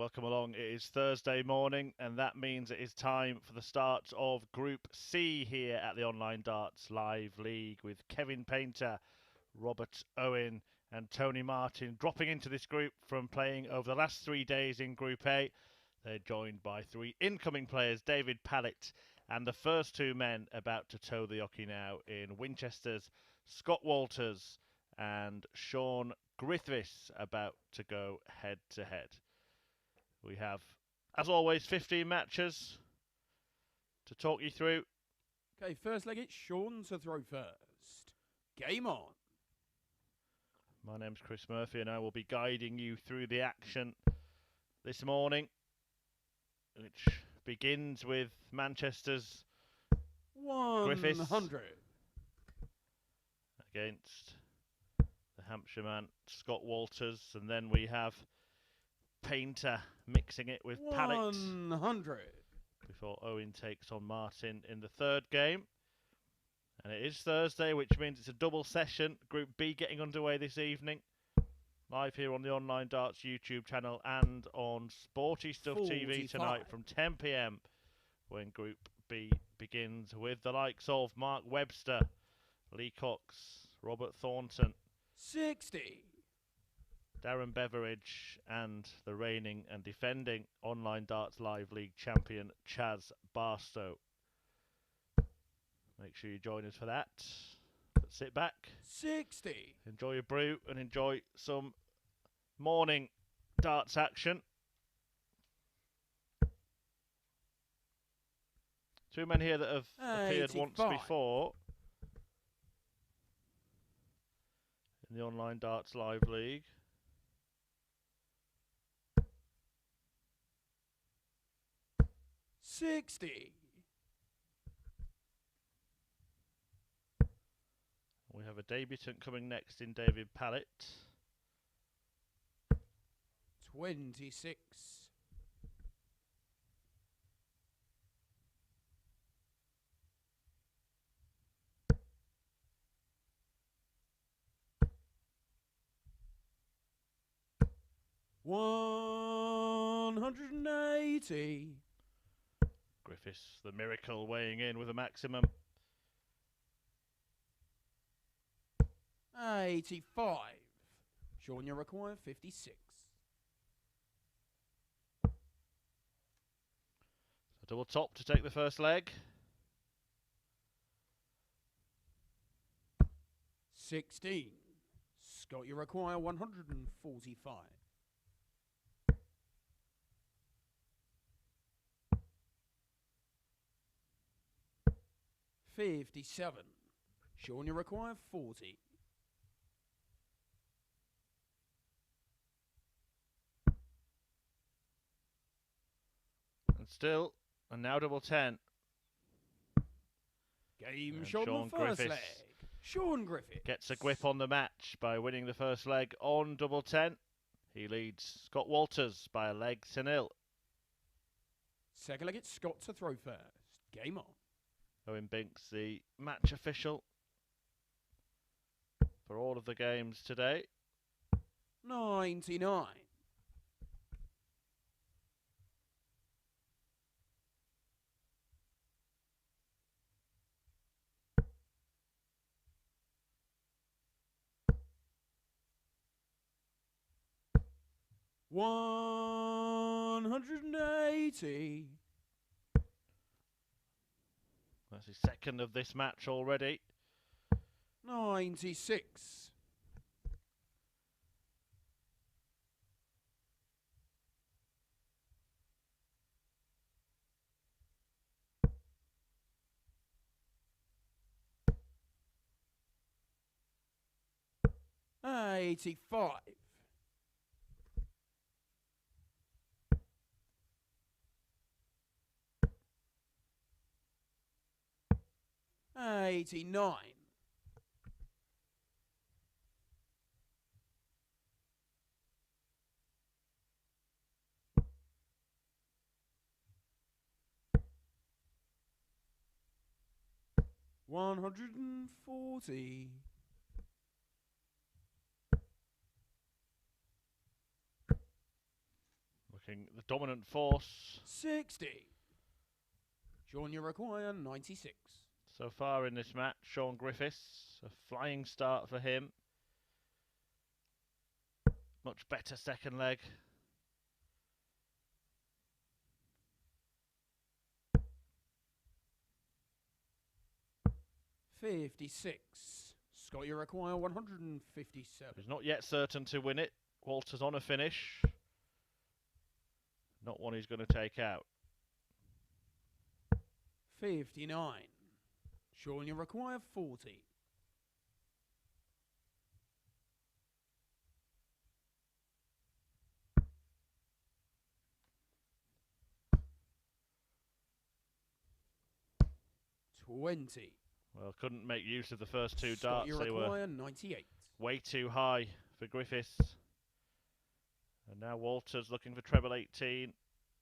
welcome along. It is Thursday morning, and that means it is time for the start of Group C here at the Online Darts Live League with Kevin Painter, Robert Owen and Tony Martin dropping into this group from playing over the last 3 days in Group A. They're joined by 3 incoming players, David Pallett and the first 2 men about to toe the hockey now in Winchester's Scott Walters and Shaun Griffiths about to go head-to-head. We have, as always, 15 matches to talk you through. Okay, first leg, it's Shaun to throw first. Game on. My name's Chris Murphy and I will be guiding you through the action this morning, which begins with Manchester's 100. Griffiths against the Hampshire man Scott Walters, and then we have Painter mixing it with Pallett 100 before Owen takes on Martin in the third game. And it is Thursday, which means it's a double session. Group B getting underway this evening, live here on the Online Darts YouTube channel and on Sporty Stuff 45. TV tonight from 10 p.m. when Group B begins with the likes of Mark Webster, Lee Cox, Robert Thornton, 60. Darren Beveridge and the reigning and defending Online Darts Live League champion Chaz Barstow. Make sure you join us for that. But sit back, 60. enjoy your brew and enjoy some morning darts action. 2 men here that have appeared 85. once before in the Online Darts Live League. $60. We have a debutant coming next in David Pallett. 26. $180. Griffiths, the miracle, weighing in with a maximum. 85. Shaun, you require 56. A double top to take the first leg. 16. Scott, you require 145. 57. Shaun, you require 40. And now double 10. Game And shot Shaun on the first Griffiths leg. Shaun Griffiths gets a grip on the match by winning the first leg on double 10. He leads Scott Walters by a leg to 0. Second leg, it's Scott to throw first. Game on. Owen Binks, the match official for all of the games today. 99. $180. That's his second of this match already. 96. $85. 89. 140. looking the dominant force. 60. Shaun, you require 96. So far in this match, Shaun Griffiths, a flying start for him. Much better second leg. $56. Scott, you require 157. He's not yet certain to win it. Walters on a finish. Not one he's going to take out. 59. Shaun, you require 40. $20. Well, couldn't make use of the first two Scott, darts. you They were require 98. way too high for Griffiths. And now Walters looking for treble 18.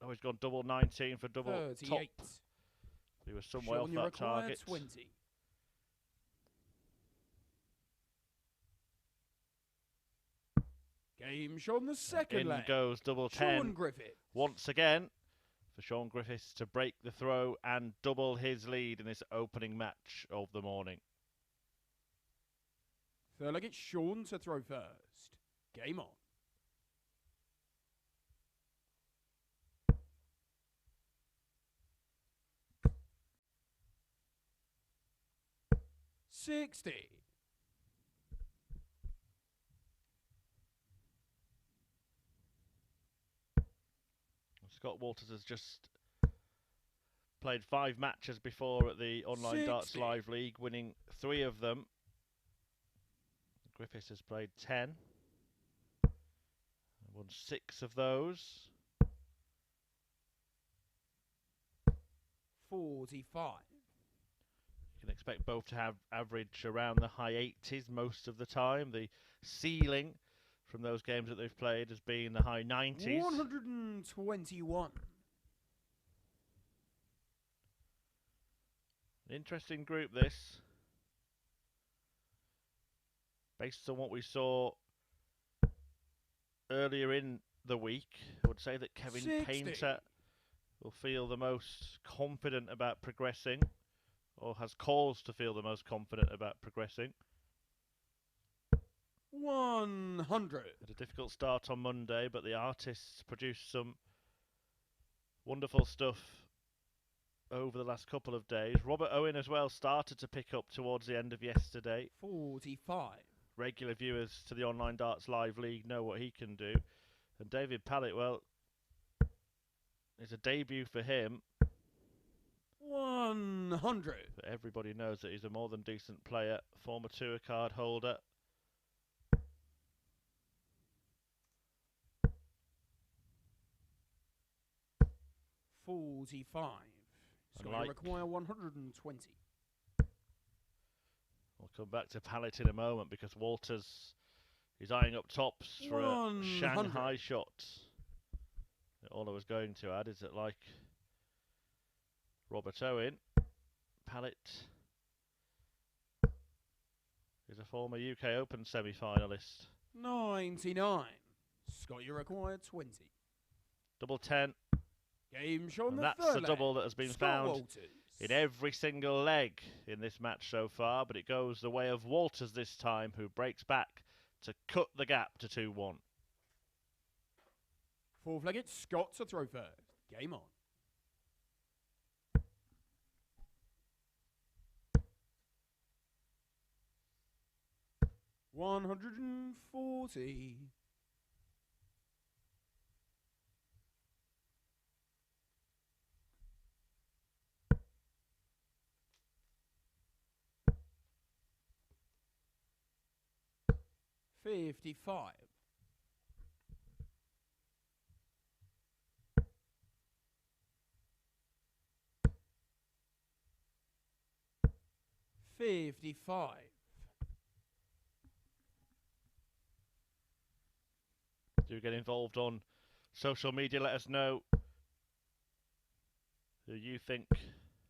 Oh, he's gone double 19 for double 38. top. He was some way off Shaun, you that require target. 20. Game Shaun, the second In leg. goes double Shaun 10 Griffiths. once again for Shaun Griffiths to break the throw and double his lead in this opening match of the morning. Third leg, it's Shaun to throw first. Game on. $60. Scott Walters has just played 5 matches before at the Online Darts 60. Live League, winning 3 of them. Griffiths has played 10. Won 6 of those. 45. You can expect both to have average around the high 80s most of the time. The ceiling from those games that they've played has been the high 90s. 121. An interesting group, this. Based on what we saw earlier in the week, I would say that Kevin 60. Painter will feel the most confident about progressing, or has cause to feel the most confident about progressing. 100. Had a difficult start on Monday, but the artists produced some wonderful stuff over the last couple of days. Robert Owen as well started to pick up towards the end of yesterday. 45. Regular viewers to the Online Darts Live League know what he can do. And David Pallett, well, it's a debut for him. 100. But everybody knows that he's a more than decent player. Former tour card holder. $45. It's going to Unlike- require 120. We'll come back to Pallett in a moment because Walters is eyeing up tops for a 100. Shanghai shot. All I was going to add is that, like Robert Owen, Pallett is a former UK Open semi-finalist. 99. Scott, you require 20. Double 10. Game Shaun, And the that's third the leg. double that has been Scott found Walters. in every single leg in this match so far, but it goes the way of Walters this time, who breaks back to cut the gap to 2-1. Fourth leg, it's Scott to throw first. Game on. $140. $55. $55. Do get involved on social media. Let us know who you think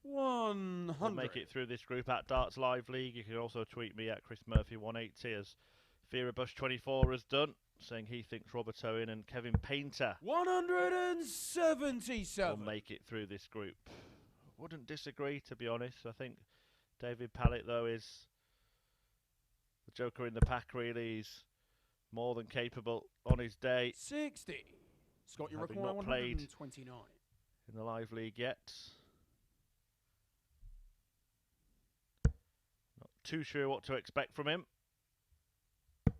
100. will make it through this group at Darts Live League. You can also tweet me at Chris Murphy 180 as Vera Bush 24 has done, saying he thinks Robert Owen and Kevin Painter 177. will make it through this group. Wouldn't disagree, to be honest. I think David Pallett, though, is the joker in the pack, really. He's more than capable on his day. 60. Scott, you Having require not played 129. in the live league yet. Not too sure what to expect from him. You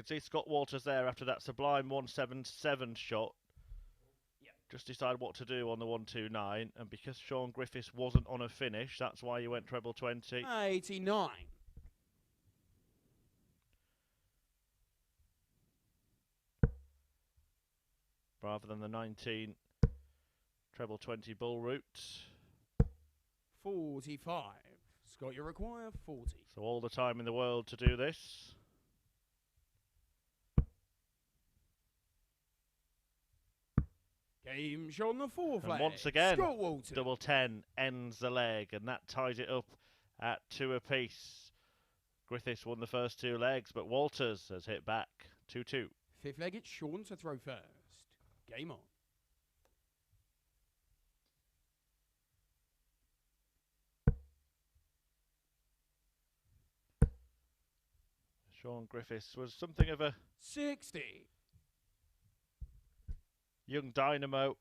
can see Scott Walters there after that sublime 177 shot. Yeah. Just decide what to do on the 129, and because Shaun Griffiths wasn't on a finish, that's why he went treble 20. 89. Rather than the 19 treble 20 bull route. 45. Scott, you require 40. So all the time in the world to do this. Game shown the 4 flag. And once again, Scott Walters. double 10 ends the leg, and that ties it up at 2 apiece. Griffiths won the first 2 legs, but Walters has hit back 2-2. 5th leg, it's Shaun to throw first. Game on. Shaun Griffiths was something of a 60. young dynamo.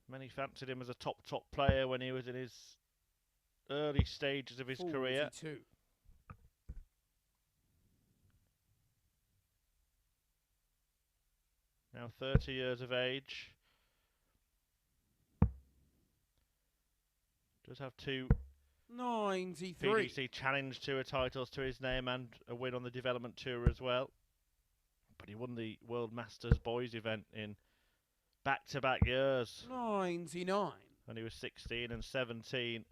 Many fancied him as a top player when he was in his early stages of his 42. career. Now 30 years of age. Does have 2 93. PDC Challenge Tour titles to his name and a win on the Development Tour as well. But he won the World Masters Boys event in back-to-back years. 99. When he was 16 and 17.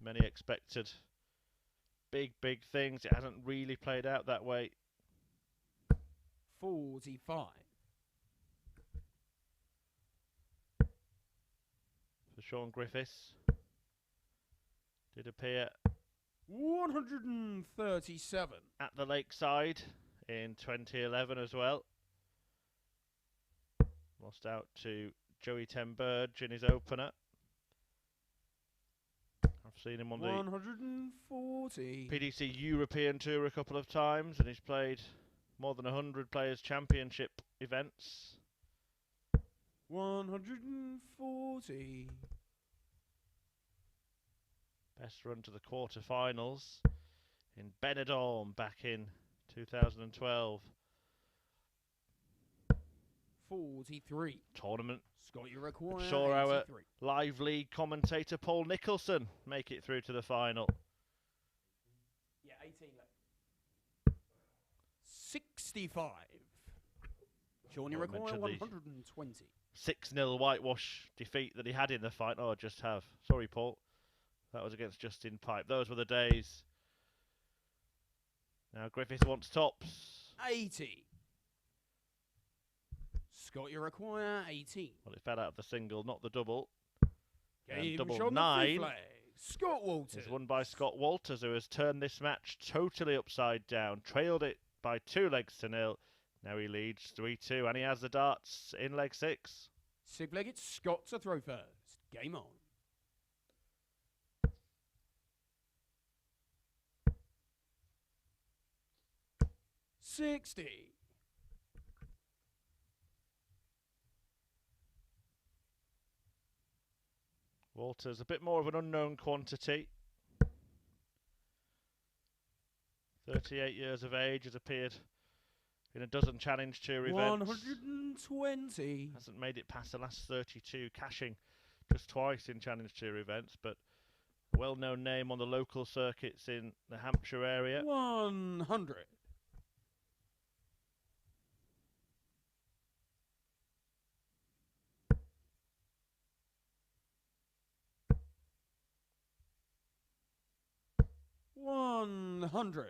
Many expected big things. It hasn't really played out that way. 45. For Shaun Griffiths. Did appear 137. at the Lakeside in 2011 as well. Lost out to Joey Ten Burge in his opener. I've seen him on the 140. PDC European Tour a couple of times, and he's played more than 100 Players Championship events. 140. Best run to the quarterfinals in Benidorm back in 2012. 43. Tournament. Scott, you require Saw our 83. live league commentator Paul Nicholson make it through to the final. Yeah, 18 left. 65. Shaun, you Well, require mentioned the 120. 6-0 whitewash defeat that he had in the fight. Oh, I just have. Sorry, Paul. That was against Justin Pipe. Those were the days. Now Griffiths wants tops. 80. Scott, you require 18. Well, it fell out of the single, not the double. Game double shown the 9 fifth leg. Scott Walters. is won by Scott Walters, who has turned this match totally upside down. Trailed it by 2 legs to 0. Now he leads 3-2, and he has the darts in leg 6. 6th leg, it's Scott to throw first. Game on. $60. Walters, a bit more of an unknown quantity. 38 years of age, has appeared in a dozen Challenge Tour events. 120. Hasn't made it past the last 32, cashing just twice in Challenge Tour events, but a well-known name on the local circuits in the Hampshire area. 100. $100.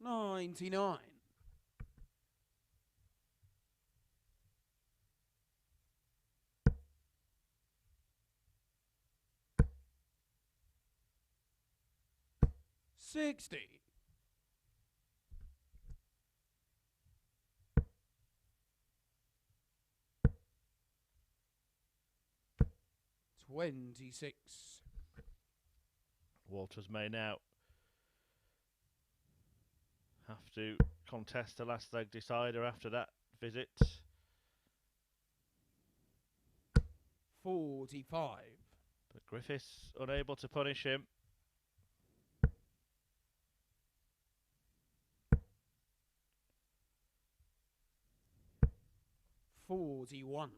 99. 60. $26. Walters may now have to contest the last leg decider after that visit. 45. But Griffiths unable to punish him. $41.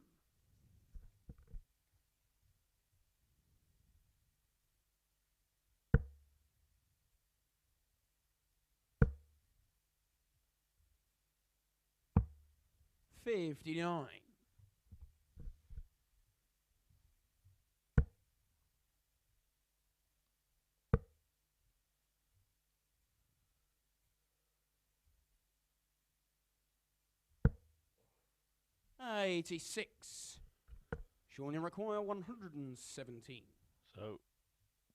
$59. $86. Shaun, you require 117. So,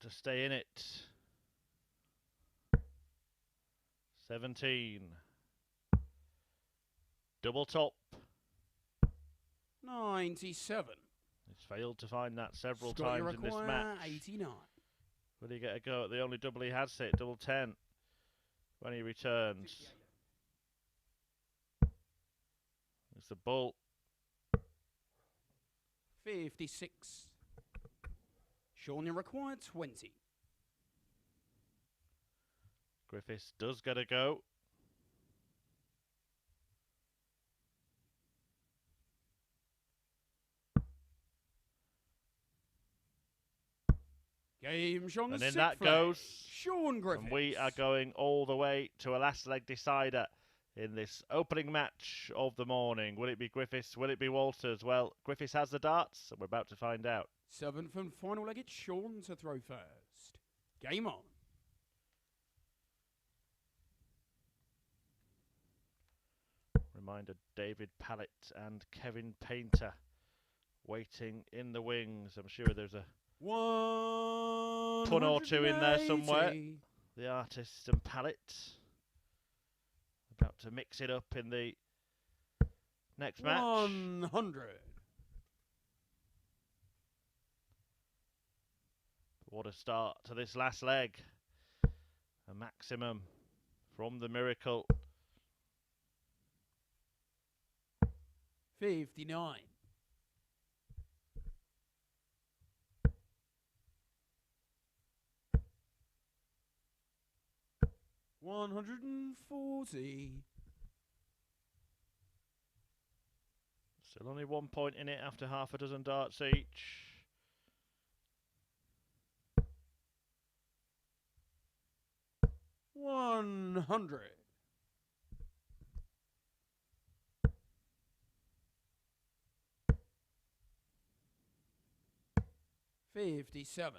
to stay in it. 17. Double top. 97. He's failed to find that several Scott, you times in this require match. 89. Will he get a go at the only double he has hit? Double 10 when he returns. It's the bull. 56. Shaun, you require 20. Griffiths does get a go. Game Shaun, And the in sixth that flag. goes. Shaun Griffiths. And we are going all the way to a last leg decider in this opening match of the morning. Will it be Griffiths? Will it be Walters? Well, Griffiths has the darts, and we're about to find out. Seventh and final leg, it's Shaun to throw first. Game on. Reminder, David Pallett and Kevin Painter waiting in the wings. I'm sure there's a pun or two in there somewhere. The artist and Pallett about to mix it up in the next match. 100. What a start to this last leg. A maximum from the miracle. 59. $140. Still only 1 point in it after half a dozen darts each. $100. $57.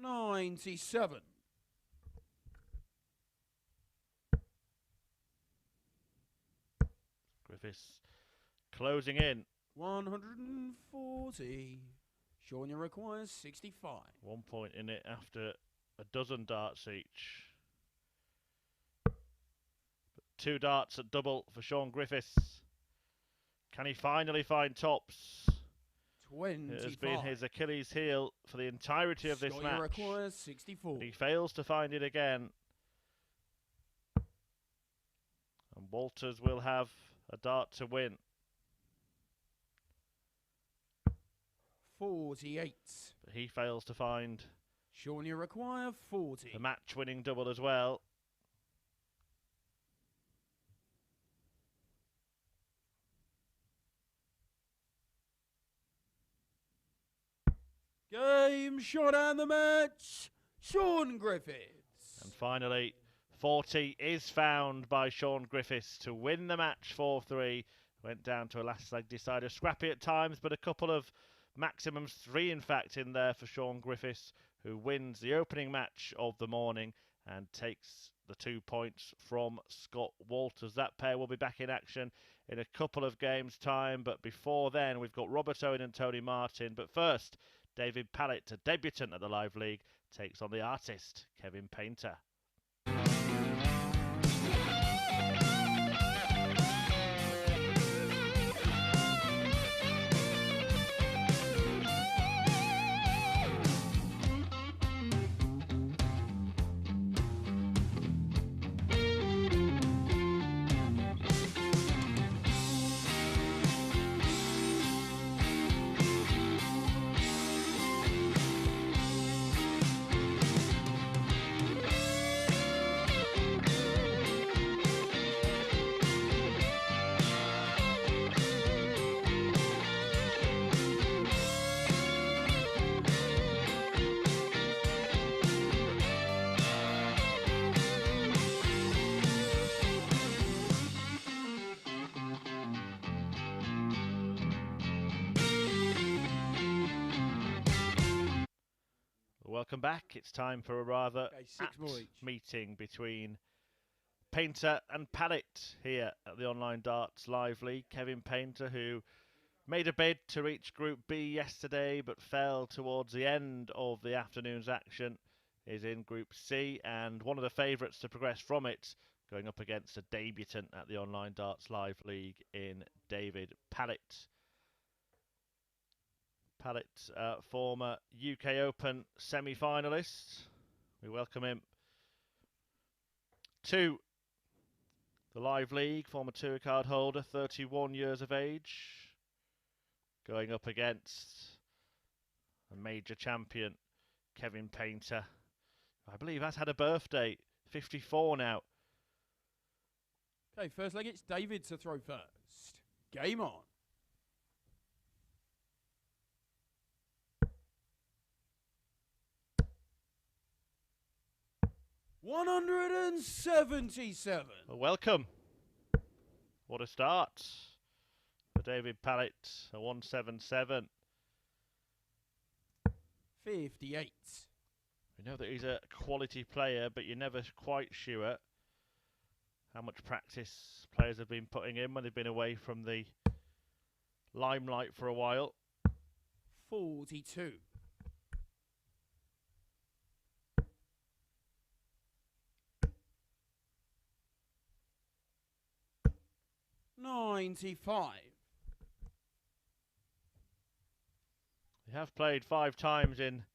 $97. Griffiths closing in. 140. Shaun, you requires 65. 1 point in it after a dozen darts each. But 2 darts at double for Shaun Griffiths. Can he finally find tops? 25. It has been his Achilles heel for the entirety of this Scott, match. you requires 64. He fails to find it again. And Walters will have a dart to win. 48. But he fails to find Shaun, you require 40. the match-winning double as well. Game shot and the match. Shaun Griffiths. And finally, 40 is found by Shaun Griffiths to win the match 4-3. Went down to a last leg decider. Scrappy at times, but a couple of maximums, 3 in fact, in there for Shaun Griffiths, who wins the opening match of the morning and takes the 2 points from Scott Walters. That pair will be back in action in a couple of games' time, but before then we've got Robert Owen and Tony Martin. But first, David Pallett, a debutant at the Live League, takes on the artist, Kevin Painter. Welcome back. It's time for a rather apt meeting between Painter and Pallett here at the Online Darts Live League. Kevin Painter, who made a bid to reach Group B yesterday but fell towards the end of the afternoon's action, is in Group C and one of the favourites to progress from it, going up against a debutant at the Online Darts Live League in David Pallett. Pallett, former UK Open semi-finalist. We welcome him to the Live League, former tour card holder, 31 years of age, going up against a major champion, Kevin Painter. I believe has had a birthday, 54 now. Okay, first leg, it's David to throw first. Game on. $177. Well, welcome. What a start for David Pallett, a 177. 58. We know that he's a quality player, but you're never quite sure how much practice players have been putting in when they've been away from the limelight for a while. 42. 95. They have played 5 times in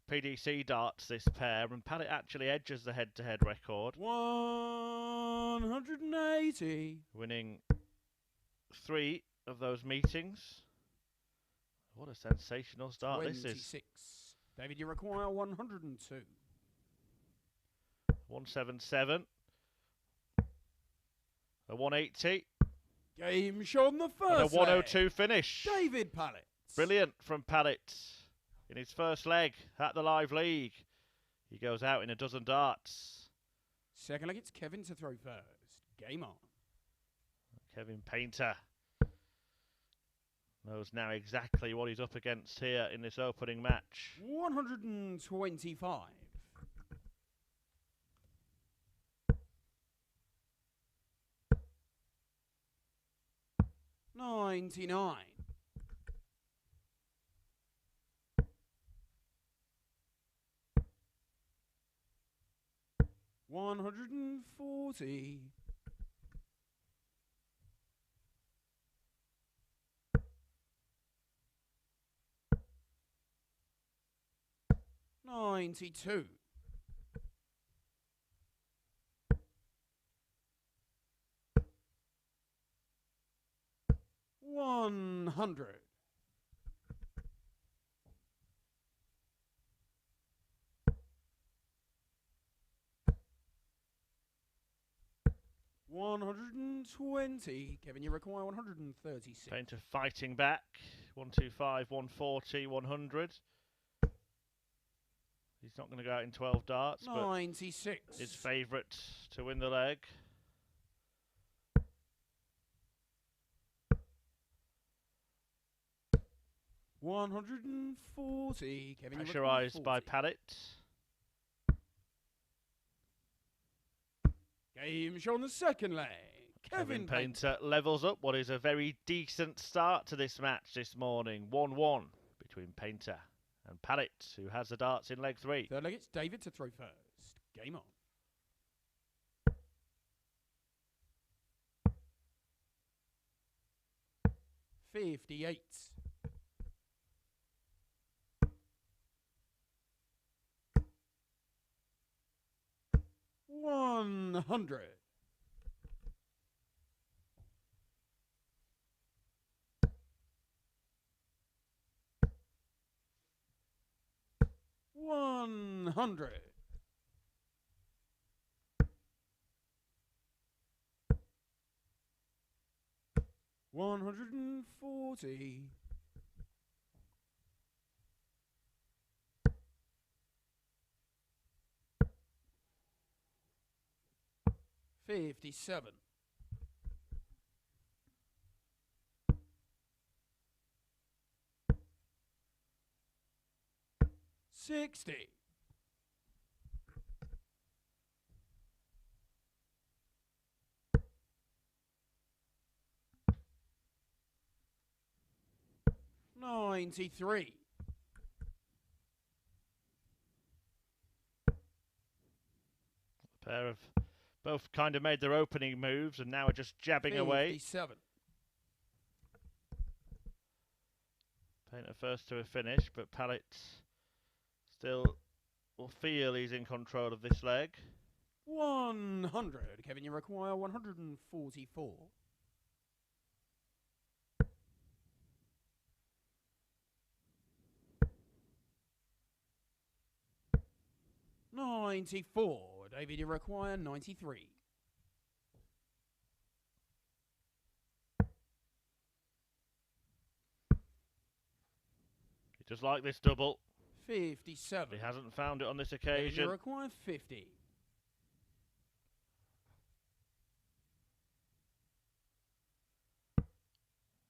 PDC darts, this pair, and Pallett actually edges the head-to-head record. 180. Winning 3 of those meetings. What a sensational start 26. this is. David, you require 102. 177. A 180. Game Shaun the first. And a 102 finish. David Pallett. Brilliant from Pallett in his first leg at the Live League. He goes out in a dozen darts. Second leg, it's Kevin to throw first. Game on. Kevin Painter knows now exactly what he's up against here in this opening match. 125. 99. 140. 92. 100. 120. Kevin, you require 136. Painter fighting back. 125, 140, 100. He's not going to go out in 12 darts, 96. But his favourite to win the leg. $140. Kevin, pressurised by Pallett. Game show on the second leg. Kevin Painter levels up what is a very decent start to this match this morning. 1-1 between Painter and Pallett, who has the darts in leg 3. Third leg, it's David to throw first. Game on. $58. 100. 100. 140. 57. 60. 93. 'Pair of both kind of made their opening moves and now are just jabbing away. 57. Painter first to a finish, but Pallett still will feel he's in control of this leg. 100. Kevin, you require 144. 94. David, you require 93. He just like this double. 57. He hasn't found it on this David, occasion. you require 50.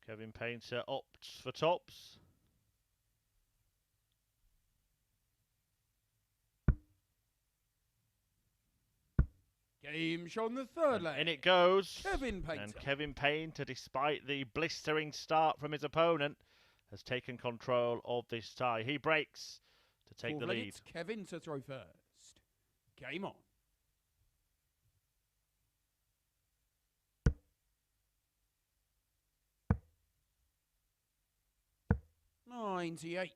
Kevin Painter opts for tops. Game show on the third leg. In it goes. Kevin Painter. And Kevin Painter, despite the blistering start from his opponent, has taken control of this tie. He breaks to take the lead. It's Kevin to throw first. Game on. 98.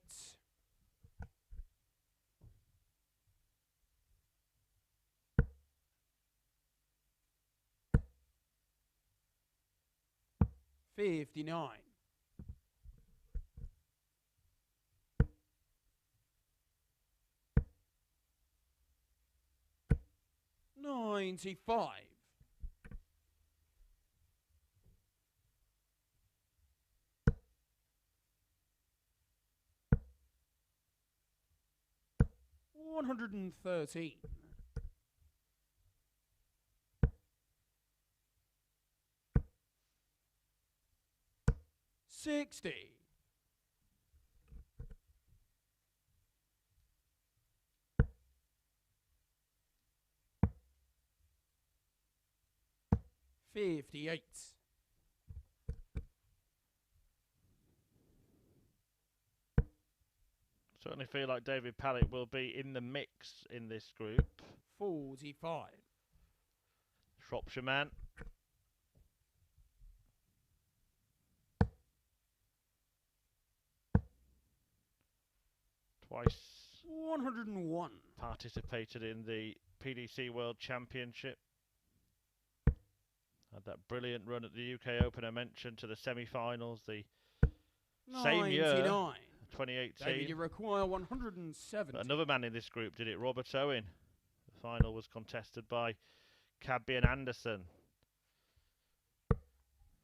59. 95. 113. 60. 58. 'Certainly feel like David Pallett will be in the mix in this group. 45. Shropshire man. Twice 101. participated in the PDC World Championship. Had that brilliant run at the UK Open I mentioned to the semi-finals the same year, 99. 2018. David, you require 170. But another man in this group did it, Robert Owen. The final was contested by Cadby and Anderson.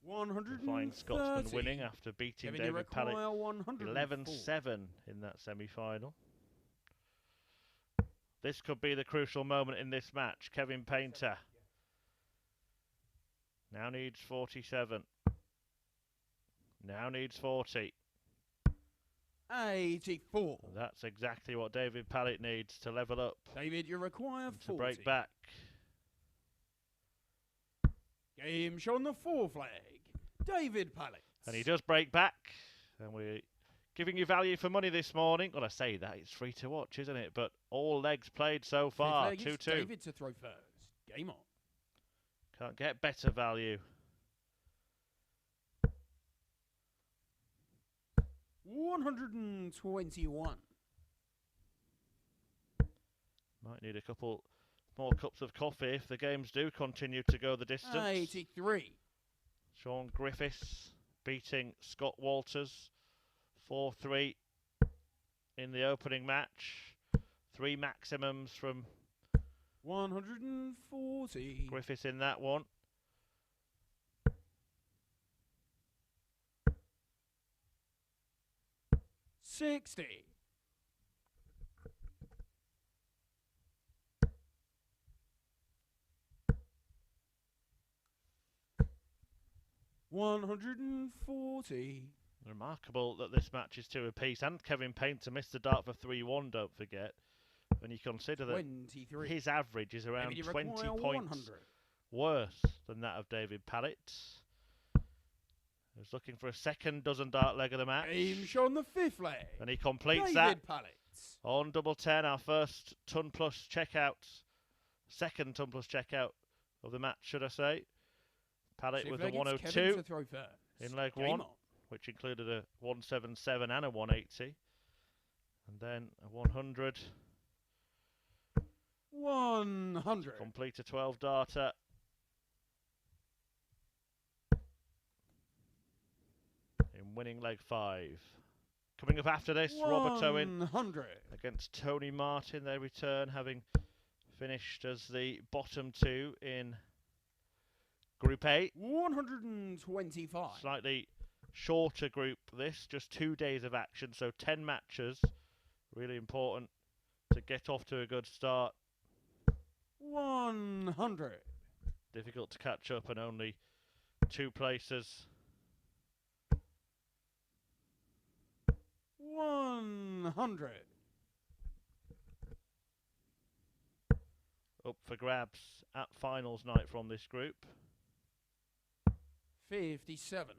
130. The Flying Scotsman winning after beating Kevin, you David Pallett require 104. 11-7 in that semi-final. This could be the crucial moment in this match. Kevin Painter now needs 47. Now needs 40. 84. That's exactly what David Pallett needs to level up, David, you require to 40. break back. Game shot on the 4 flag. David Pallett. And he does break back. And we're giving you value for money this morning. Well, I say that, it's free to watch, isn't it? But all legs played so far, 2-2. David to throw first. Game on. Can't get better value. 121. Might need a couple more cups of coffee if the games do continue to go the distance. 83. Shaun Griffiths beating Scott Walters 4-3 in the opening match. 3 maximums from 140. Griffiths in that one. $60. 140. Remarkable that this match is 2 apiece, and Kevin Painter missed the dart for 3-1, don't forget. When you consider that 23. his average is around 20 points worse than that of David Pallett. He's looking for a second dozen dart leg of the match. Game shot on the 5th leg. And he completes David that Pallett. on double 10, our first ton plus checkout. Second ton plus checkout of the match, should I say. Pallett with a 102 in leg 1, which included a 177 and a 180. And then a 100. 100. Complete a 12 darter. In winning leg 5. Coming up after this, Robert Owen against Tony Martin. They return, having finished as the bottom 2 in Group A. 125. Slightly shorter group this, just 2 days of action, so 10 matches. Really important to get off to a good start. 100. Difficult to catch up, and only 2 places. 100. Up for grabs at finals night from this group. 57.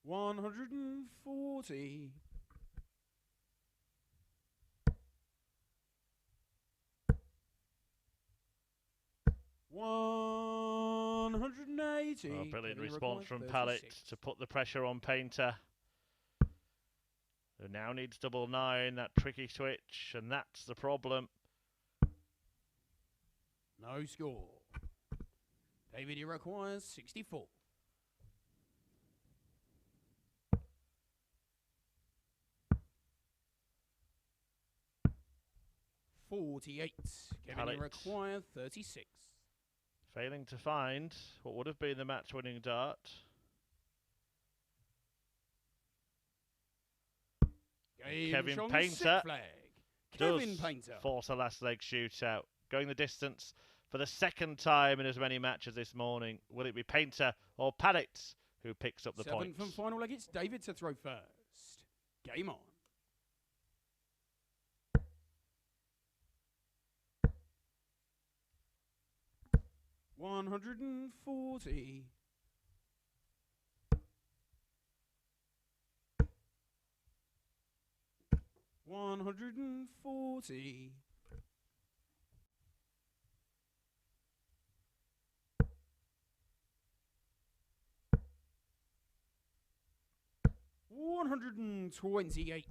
140. 180. Oh, brilliant response from Pallett to put the pressure on Painter, who now needs double 9, that tricky switch, and that's the problem. No score. David, he requires 64. 48. Kevin, he required 36. Failing to find what would have been the match-winning dart. Kevin Painter does force a last leg shootout, going the distance for the second time in as many matches this morning. Will it be Painter or Pallett who picks up the points? 7th and final leg, it's David to throw first. Game on. 140. 140. 128.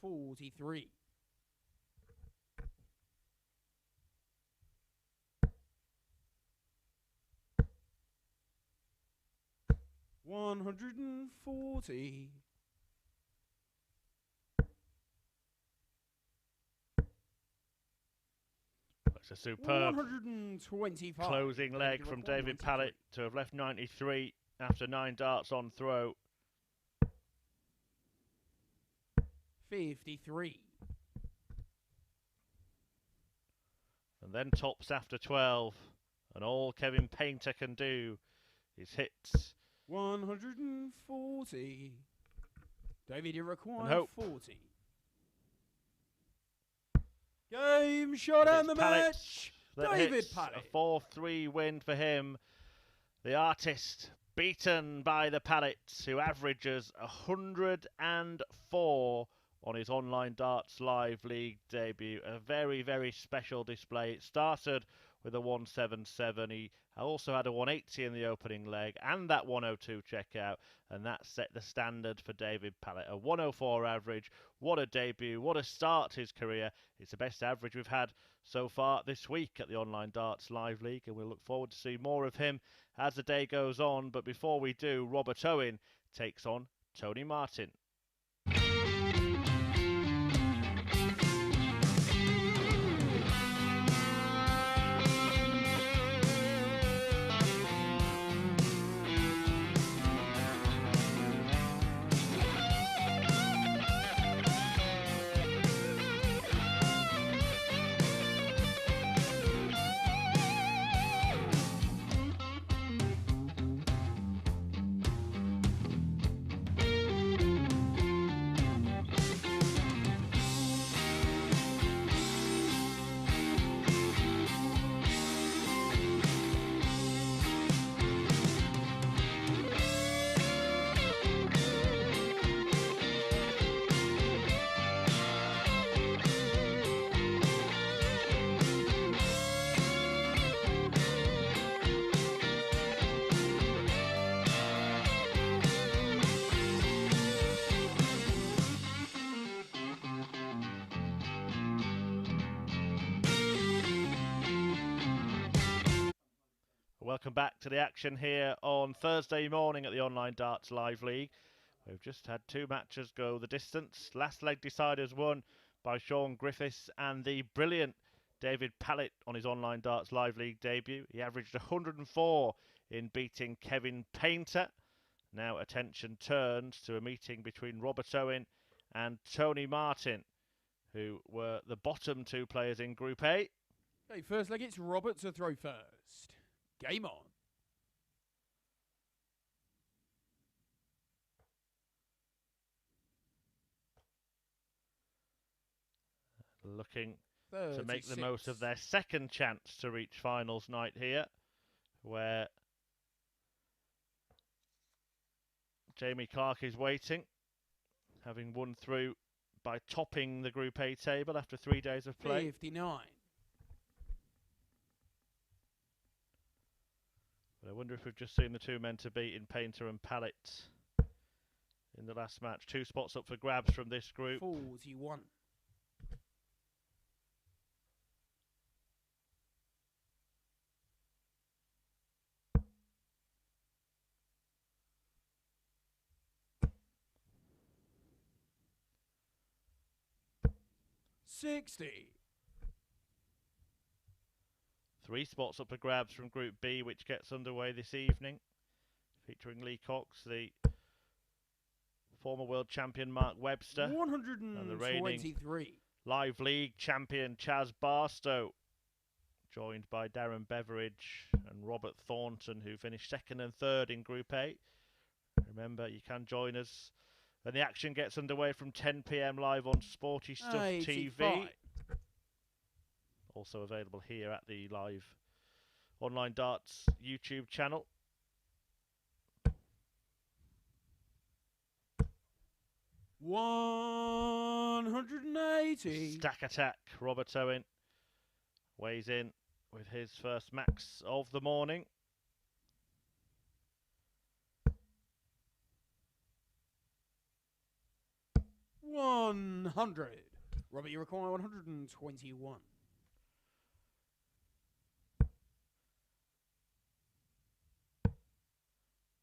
43. 140. It's a superb 125. closing leg from David Pallett to have left 93 after 9 darts on throw. 53. And then tops after 12. and all Kevin Painter can do is hit 140. David, you require hope. 40. Game shot and the match. David Pallett. A 4-3 win for him. The artist beaten by the Pallett, who averages 104 on his online darts live league debut. A very, very special display. It started with a 177. He also had a 180 in the opening leg and that 102 checkout, and that set the standard for David Pallett. A 104 average. What a debut. What a start to his career. It's the best average we've had so far this week at the Online Darts Live League, and we'll look forward to see more of him as the day goes on. But before we do, Robert Owen takes on Tony Martin. Welcome back to the action here on Thursday morning at the Online Darts Live League. We've just had two matches go the distance. Last leg deciders won by Shaun Griffiths and the brilliant David Pallett on his Online Darts Live League debut. He averaged 104 in beating Kevin Painter. Now attention turns to a meeting between Robert Owen and Tony Martin, who were the bottom two players in Group A. Okay, first leg, it's Robert to throw first. Game on. Looking 36. to make the most of their second chance to reach finals night here, where Jamie Clark is waiting, having won through by topping the Group A table after 3 days of play. 59. But I wonder if we've just seen the two men to beat in Painter and Pallett in the last match. 2 spots up for grabs from this group. 41. $60. 3 spots up for grabs from Group B, which gets underway this evening, featuring Lee Cox, the former world champion Mark Webster, 123. and the reigning Live League champion Chaz Barstow, joined by Darren Beveridge and Robert Thornton, who finished 2nd and 3rd in Group A. Remember, you can join us, and the action gets underway from 10 PM live on Sporty Stuff 85. TV. Also available here at the live Online Darts YouTube channel. $180. Stack attack. Robert Owen weighs in with his first max of the morning. $100. Robert, you require 121.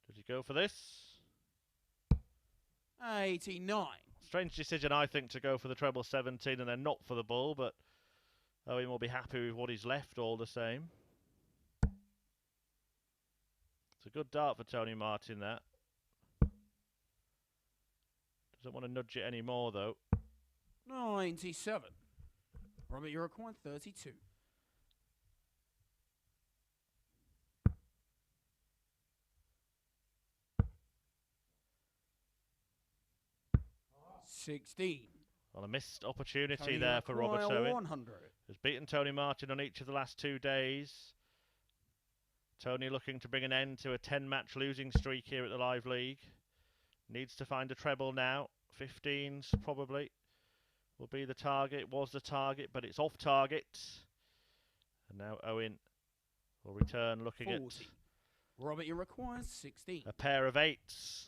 Does he go for this? 89. Strange decision, I think, to go for the treble 17 and then not for the bull, but Owen will be happy with what he's left all the same. It's a good dart for Tony Martin, that. Doesn't want to nudge it anymore, though. 97. Robert, you require 32. 16. Well, a missed opportunity Tony there for Robert require Owen. 100. Has beaten Tony Martin on each of the last 2 days. Tony looking to bring an end to a 10-match losing streak here at the Live League. Needs to find a treble now. 15s probably will be the target. Was the target, but it's off target. And now Owen will return looking 40. at Robert, you require 16. a pair of 8s.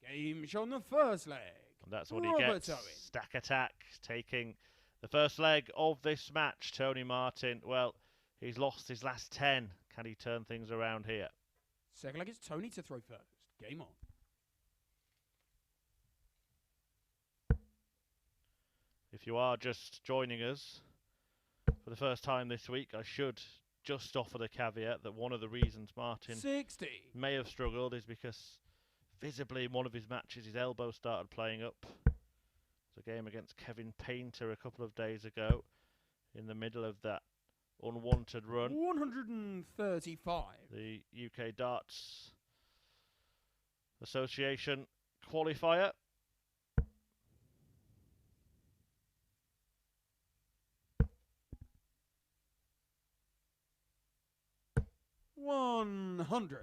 Game on the first leg. And that's what Robert he gets. Owen. Stack attack, taking the first leg of this match. Tony Martin, well, he's lost his last 10. Can he turn things around here? Second leg, it's Tony to throw first. Game on. If you are just joining us for the first time this week, I should just offer the caveat that one of the reasons Martin 60. may have struggled is because visibly in one of his matches his elbow started playing up. It's a game against Kevin Painter a couple of days ago in the middle of that unwanted run. 135. The UK Darts Association qualifier. $100.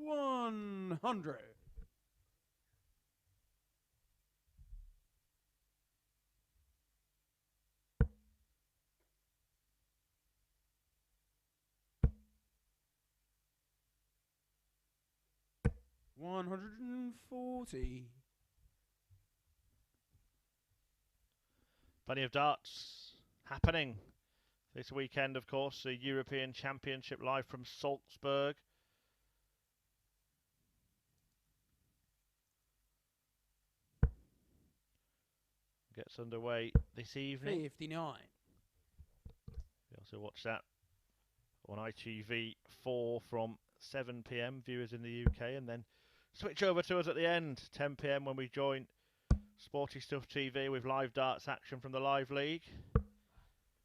$100. $140. Plenty of darts happening this weekend, of course. The European Championship live from Salzburg. Gets underway this evening. 59. You also watch that on ITV4 from 7 p.m. viewers in the UK, and then switch over to us at the end, 10 p.m. when we join Sporty Stuff TV with live darts action from the Live League.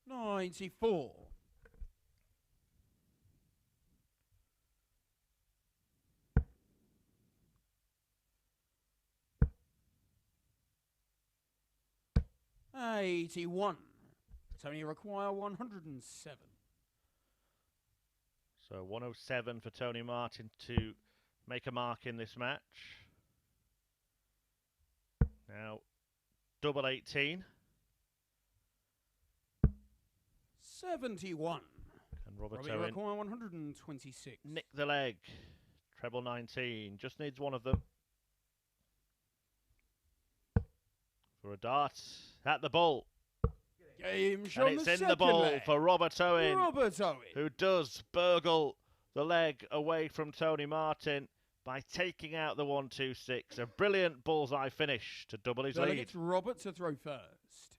94. $81. Tony require 107. So 107 for Tony Martin to make a mark in this match. Now, double 18. 71. And Robert Robbie Owen require 126. nick the leg. Treble 19. Just needs one of them. For a dart at the ball. Game And shown it's the in the second ball leg. for Robert Owen, Robert Owen. who does burgle the leg away from Tony Martin by taking out the 1-2-6. A brilliant bullseye finish to double his lead. Delegates Robert to throw first.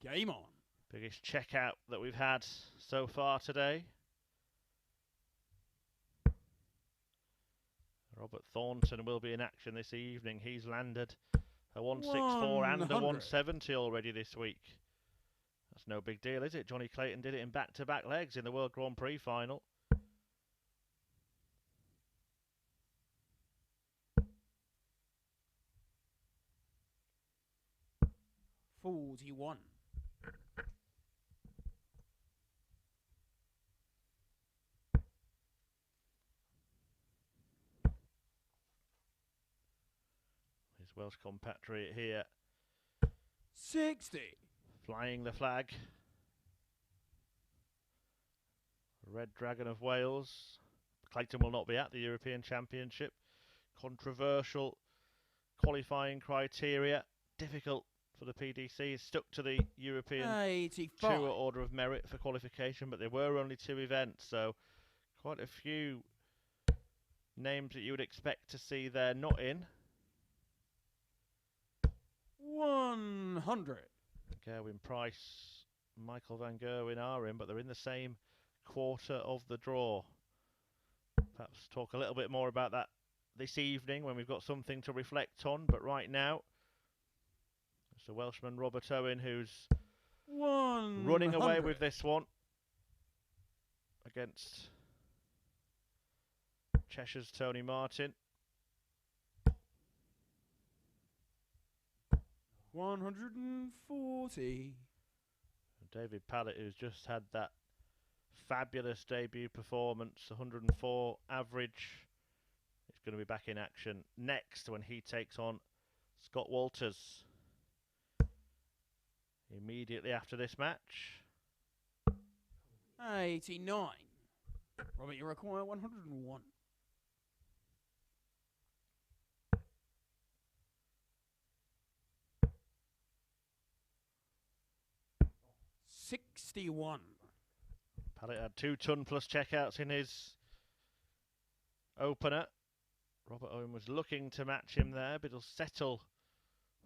Game on. Biggest checkout that we've had so far today. Robert Thornton will be in action this evening. He's landed a 164 and a 170 already this week. That's no big deal, is it? Johnny Clayton did it in back-to-back legs in the World Grand Prix final. $41. His Welsh compatriot here 60. flying the flag. Red Dragon of Wales. Clayton will not be at the European Championship. Controversial qualifying criteria. Difficult for the PDC. He's stuck to the European 85. Tour Order of Merit for qualification, but there were only 2 events, so quite a few names that you would expect to see there not in. 100. Gerwin Price, Michael Van Gerwen are in, but they're in the same quarter of the draw. Perhaps talk a little bit more about that this evening when we've got something to reflect on, but right now, It's the Welshman Robert Owen who's 100. running away with this one against Cheshire's Tony Martin. 140. David Pallett, who's just had that fabulous debut performance, 104 average, is going to be back in action next when he takes on Scott Walters immediately after this match. 89. Robert, you require 101. 61. Pallett had 2 ton plus checkouts in his opener. Robert Owen was looking to match him there, but he'll settle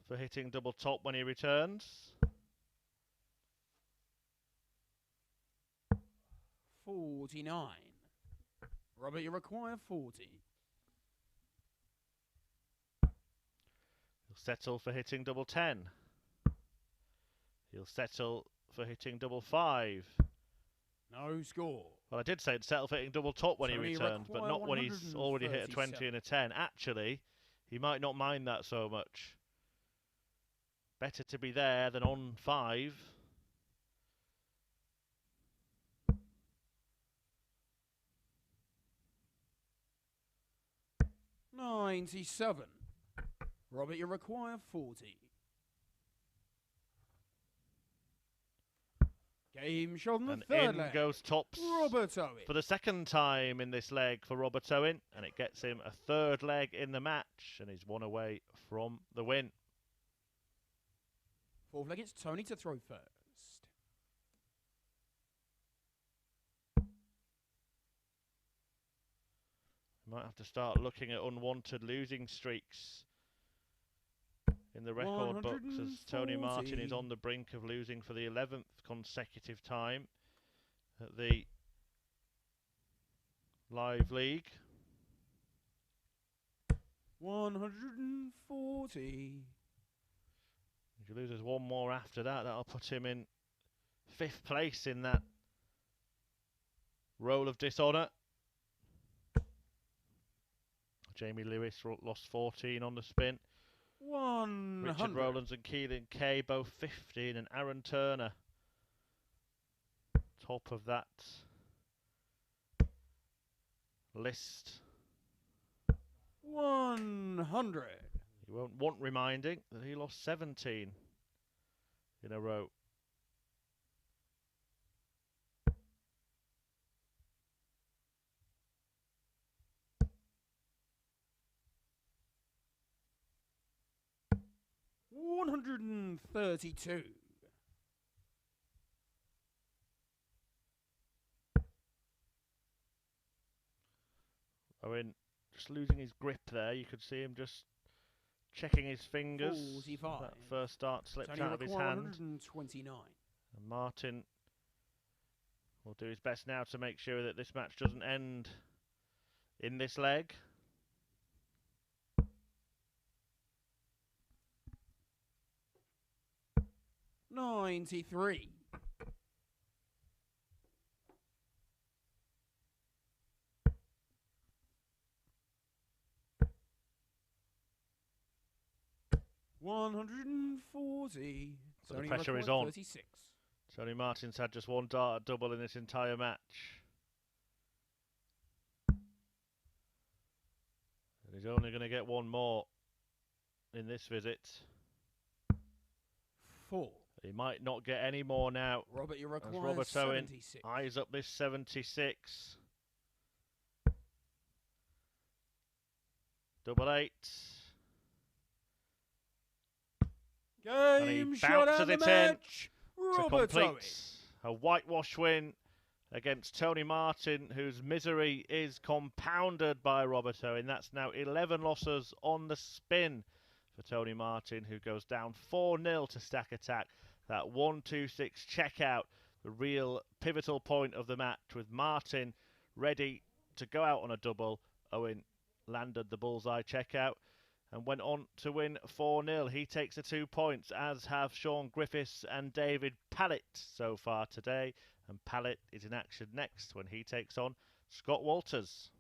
for hitting double top when he returns. 49. Robert, you require 40. He'll settle for hitting double 10. He'll settle for hitting double 5. No score. Well, I did say he'd settle for hitting double top when he Tony returns, but not when he's already hit a 20 137. and a 10. Actually, he might not mind that so much. Better to be there than on 5. $97. Robert, you require 40. Game shot on the And third in leg. goes tops Robert Owen. for the second time in this leg for Robert Owen, and it gets him a third leg in the match, and he's one away from the win. Fourth leg, it's Tony to throw first. Might have to start looking at unwanted losing streaks in the record books, as Tony Martin is 140. on the brink of losing for the 11th consecutive time at the Live League. 140. If he loses one more after that, that'll put him in 5th place in that roll of dishonour. Jamie Lewis lost 14 on the spin. 100. Richard Rowlands and Keelan Kay both 15, and Aaron Turner top of that list. 100. You won't want reminding that he lost 17 in a row. $132. Owen just losing his grip there. You could see him just checking his fingers. 45. That first start slipped Tony out of his require hand. 129. And Martin will do his best now to make sure that this match doesn't end in this leg. $93. $140. But the Tony pressure is required on. 36. Tony Martin's had just one dart double in this entire match. And he's only going to get one more in this visit. 4. He might not get any more now. Robert, you As require Robert Owen 76. eyes up this 76. Double 8. And he Game shot bounces out the it in match. to Robert Owen. complete a whitewash win against Tony Martin, whose misery is compounded by Robert Owen. That's now 11 losses on the spin for Tony Martin, who goes down 4-0 to Stack Attack. That 1-2-6 checkout, the real pivotal point of the match, with Martin ready to go out on a double. Owen landed the bullseye checkout, and went on to win 4-0. He takes the 2 points, as have Shaun Griffiths and David Pallett so far today. And Pallett is in action next when he takes on Scott Walters.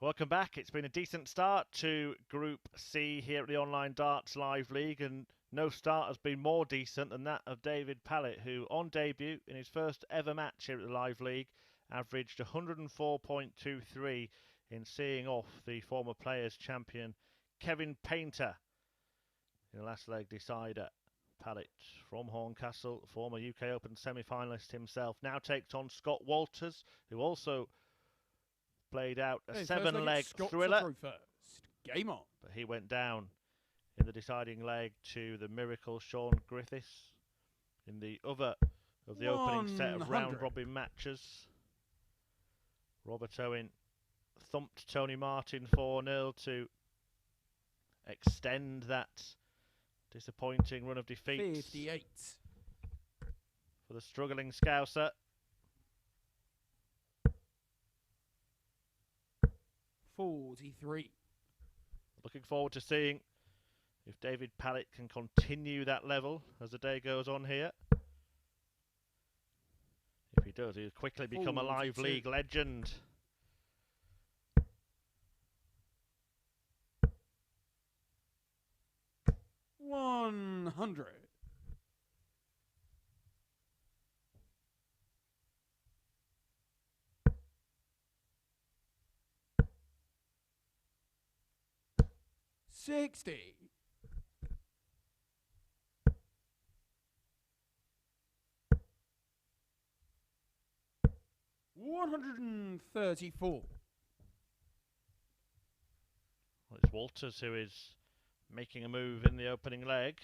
Welcome back. It's been a decent start to Group C here at the Online Darts Live League, and no start has been more decent than that of David Pallett, who on debut in his first ever match here at the Live League averaged 104.23 in seeing off the former Players Champion Kevin Painter in the last leg decider. Pallett from Horncastle, former UK Open semi-finalist himself, now takes on Scott Walters, who also played out a 7-leg thriller, Game on. but he went down in the deciding leg to the miracle Shaun Griffiths in the other of the opening set of round-robin matches. Robert Owen thumped Tony Martin 4-0 to extend that disappointing run of defeats 58 for the struggling Scouser. 43. Looking forward to seeing if David Pallett can continue that level as the day goes on here. If he does, he'll quickly become a Live League legend. $100. 60. 134. Well, it's Walters who is making a move in the opening leg.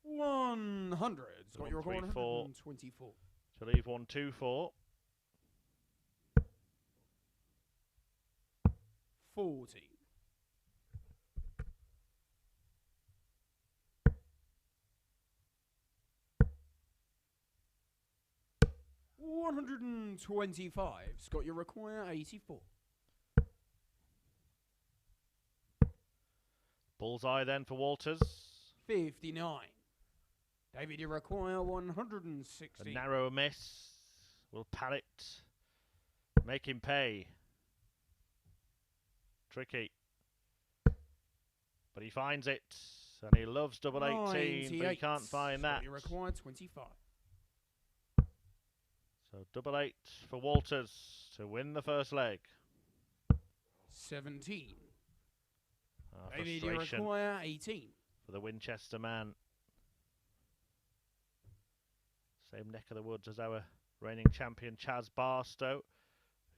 100. Got your 134 124. to leave 124. 40. 125. Scott, you require 84. Bullseye then for Walters. 59. David, you require 160. A narrow miss. Will Pallett make him pay? Tricky. But he finds it. And he loves double 18, but he can't find that. You require 25. So double 8 for Walters to win the first leg. 17. David, you Frustration require 18. for the Winchester man. Same neck of the woods as our reigning champion Chaz Barstow,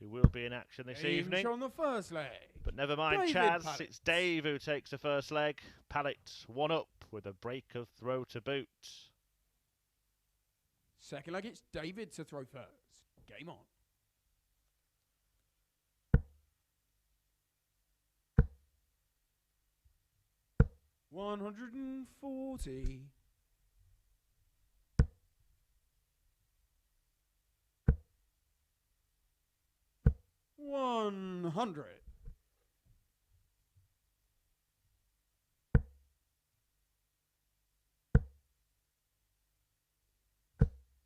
who will be in action this evening. On the first leg. But never mind David Chaz, Pallett. it's Dave who takes the first leg. Pallett 1 up with a break of throw to boot. Second leg, it's David to throw first. Game on. $140. 100.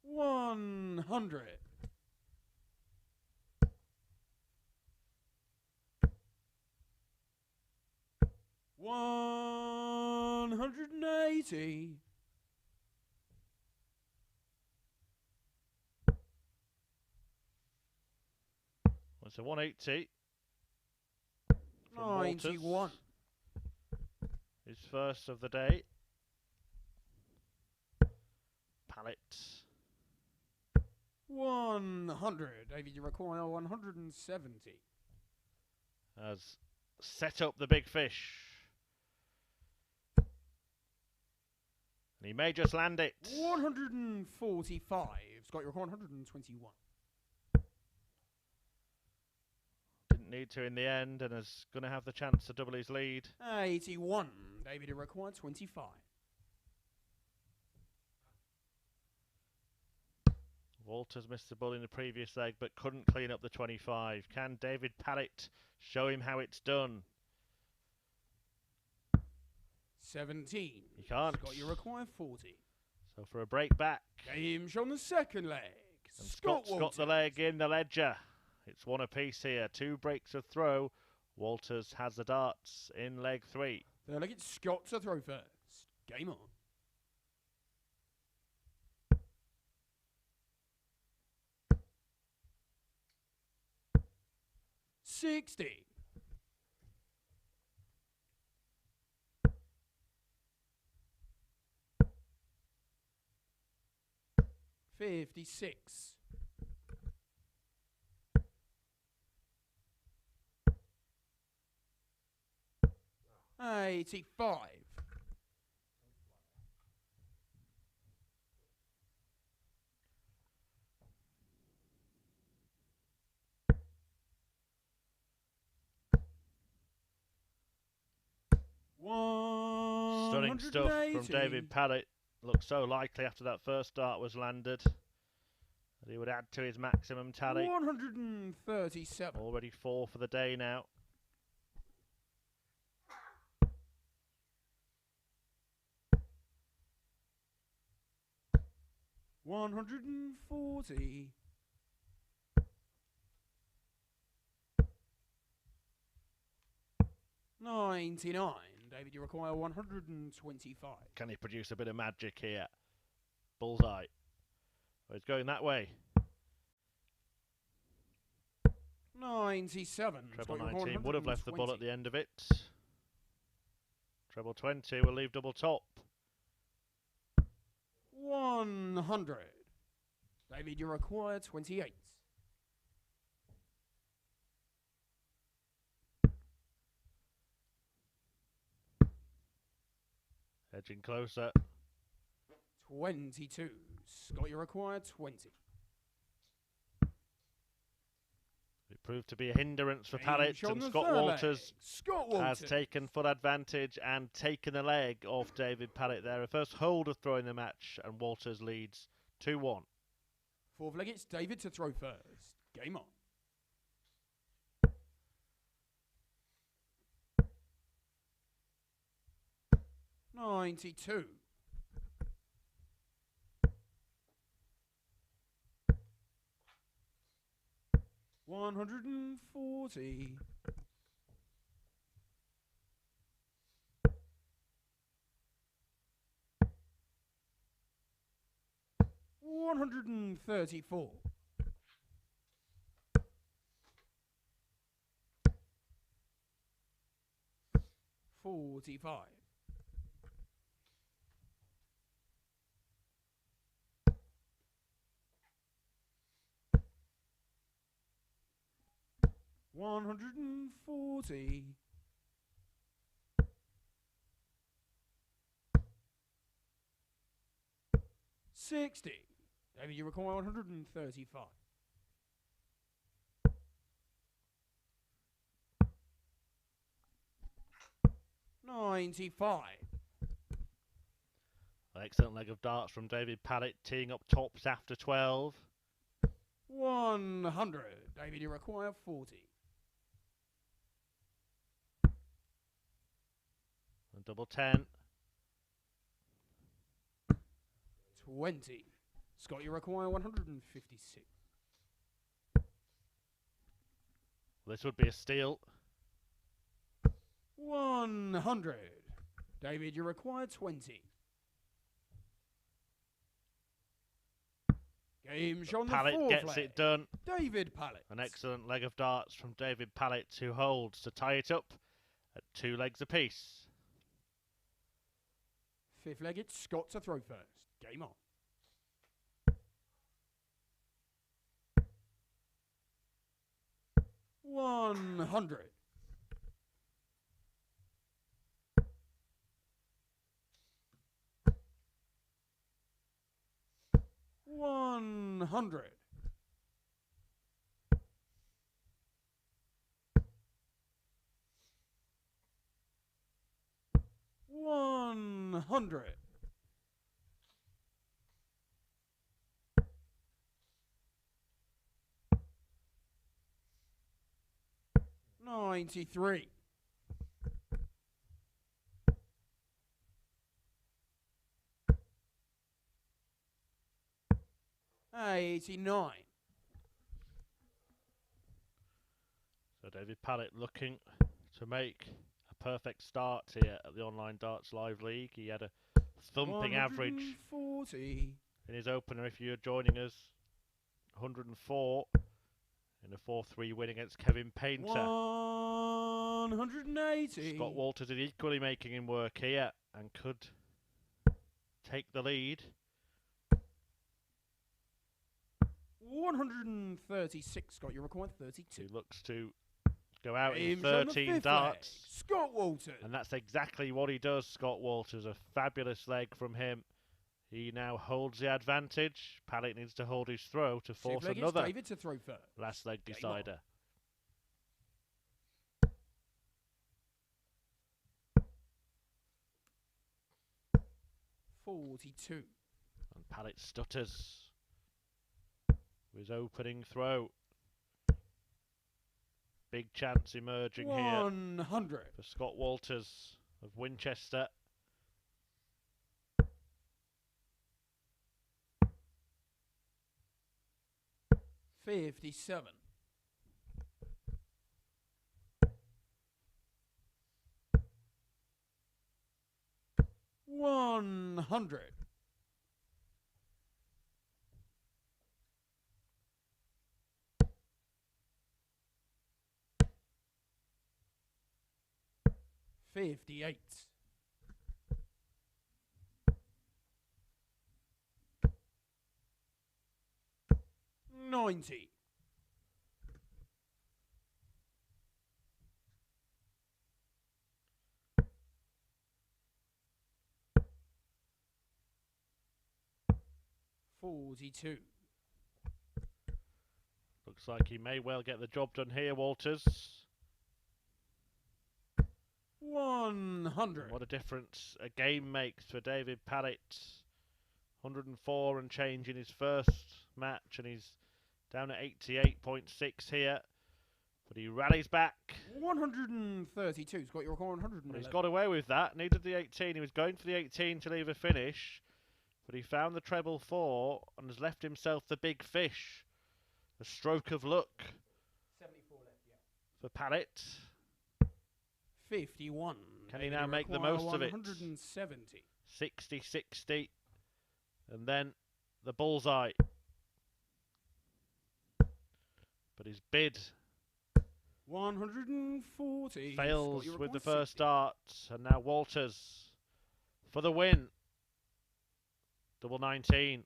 100. 180. 180. 91. His first of the day. Pallett. 100. David, you require 170. Has set up the big fish. And he may just land it. 145. Scott, you require 121. Didn't need to in the end, and is going to have the chance to double his lead. 81. David, you require 25. Walters missed the ball in the previous leg, but couldn't clean up the 25. Can David Pallett show him how it's done? 17. He can't. Scott, you require 40. So for a break back. Game's on the second leg. And Scott's got the leg in the ledger. It's 1 apiece here. 2 breaks of throw. Walters has the darts in leg 3. Third leg, it's Scott to throw first. Game on. 60. 56. 85. 180. Stunning stuff from David Pallett. Looked so likely after that first dart was landed that he would add to his maximum tally. 137. Already 4 for the day now. $140. 99. David, you require 125. Can he produce a bit of magic here? Bullseye. Oh, he's going that way. 97. Treble 19 would have left the ball at the end of it. Treble 20 will leave double top. 100. David, you require 28. Edging closer. 22. Scott, you require 20. It proved to be a hindrance for Pallett, and Scott Walters has taken full advantage and taken the leg off David Pallett there. A first hold of throwing the match, and Walters leads 2-1. Fourth leg, it's David to throw first. Game on. 92. 140. 134. 45. 140. 60. David, you require 135. 95. Excellent leg of darts from David Pallett, teeing up tops after 12. 100. David, you require 40. And double 10. 20. Scott, you require 156. This would be a steal. 100. David, you require 20. Game Shaun the Pallett fourth gets leg. it done. David Pallett. An excellent leg of darts from David Pallett, who holds to tie it up at 2 legs apiece. Fifth leg, it's Scott to throw first. Game on. 100. 100. 100. 93. 89. So David Pallett looking to make a perfect start here at the Online Darts Live League. He had a thumping average 140. in his opener, if you're joining us. 104 in a 4-3 win against Kevin Painter. 180. Scott Walters is equally making him work here and could take the lead. 136. Scott, you require 32. He looks to go out in Game Shaun the 13 fifth darts. leg. Scott Walters. And that's exactly what he does, Scott Walters. A fabulous leg from him. He now holds the advantage. Pallett needs to hold his throw to force Fifth leg, another it's David to throw first. last leg Game decider. 42. And Pallett stutters with his opening throw. Big chance emerging here 100. for Scott Walters of Winchester. 57. 100. 58. 90. 42. Looks like he may well get the job done here, Walters. 100. What a difference a game makes for David Pallett. 104 and change in his first match, and he's down at 88.6 here. But he rallies back. 132. He's got your record 111. But he's got away with that. Needed the 18. He was going for the 18 to leave a finish. But he found the treble 4 and has left himself the big fish. A stroke of luck. 74 left, yeah. For Pallett. 51. Can he now make the most of it? 170. 60-60. And then the bullseye. But his bid 140. fails with the first dart. And now Walters for the win. Double 19.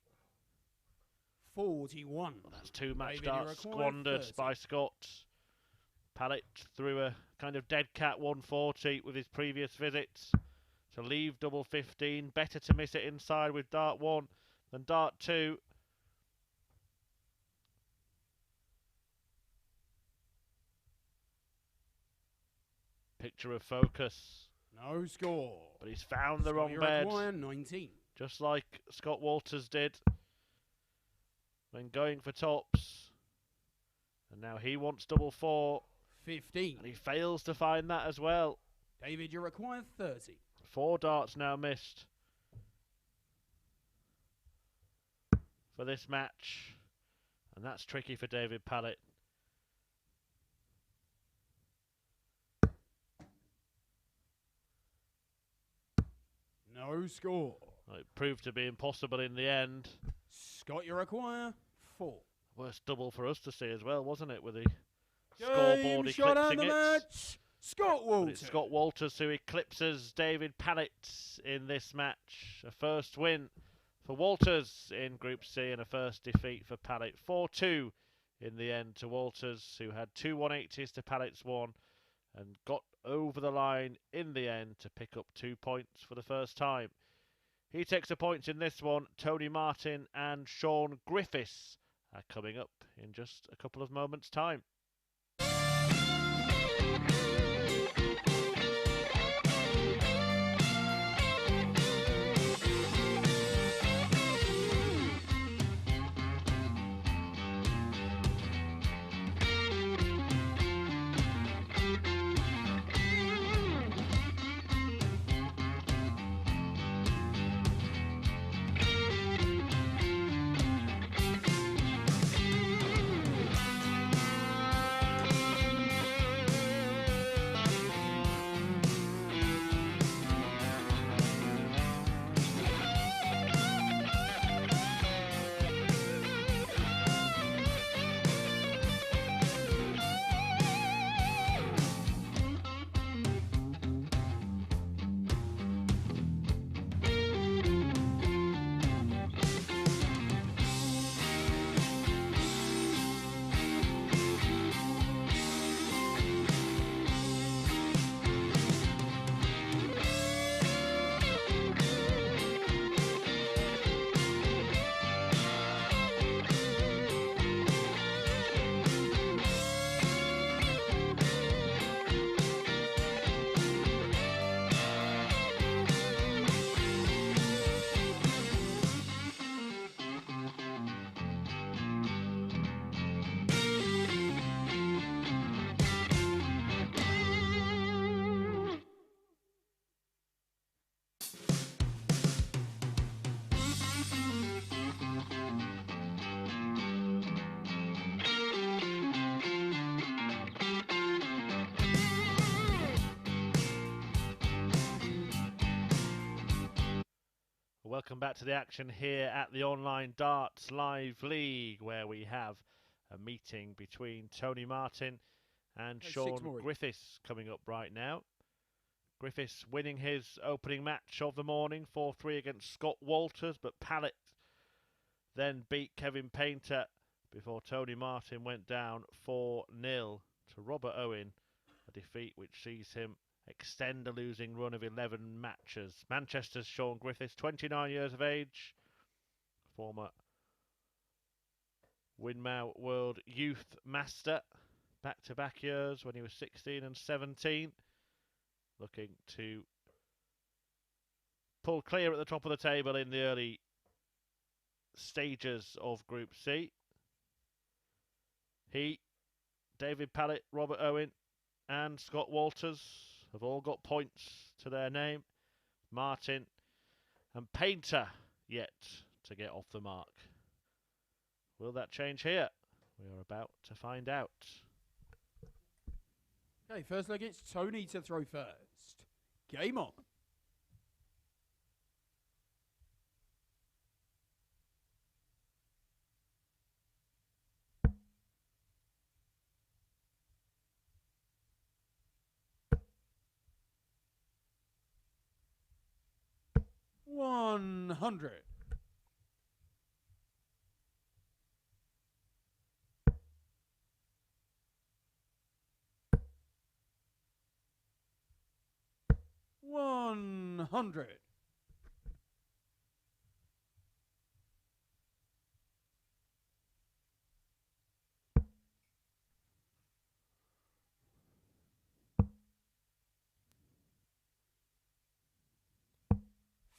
41. Well, that's 2 match David, darts squandered 30. by Scott. Pallett threw a kind of dead cat 140 with his previous visits to leave double 15. Better to miss it inside with dart 1 than dart 2. Picture of focus. No score. But he's found the Scott, wrong you're bed. requiring 19. Just like Scott Walters did when going for tops. And now he wants double 4. 15. And he fails to find that as well. David, you require 30. 4 darts now missed for this match. And that's tricky for David Pallett. No score. Well, it proved to be impossible in the end. Scott, you require 4. Worst double for us to see as well, wasn't it? With the Game scoreboard shot out eclipsing the it. match. Scott But Walters. it's Scott Walters who eclipses David Pallett in this match. A first win for Walters in Group C and a first defeat for Pallett. 4-2 in the end to Walters, who had 2 180s to Pallett's 1 and got over the line in the end to pick up 2 points for the first time. He takes the points in this one. Tony Martin and Shaun Griffiths are coming up in just a couple of moments' time. Welcome back to the action here at the Online Darts Live League, where we have a meeting between Tony Martin and Shaun Griffiths coming up right now. Griffiths winning his opening match of the morning, 4-3 against Scott Walters, but Pallett then beat Kevin Painter before Tony Martin went down 4-0 to Robert Owen, a defeat which sees him extend a losing run of 11 matches. Manchester's Shaun Griffiths, 29 years of age, former Winmau World Youth Master, back-to-back years when he was 16 and 17, looking to pull clear at the top of the table in the early stages of Group C. He David Pallett, Robert Owen, and Scott Walters have all got points to their name. Martin and Painter yet to get off the mark. Will that change here? We are about to find out. Okay, first leg, it's Tony to throw first. Game on. $100. $100.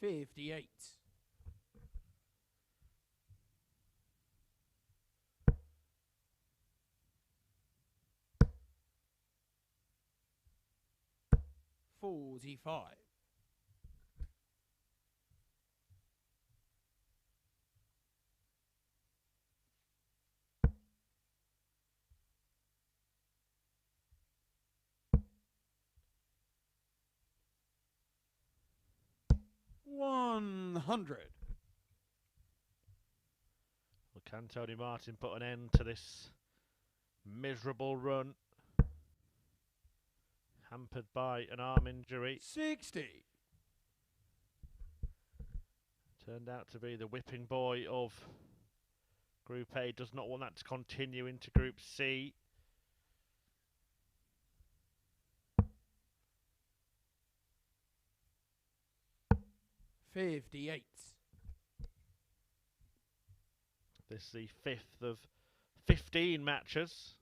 $58. $45. $100. Well, can Tony Martin put an end to this miserable run? Hampered by an arm injury. 60. Turned out to be the whipping boy of Group A. Does not want that to continue into Group C. $58. This is the 5th of 15 matches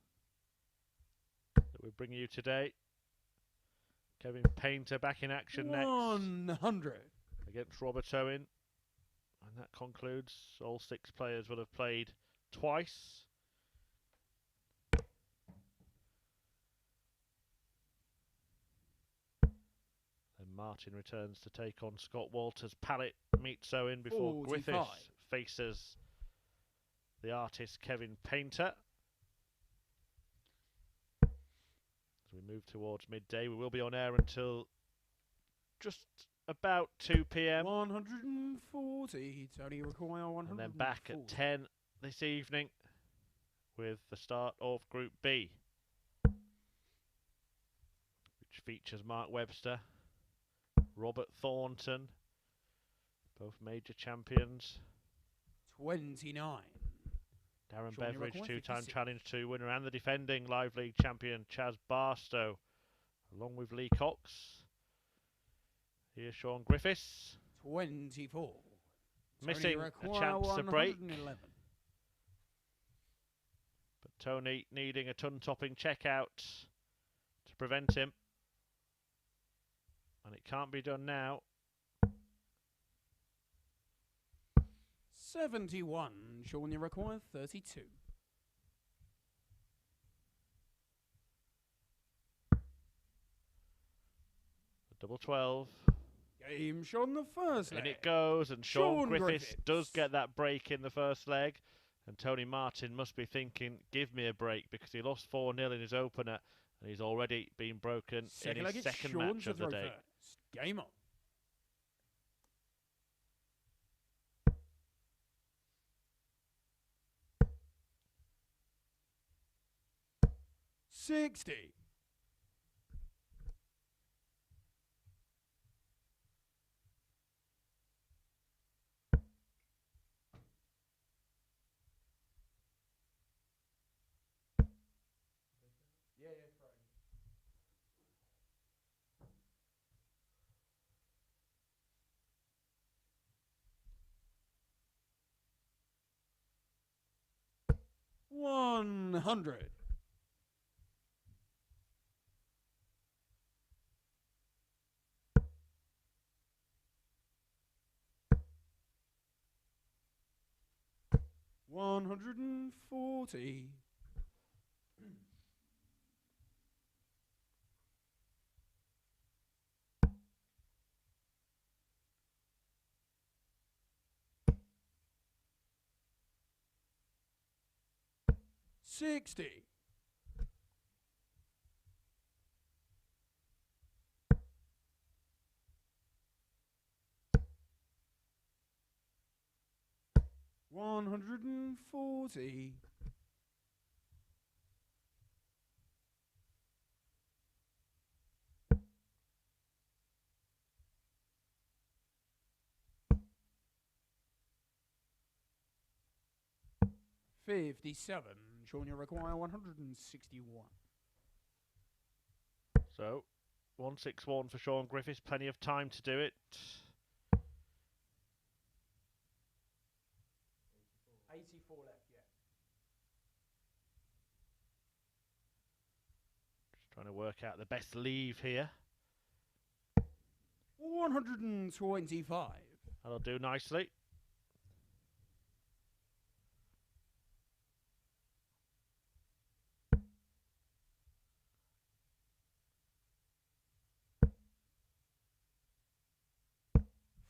that we're bringing you today. Kevin Painter back in action next 100. against Robert Owen. And that concludes. All 6 players will have played twice. Then Martin returns to take on Scott Walters. Pallett meets Owen before 45. Griffiths faces the artist Kevin Painter. As we move towards midday, we will be on air until just about 2 p.m. 140. Tony require 140. And then back at 10 this evening with the start of Group B, which features Mark Webster, Robert Thornton, both major champions. 29. Darren Shaun Beveridge, Griffiths, two-time 56. Challenge 2 winner, and the defending Live League champion Chaz Barstow, along with Lee Cox. Here's Shaun Griffiths. 24. Missing a chance to break. But Tony needing a ton-topping check-out to prevent him. And it can't be done now. 71. Shaun, you require 32. Double 12. Game Shaun, the first leg. In it goes, and Shaun Griffiths Griffiths does get that break in the first leg. And Tony Martin must be thinking, give me a break, because he lost 4-0 in his opener, and he's already been broken in his second match of the day. First. Game on. $60. $100. $140. 60. $140. 57. Shaun, you require 161. So, 161 for Shaun Griffiths. Plenty of time to do it. 84 left, yeah. Just trying to work out the best leave here. 125. That'll do nicely.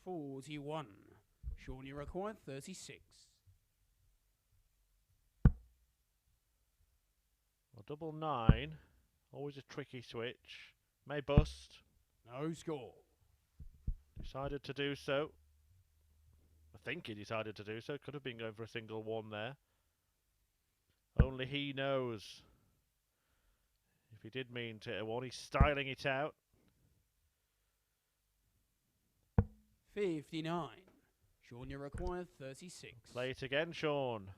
$41. Shaun, you require 36. Well, double 9. Always a tricky switch. May bust. No score. Decided to do so. I think he decided to do so. Could have been going for a single 1 there. Only he knows. If he did mean to hit a 1, he's styling it out. 59. Shaun, you require 36. Play it again, Shaun.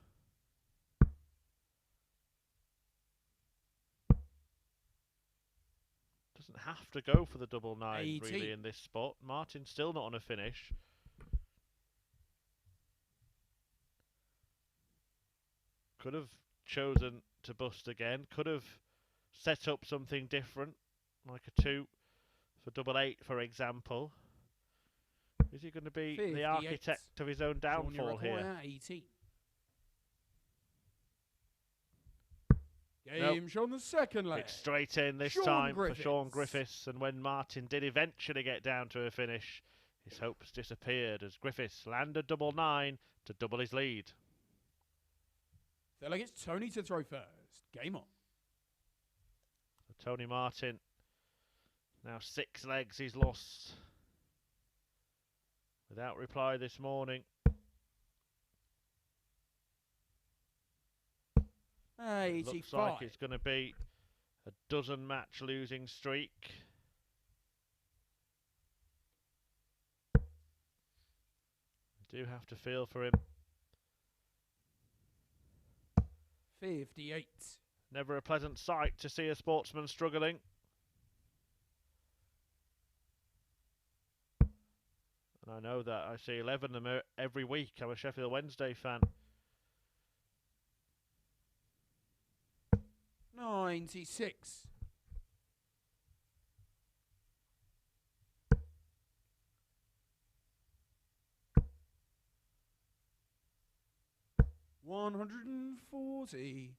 Doesn't have to go for the double 9 really in this spot. Martin's still not on a finish. Could have chosen to bust again. Could have set up something different, like a 2 for double 8, for example. Is he going to be 58. the architect of his own downfall here? 80. Nope. Game Shaun, the second leg. It's straight in this Shaun time Griffiths. for Shaun Griffiths, and when Martin did eventually get down to a finish, his hopes disappeared as Griffiths landed double 9 to double his lead. Feel like it's Tony to throw first. Game on. So Tony Martin, now 6 legs he's lost. Without reply this morning. 85. Looks like it's going to be a dozen match losing streak. I do have to feel for him. 58. Never a pleasant sight to see a sportsman struggling. And I know that I see 11 of them every week. I'm a Sheffield Wednesday fan. 96. $140.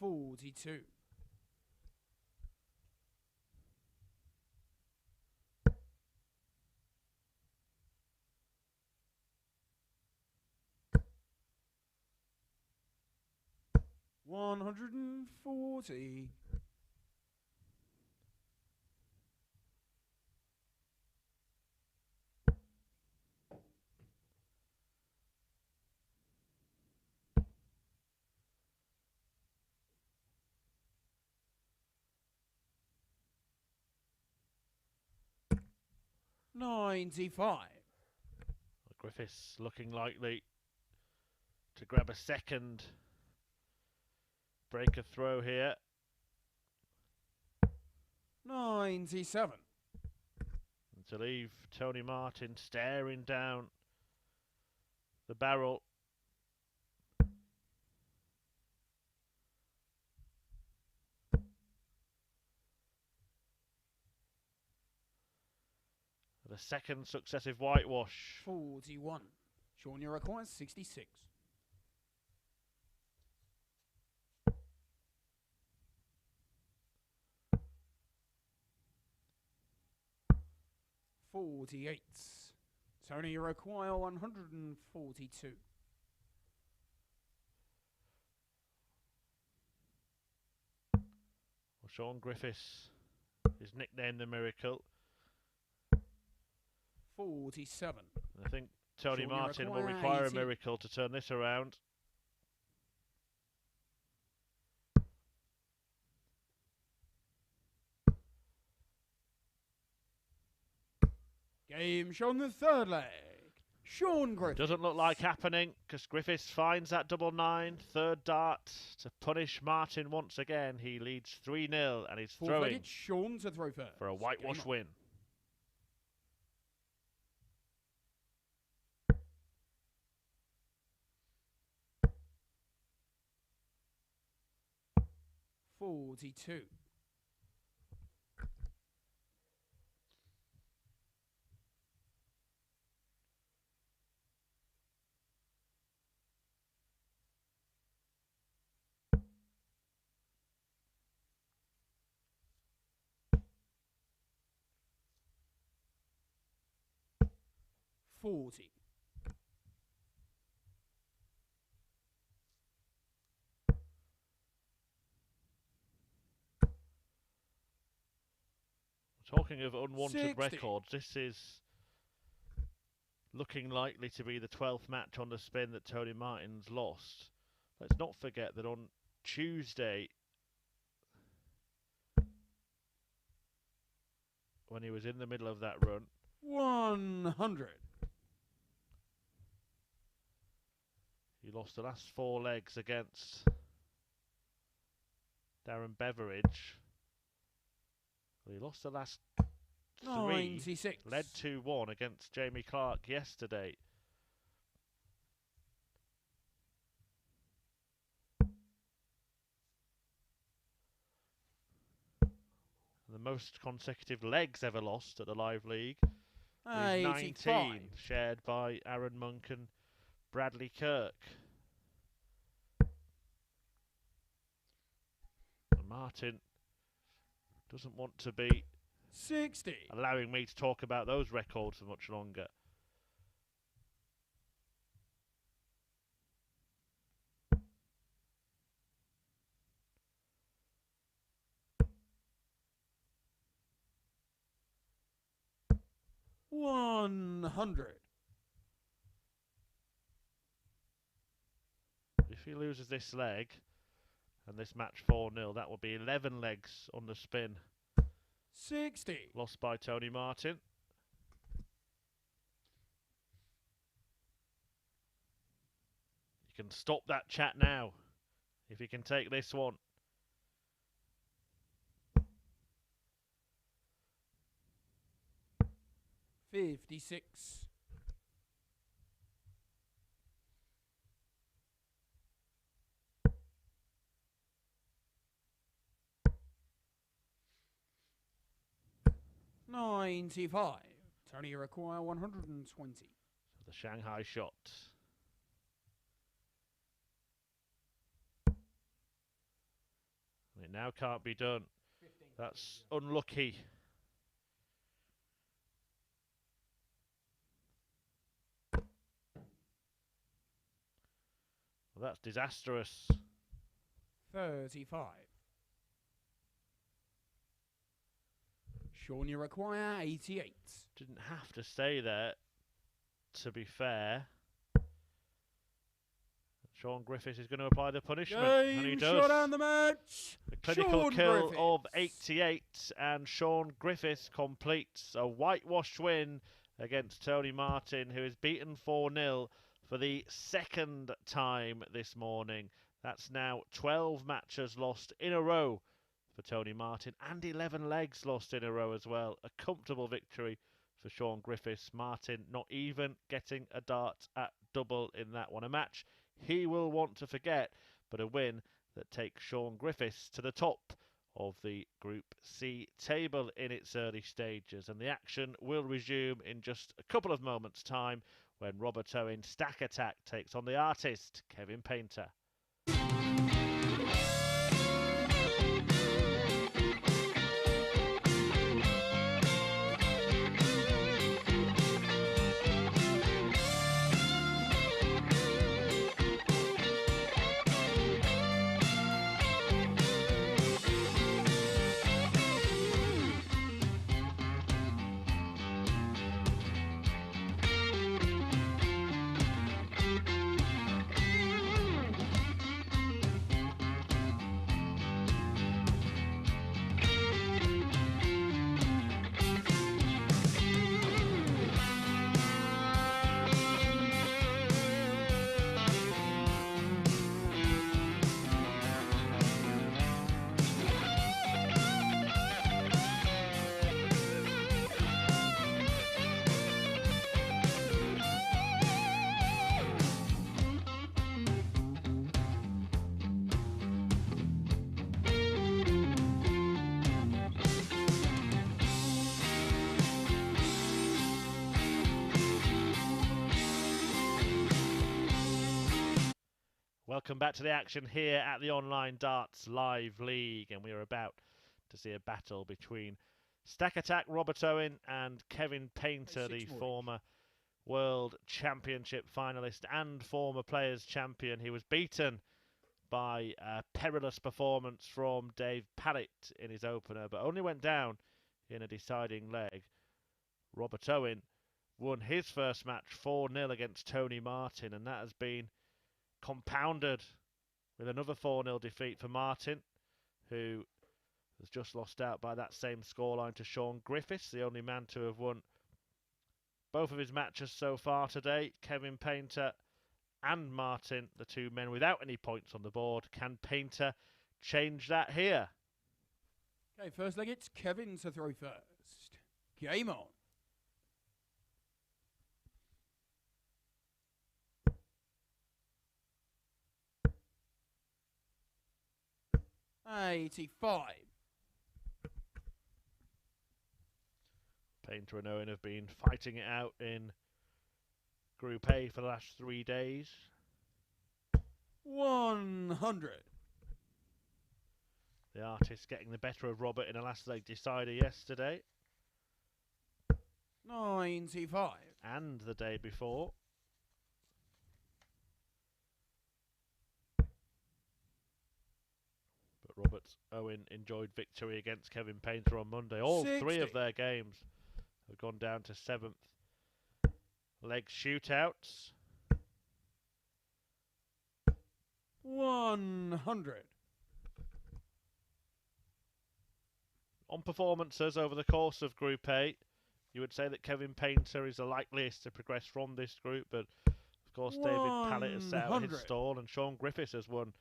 $42. $140. $95. Griffiths looking likely to grab a second break of throw here. 97. And to leave Tony Martin staring down the barrel. The second successive whitewash. 41. Shaun, you require 66. 48. Tony require 142. Well, Shaun Griffiths is nicknamed the Miracle. 47. I think Tony Shaun, Martin will require require 80. a miracle to turn this around. Game shown the third leg. Shaun Griffiths. Doesn't look like happening because Griffiths finds that double 9. Third dart to punish Martin once again. He leads 3-0 and he's throwing Shaun to throw first. for a whitewash win. $42. 40. Talking of unwanted 60. records, this is looking likely to be the 12th match on the spin that Tony Martin's lost. Let's not forget that on Tuesday, when he was in the middle of that run, 100. he lost the last 4 legs against Darren Beveridge. Well, he lost the last 3, 96. led 2-1 against Jamie Clark yesterday. The most consecutive legs ever lost at the Live League is 19, shared by Aaron Monk and Bradley Kirk. And Martin doesn't want to be 60. allowing me to talk about those records for much longer. $100. If he loses this leg and this match 4-0, that will be 11 legs on the spin. 60. Lost by Tony Martin. You can stop that chat now if he can take this one. $56. $95. Tony require 120. So the Shanghai shot. And it now can't be done. That's unlucky. Well, that's disastrous. 35. Shaun, you require 88. Didn't have to stay there, to be fair. Shaun Griffiths is going to apply the punishment, and he does. Shut down the match. The clinical Shaun kill Griffiths. of 88, and Shaun Griffiths completes a whitewash win against Tony Martin, who is beaten 4-0 for the second time this morning. That's now 12 matches lost in a row for Tony Martin, and 11 legs lost in a row as well. A comfortable victory for Shaun Griffiths. Martin not even getting a dart at double in that one. A match he will want to forget, but a win that takes Shaun Griffiths to the top of the Group C table in its early stages. And the action will resume in just a couple of moments' time when Robert Owen Stack Attack takes on the artist, Kevin Painter. Welcome back to the action here at the Online Darts Live League, and we are about to see a battle between Stack Attack Robert Owen and Kevin Painter, the former World Championship finalist and former Players Champion. He was beaten by a perilous performance from Dave Pallett in his opener, but only went down in a deciding leg. Robert Owen won his first match 4-0 against Tony Martin, and that has been compounded with another 4-0 defeat for Martin, who has just lost out by that same scoreline to Shaun Griffiths, the only man to have won both of his matches so far today. Kevin Painter and Martin, the two men without any points on the board. Can Painter change that here? Okay, first leg, it's Kevin to throw first. Game on. $85. Painter and Owen have been fighting it out in Group A for the last 3 days. 100. The artist getting the better of Robert in a last leg decider yesterday. 95. And the day before. But Robert Owen enjoyed victory against Kevin Painter on Monday. All 60. 3 of their games have gone down to 7th leg shootouts. 100. On performances over the course of Group A, you would say that Kevin Painter is the likeliest to progress from this group, but of course David Pallett has set out his stall and Shaun Griffiths has won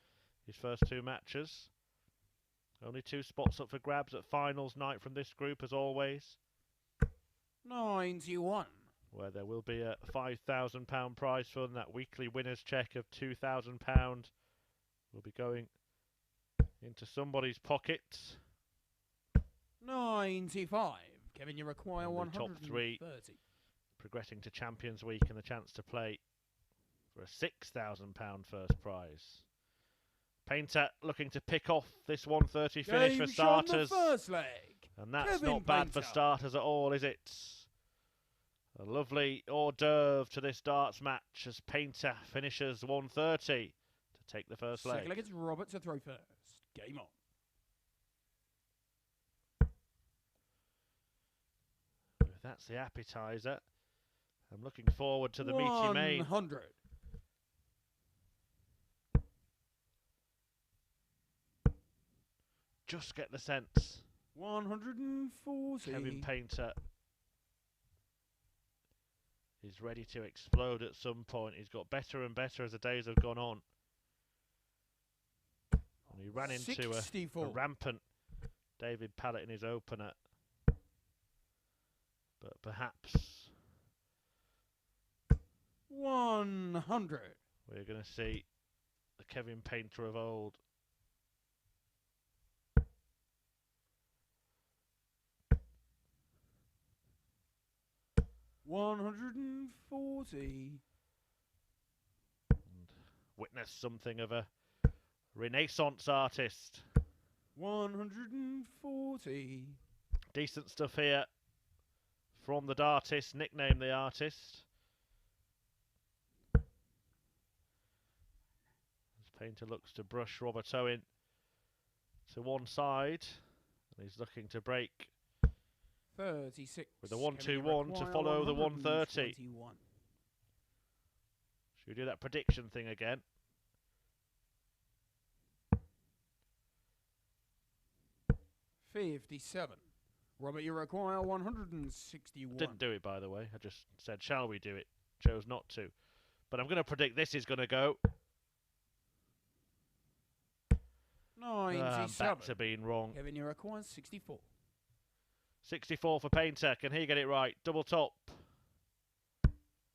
his first 2 matches. Only 2 spots up for grabs at finals night from this group as always. 91. Where there will be a £5,000 prize fund. That weekly winner's check of £2,000 will be going into somebody's pocket. 95. Kevin, you require 130. Top 3 progressing to Champions Week and the chance to play for a £6,000 first prize. Painter looking to pick off this 130 finish for starters. The first leg. And that's Kevin not bad Painter. for starters at all, is it? A lovely hors d'oeuvre to this darts match as Painter finishes 130 to take the first leg. Second leg, it's Robert to throw first. Game on. That's the appetizer. I'm looking forward to the meaty main. 100. Just get the sense. 140. Kevin Painter is ready to explode at some point. He's got better and better as the days have gone on. And he ran into a rampant David Pallett in his opener. But perhaps 100. We're going to see the Kevin Painter of old. $140. And witness something of a Renaissance artist. 140. Decent stuff here from the Dartist, nicknamed the artist. As Painter looks to brush Robert Owen to one side, and he's looking to break 36. with the 1-2-1 to follow the 130. Should we do that prediction thing again? $57. Robert, you require 161. Didn't do it, by the way. I just said, shall we do it? Chose not to. But I'm going to predict this is going to go. 97. Back to being wrong. Kevin, you require 64. 64 for Painter. Can he get it right? Double top.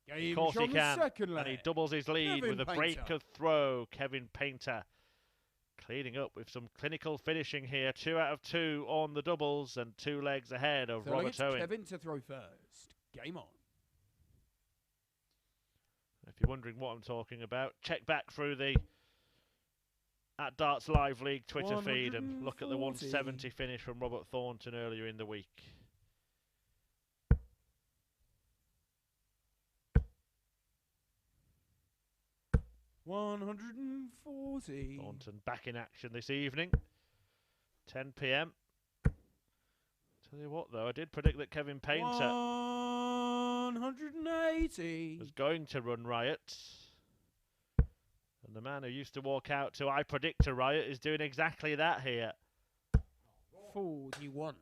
Game Of course he can. Second leg. And he doubles his lead Kevin with a Painter. break of throw. Kevin Painter cleaning up with some clinical finishing here. 2 out of 2 on the doubles and 2 legs ahead of Robert Owen. Kevin to throw first. Game on. If you're wondering what I'm talking about, check back through the at Darts Live League Twitter feed and look at the 140. 170 finish from Robert Thornton earlier in the week. $140. Thornton back in action this evening, 10 p.m. Tell you what, though, I did predict that Kevin Painter 180 was going to run riot. And the man who used to walk out to I predict a riot is doing exactly that here. 41.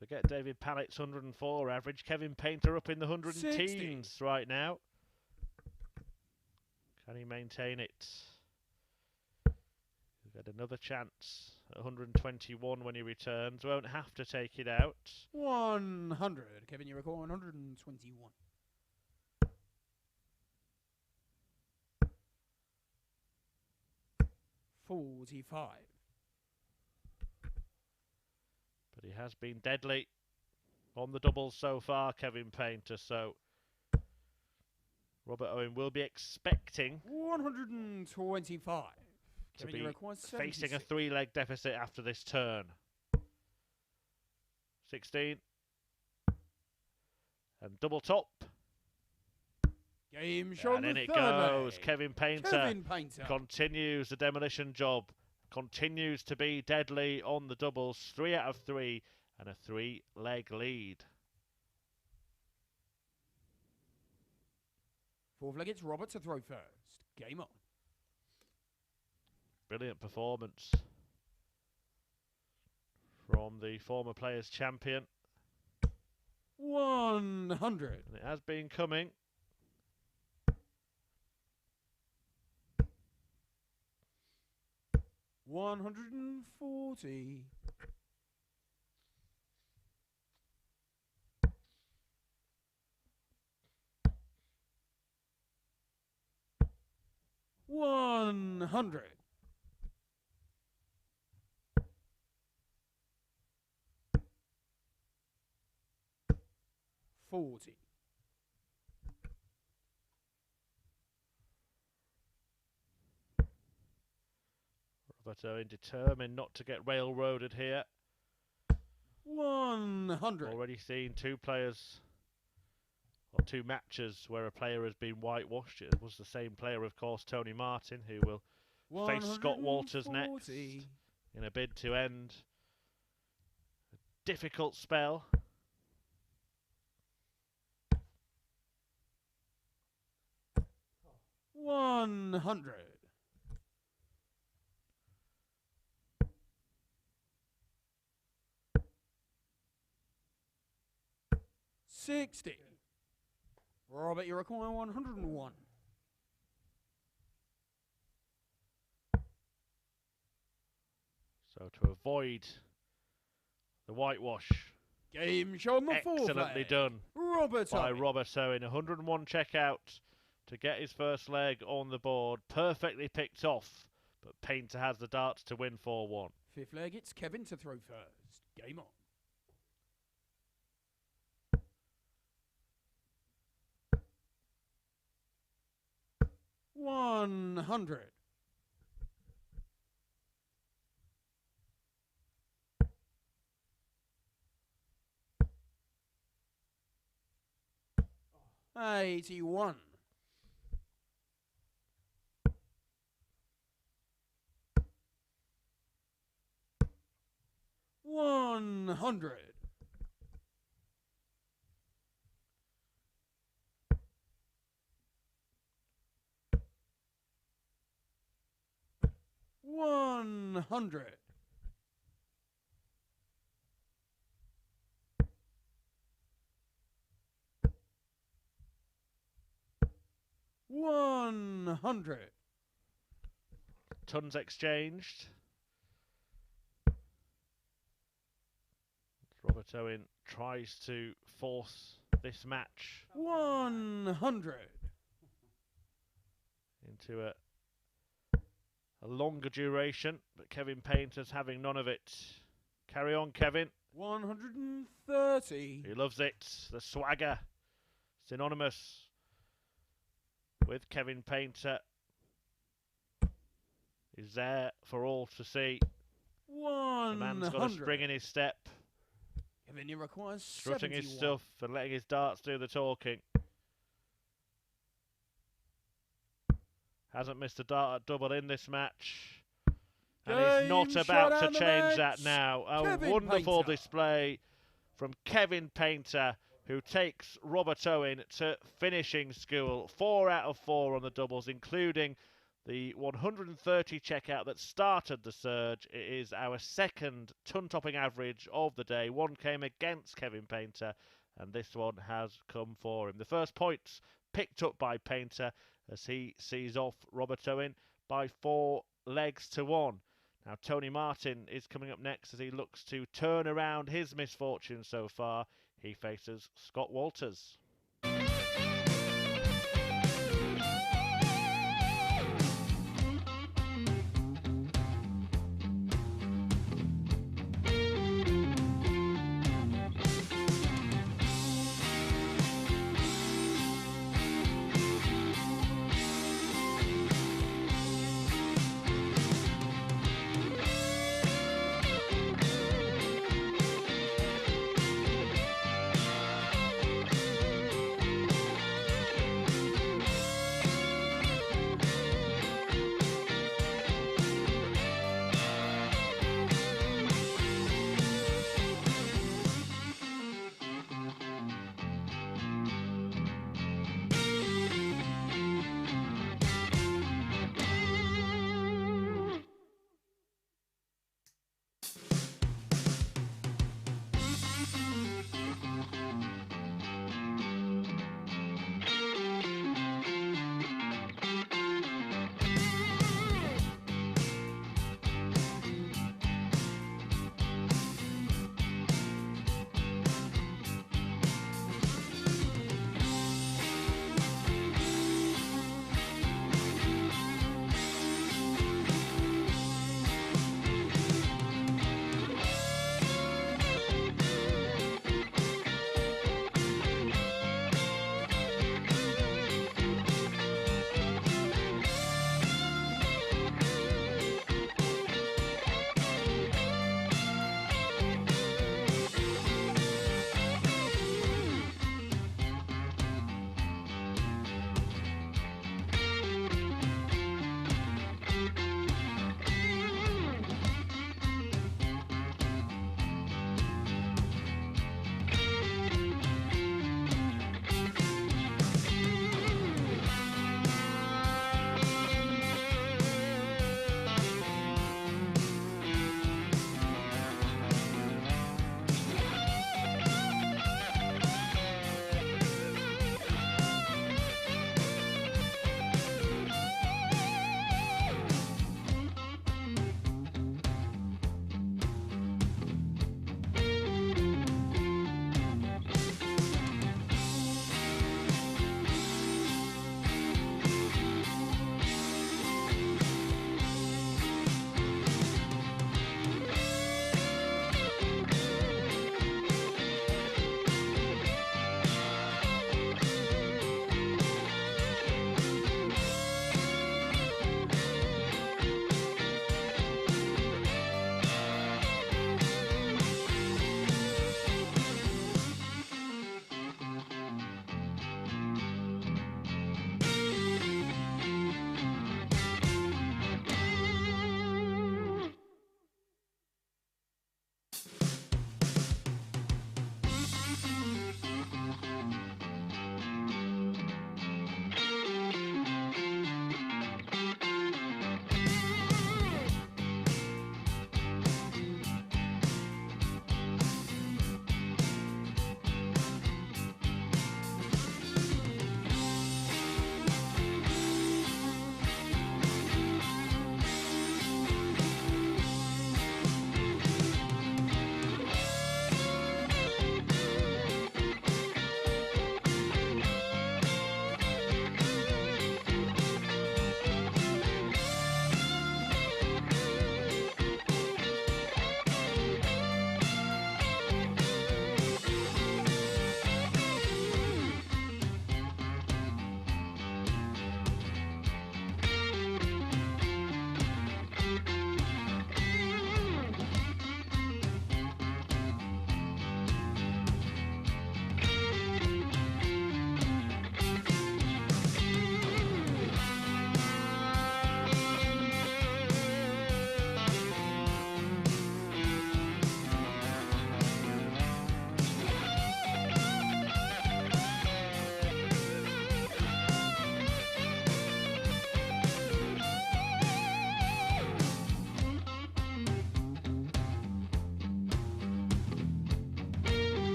Forget David Pallett's 104 average. Kevin Painter up in the 110s right now. Can he maintain it? He'll get another chance at 121 when he returns. Won't have to take it out. 100. Kevin, you record 121. $45. But he has been deadly on the doubles so far, Kevin Painter. So Robert Owen will be expecting 125. to Kevin, be facing a 3-leg deficit after this turn. 16. And double top. Game show. And in it goes. leg. Kevin Painter continues the demolition job. Continues to be deadly on the doubles. 3 out of 3 and a 3-leg lead. Fourth leg, it's Robert to throw first. Game on. Brilliant performance from the former Players Champion. 100. And it has been coming. $140. $100. $40. Robert Owen determined not to get railroaded here. 100. Already seen 2 players, or 2 matches where a player has been whitewashed. It was the same player, of course, Tony Martin, who will face Scott Walters next in a bid to end a difficult spell. $100. $60. Robert, you require 101. So to avoid the whitewash, Game show on the fourth excellently leg. done Robert by Owen. Robert Owen. 101 checkout to get his first leg on the board. Perfectly picked off, but Painter has the darts to win 4-1. Fifth leg, it's Kevin to throw first. Game on. $100. $81. $100. $100. $100. Tons exchanged. Robert Owen tries to force this match 100. into a longer duration, but Kevin Painter's having none of it. Carry on, Kevin. 130. He loves it. The swagger. Synonymous with Kevin Painter is there for all to see. The man's got a spring in his step. Kevin requires strutting 71. his stuff and letting his darts do the talking. Hasn't missed a dart at double in this match. And he's not about to change that now. A Kevin wonderful Painter. display from Kevin Painter, who takes Robert Owen to finishing school. 4 out of 4 on the doubles, including the 130 checkout that started the surge. It is our second ton-topping average of the day. One came against Kevin Painter, and this one has come for him. The first points picked up by Painter as he sees off Robert Owen by 4 legs to 1. Now, Tony Martin is coming up next as he looks to turn around his misfortune so far. He faces Scott Walters.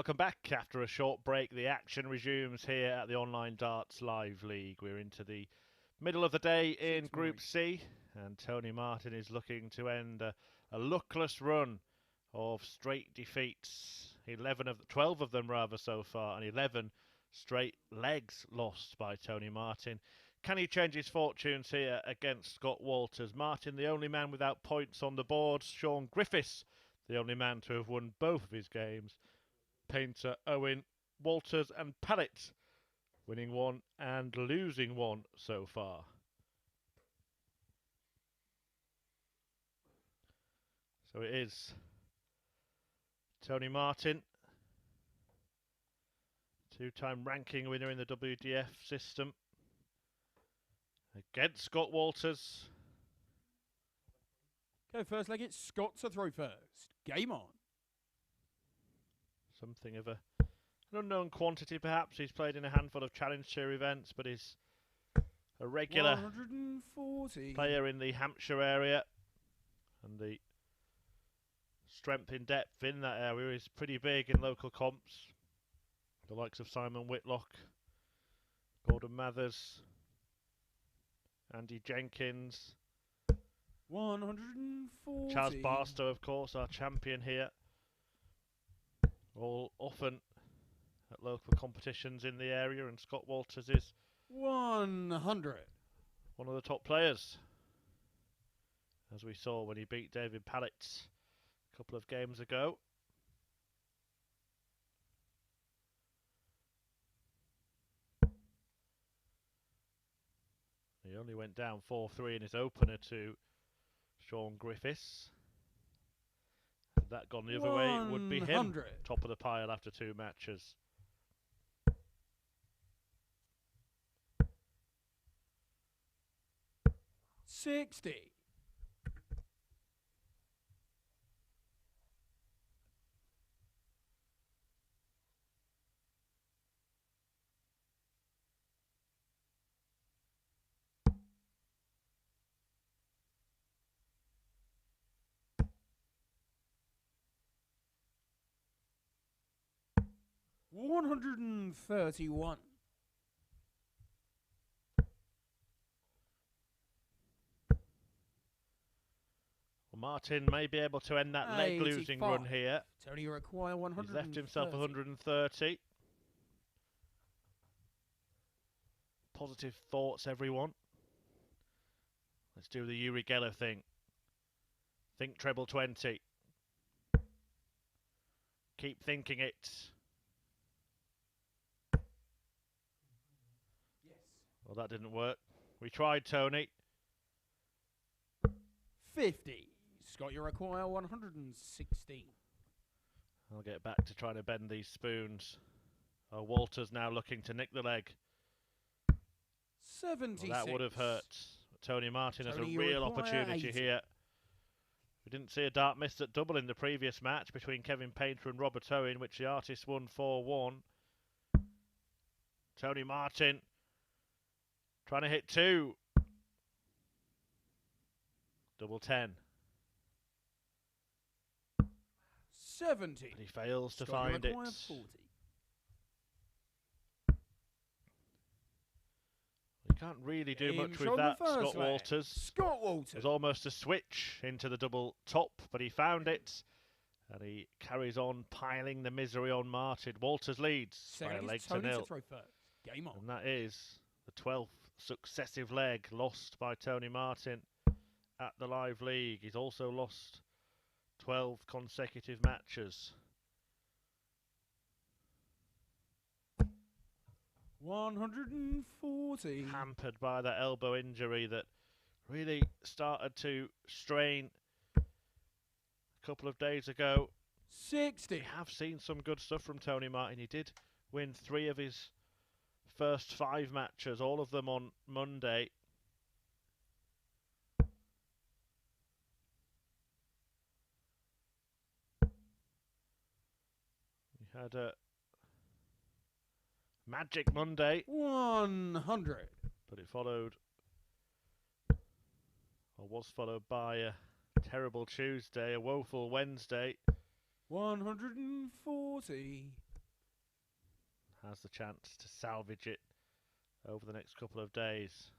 Welcome back after a short break. The action resumes here at the Online Darts Live League. We're into the middle of the day in Group C, and Tony Martin is looking to end a luckless run of straight defeats. 12 of them rather so far, and 11 straight legs lost by Tony Martin. Can he change his fortunes here against Scott Walters? Martin, the only man without points on the board. Shaun Griffiths, the only man to have won both of his games. Painter, Owen, Walters and Pallett winning one and losing one so far. So it is Tony Martin, two-time ranking winner in the WDF system, against Scott Walters. Okay, first leg, it's Scott to throw first. Game on. Something of an unknown quantity, perhaps. He's played in a handful of Challenge Tour events, but is a regular 140. Player in the Hampshire area, and the strength in depth in that area is pretty big in local comps. The likes of Simon Whitlock, Gordon Mathers, Andy Jenkins, 140. Charles Barstow, of course, our champion here. All often at local competitions in the area, and Scott Walters is 100. One of the top players, as we saw when he beat David Pallett a couple of games ago. He only went down 4-3 in his opener to Shaun Griffiths. Had that gone the other way, it would be him top of the pile after two matches. $60. $131. Well, Martin may be able to end that leg losing run here. Tony require 130. He's left himself 130. Positive thoughts, everyone. Let's do the Uri Geller thing. Think treble 20. Keep thinking it. Yes. Well, that didn't work. We tried, Tony. 50. Scott, you require 116. I'll get back to trying to bend these spoons. Oh, Walters now looking to nick the leg. 76. Well, that would have hurt. Tony Martin has a real opportunity 80. here. We didn't see a dart missed at double in the previous match between Kevin Painter and Robert Owen, which the artist won 4-1. Tony Martin trying to hit two. Double 10. 70. And he fails to Scott, find it. 40. You can't really do much with that, Scott Walters. Scott Walters. It was almost a switch into the double top, but he found it. And he carries on piling the misery on Martin. Walters leads by a leg to nil. To throw first. Game on. And that is the 12th successive leg lost by Tony Martin at the Live League. He's also lost 12 consecutive matches. 140. Hampered by that elbow injury that really started to strain a couple of days ago. 60. We have seen some good stuff from Tony Martin. He did win 3 of his first 5 matches, all of them on Monday. He had a magic Monday. 100. But it followed, or was followed by a terrible Tuesday, a woeful Wednesday. 140. has the chance to salvage it over the next couple of days.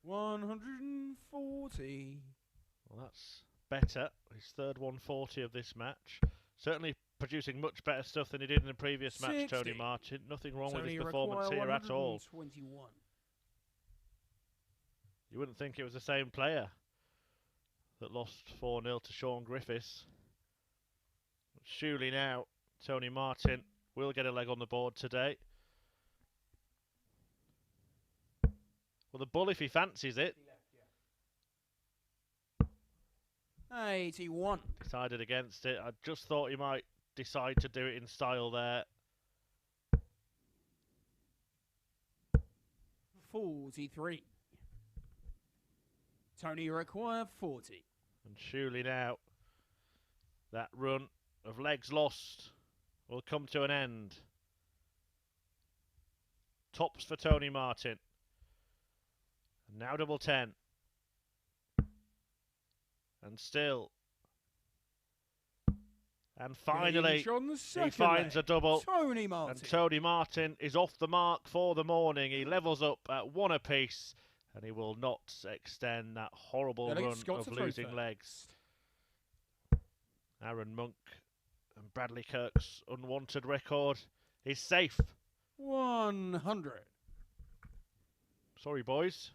$140. Well, that's better. His third 140 of this match. Certainly producing much better stuff than he did in the previous match, Tony Martin. Nothing wrong with his performance here at all. You wouldn't think it was the same player that lost 4-0 to Shaun Griffiths. But surely now, Tony Martin will get a leg on the board today. Well, the bull if he fancies it. 81. Decided against it. I just thought he might decide to do it in style there. 43. Tony require 40. And surely now, that run of legs lost will come to an end. Tops for Tony Martin. And now double 10. And still. And finally, he finds a double. Tony Martin. And Tony Martin is off the mark for the morning. He levels up at 1 apiece. And he will not extend that horrible run of losing legs. Aaron Monk and Bradley Kirk's unwanted record is safe. 100. Sorry, boys.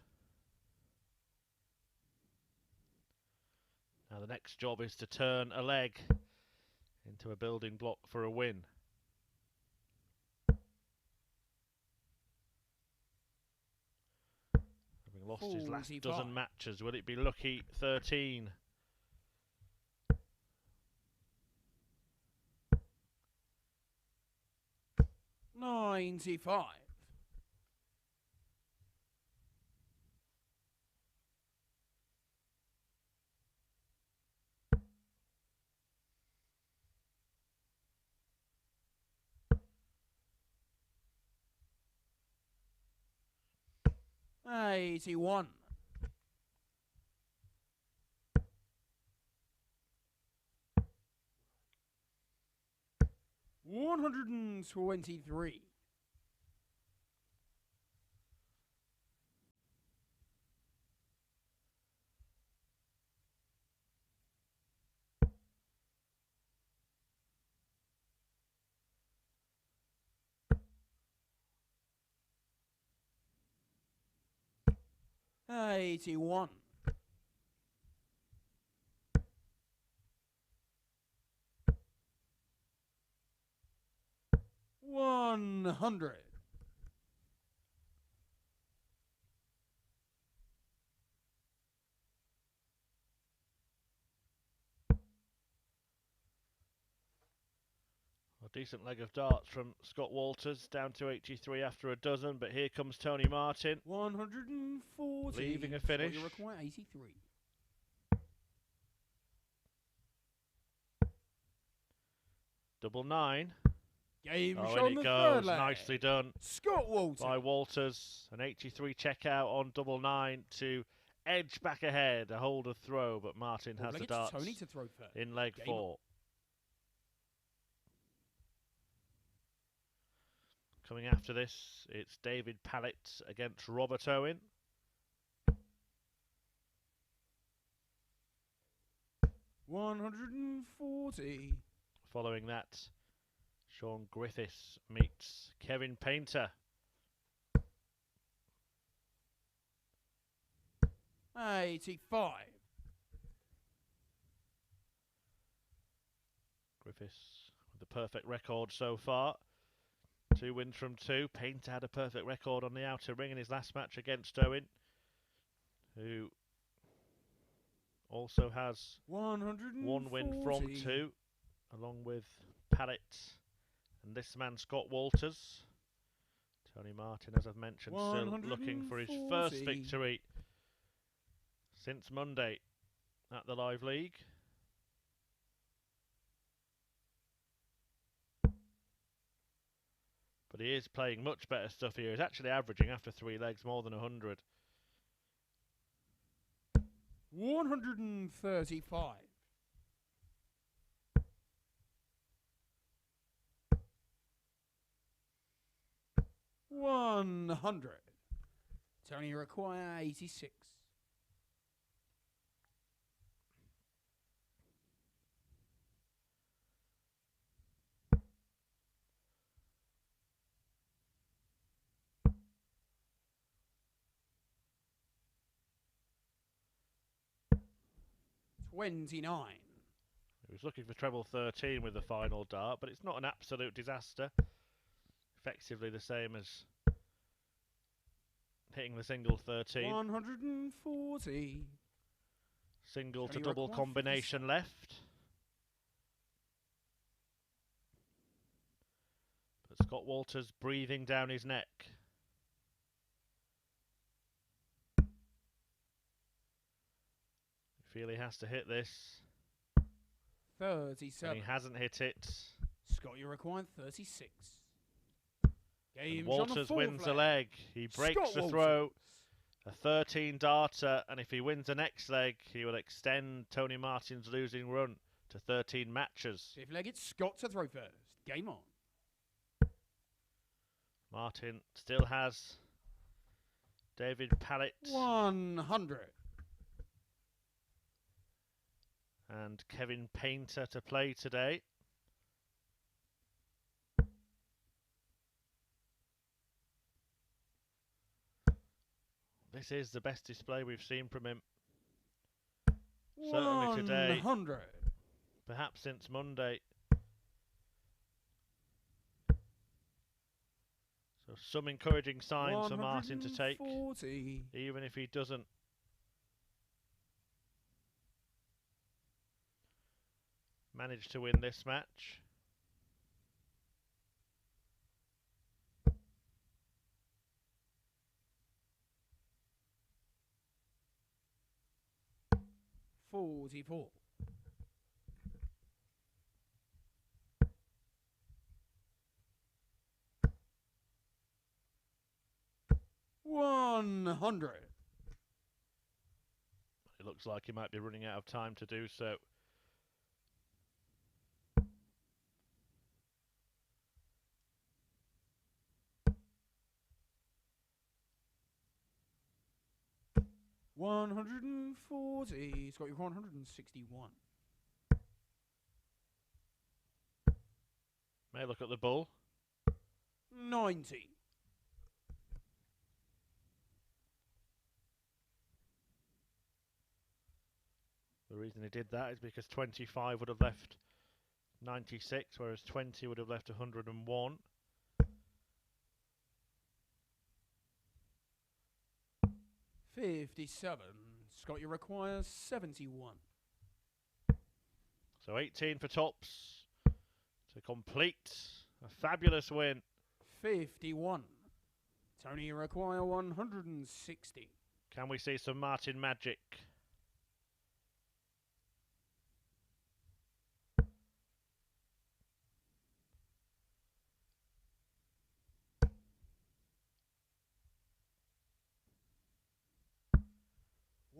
Now the next job is to turn a leg into a building block for a win. Having lost his last dozen matches, will it be lucky 13? $95. $81. $123. $81. $100. A decent leg of darts from Scott Walters, down to 83 after a dozen, but here comes Tony Martin. 140. Leaving a finish. So you require 83. Double 9. Game oh, shown and it the goes. third leg. Nicely done. Scott Walters. By Walters. An 83 checkout on double 9 to edge back ahead. A holder throw, but Martin has the darts Tony to throw first. in leg 4. Coming after this, it's David Pallett against Robert Owen. $140. Following that, Shaun Griffiths meets Kevin Painter. $85. Griffiths with the perfect record so far. 2 wins from 2. Painter had a perfect record on the outer ring in his last match against Owen, who also has 1 win from 2, along with Pallett and this man Scott Walters. Tony Martin, as I've mentioned, still looking for his first victory since Monday at the Live League. But he is playing much better stuff here. He's actually averaging, after 3 legs, more than 100. 135. 100. Tony require 86. $29. He was looking for treble 13 with the final dart, but it's not an absolute disaster. Effectively the same as hitting the single 13. 140. Single to Tony double require combination 57. left. But Scott Walters breathing down his neck. I feel he has to hit this. 37. And he hasn't hit it. Scott, you require 36. And Walters wins a leg. He breaks Scott the Walters. throw. A 13 darter, and if he wins the next leg, he will extend Tony Martin's losing run to 13 matches. 5th leg, it's Scott to throw first. Game on. Martin still has David Pallett 100. and Kevin Painter to play today. This is the best display we've seen from him. Certainly today. 100. Perhaps since Monday. So some encouraging signs for Martin to take, 140. even if he doesn't manage to win this match. $44. 100. It looks like he might be running out of time to do so. $140. It's got you 161. May look at the bull. 90. The reason he did that is because 25 would have left 96, whereas 20 would have left 101. $57. Scott, you require 71. So 18 for tops to complete a fabulous win. 51. Tony, you require 160. Can we see some Martin magic?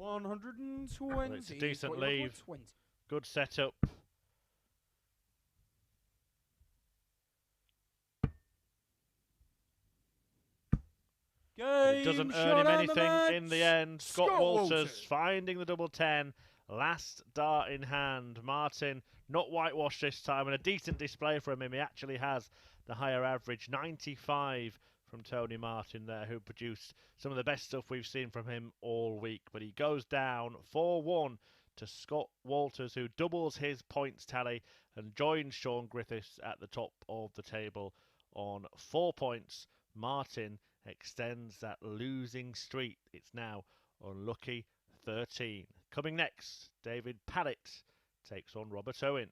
$120. Well, it's a decent Scott, you require leave. 20. Good setup. But it doesn't earn him anything in the end. Scott Walters finding the double 10. Last dart in hand. Martin not whitewashed this time, and a decent display from him. He actually has the higher average. 95 from Tony Martin there, who produced some of the best stuff we've seen from him all week. But he goes down 4-1 to Scott Walters, who doubles his points tally and joins Shaun Griffiths at the top of the table on 4 points. Martin extends that losing streak. It's now unlucky 13. Coming next, David Pallett takes on Robert Owen.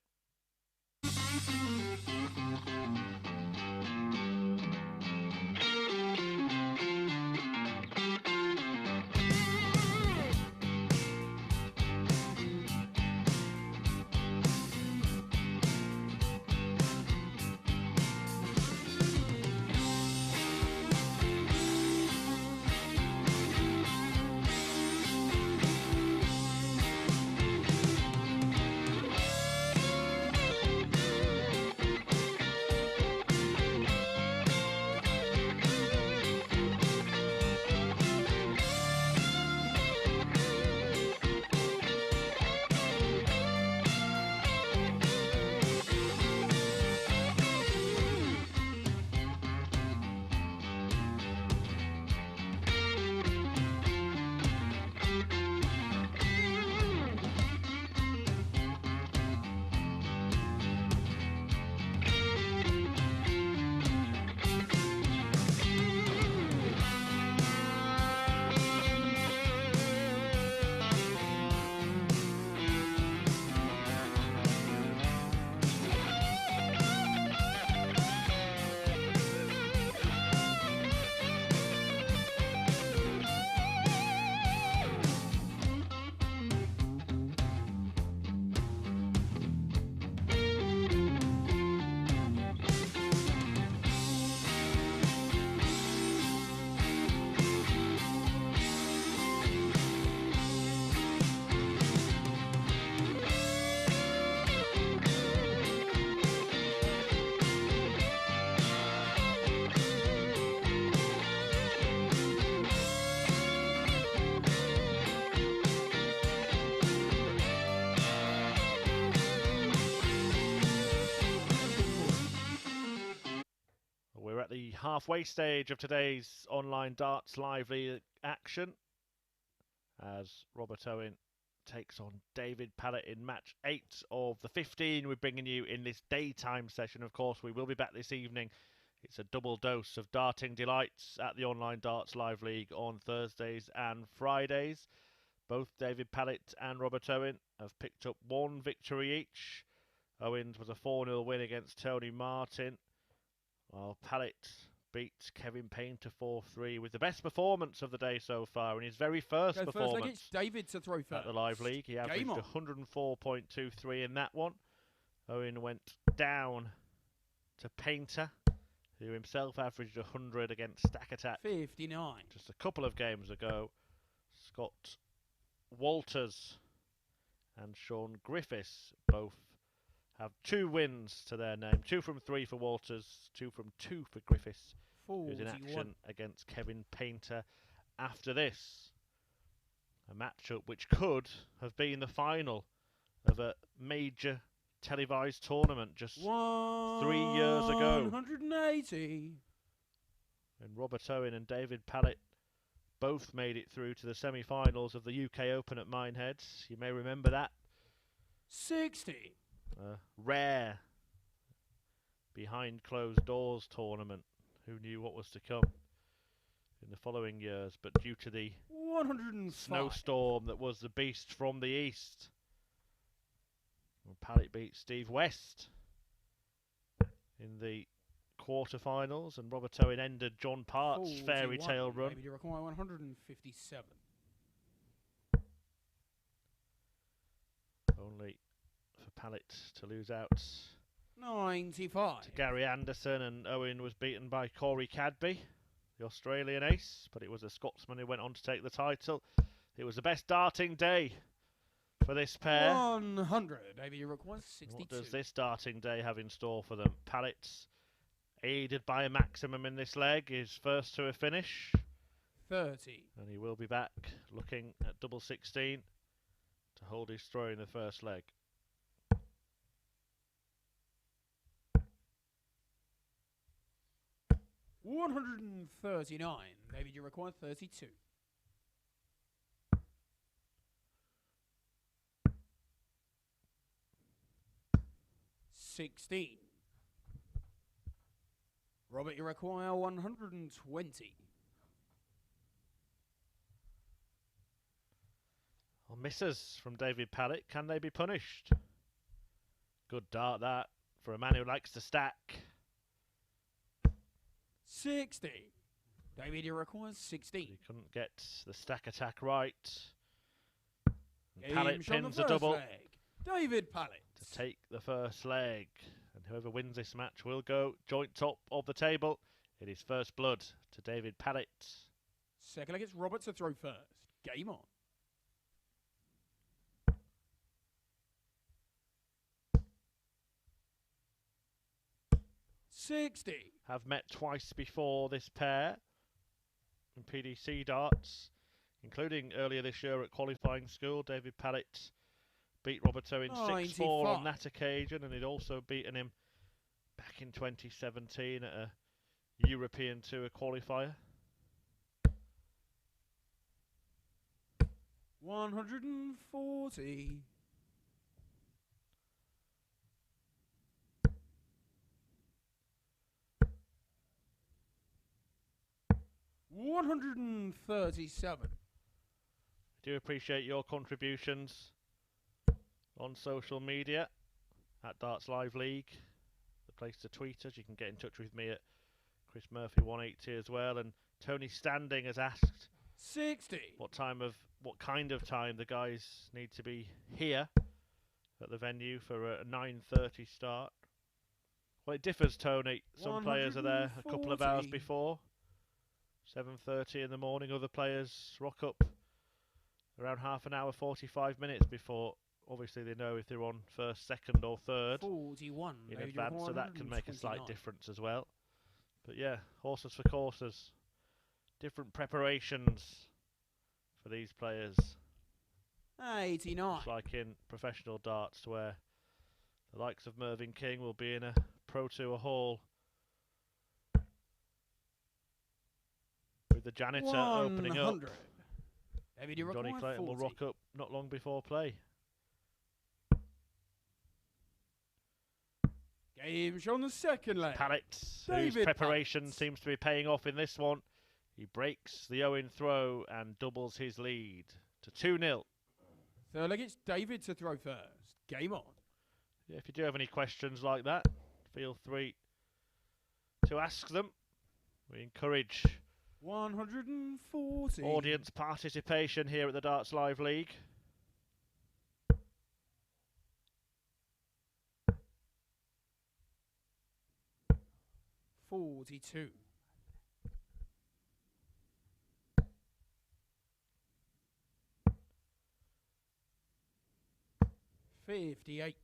the halfway stage of today's online darts lively action as Robert Owen takes on David Pallett in match 8 of the 15 we're bringing you in this daytime session. Of course, we will be back this evening. It's a double dose of darting delights at the online darts live league on Thursdays and Fridays. Both David Pallett and Robert Owen have picked up one victory each. Owens was a 4-0 win against Tony Martin, while Pallett beat Kevin Painter 4-3 with the best performance of the day so far in his very first performance David to throw first at the live league. He averaged 104.23 in that one. Owen went down to Painter, who himself averaged 100 against Stack Attack 59 just a couple of games ago. Scott Walters and Shaun Griffiths both have 2 wins to their name. 2 from 3 for Walters, 2 from 2 for Griffiths, who's in action against Kevin Painter after this. A matchup which could have been the final of a major televised tournament just 3 years ago. 180. And Robert Owen and David Pallett both made it through to the semi-finals of the UK Open at Minehead. You may remember that. 60. A rare behind closed doors tournament. Who knew what was to come in the following years? But due to the 105. snowstorm that was the beast from the east, Pallett beat Steve West in the quarterfinals, and Robert Owen ended John Part's fairy tale run. Maybe you require 157. Only for Pallett to lose out 95. to Gary Anderson, and Owen was beaten by Corey Cadby, the Australian ace, but it was a Scotsman who went on to take the title. It was the best darting day for this pair. 100. Maybe you require 62. What does this darting day have in store for them? Pallett's aided by a maximum in this leg is first to a finish. 30. And he will be back looking at double 16 to hold his throw in the first leg. $139. Maybe you require 32. $16. Robert, you require 120. Well, misses from David Pallett. Can they be punished? Good dart that for a man who likes to stack. 60. David, you require 16. He couldn't get the stack attack right. And Pallett pins a double leg. David Pallett to take the first leg. And whoever wins this match will go joint top of the table. It is first blood to David Pallett. Second leg, it's Robert to throw first. Game on. 60. Have met twice before, this pair in PDC darts, including earlier this year at qualifying school. David Pallett beat Robert Owen 6-4 on that occasion, and he'd also beaten him back in 2017 at a European Tour qualifier. 140. 137. I do appreciate your contributions on social media at Darts Live League, the place to tweet us. You can get in touch with me at Chris Murphy 180 as well. And Tony Standing has asked 60. what kind of time the guys need to be here at the venue for a 9:30 start. Well, it differs, Tony. Some players are there a couple of hours before, 7:30 in the morning. Other players rock up around half an hour, 45 minutes before. Obviously, they know if they're on first, second, or third 41 in advance, so that can make a slight 129. difference as well. But yeah, horses for courses. Different preparations for these players. 89. It's like in professional darts, where the likes of Mervyn King will be in a Pro Tour hall the janitor opening up. 100. David, you Johnny require Clayton 40. will rock up not long before play. Game shown the second leg. Pallett, whose David preparation Pallett. seems to be paying off in this one. He breaks the Owen throw and doubles his lead to 2-0. Third leg, it's David to throw first. Game on. Yeah, if you do have any questions like that, feel free to ask them. We encourage 140. audience participation here at the Darts Live League. $42. 58.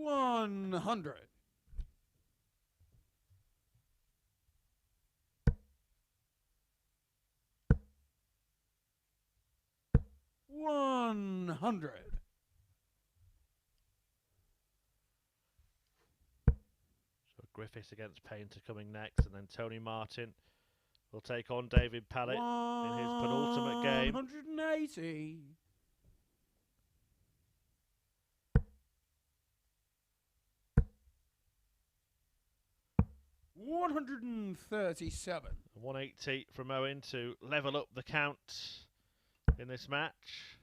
100. 100. So Griffiths against Painter coming next, and then Tony Martin will take on David Pallett in his penultimate game. 180. 137. 180 from Owen to level up the count in this match.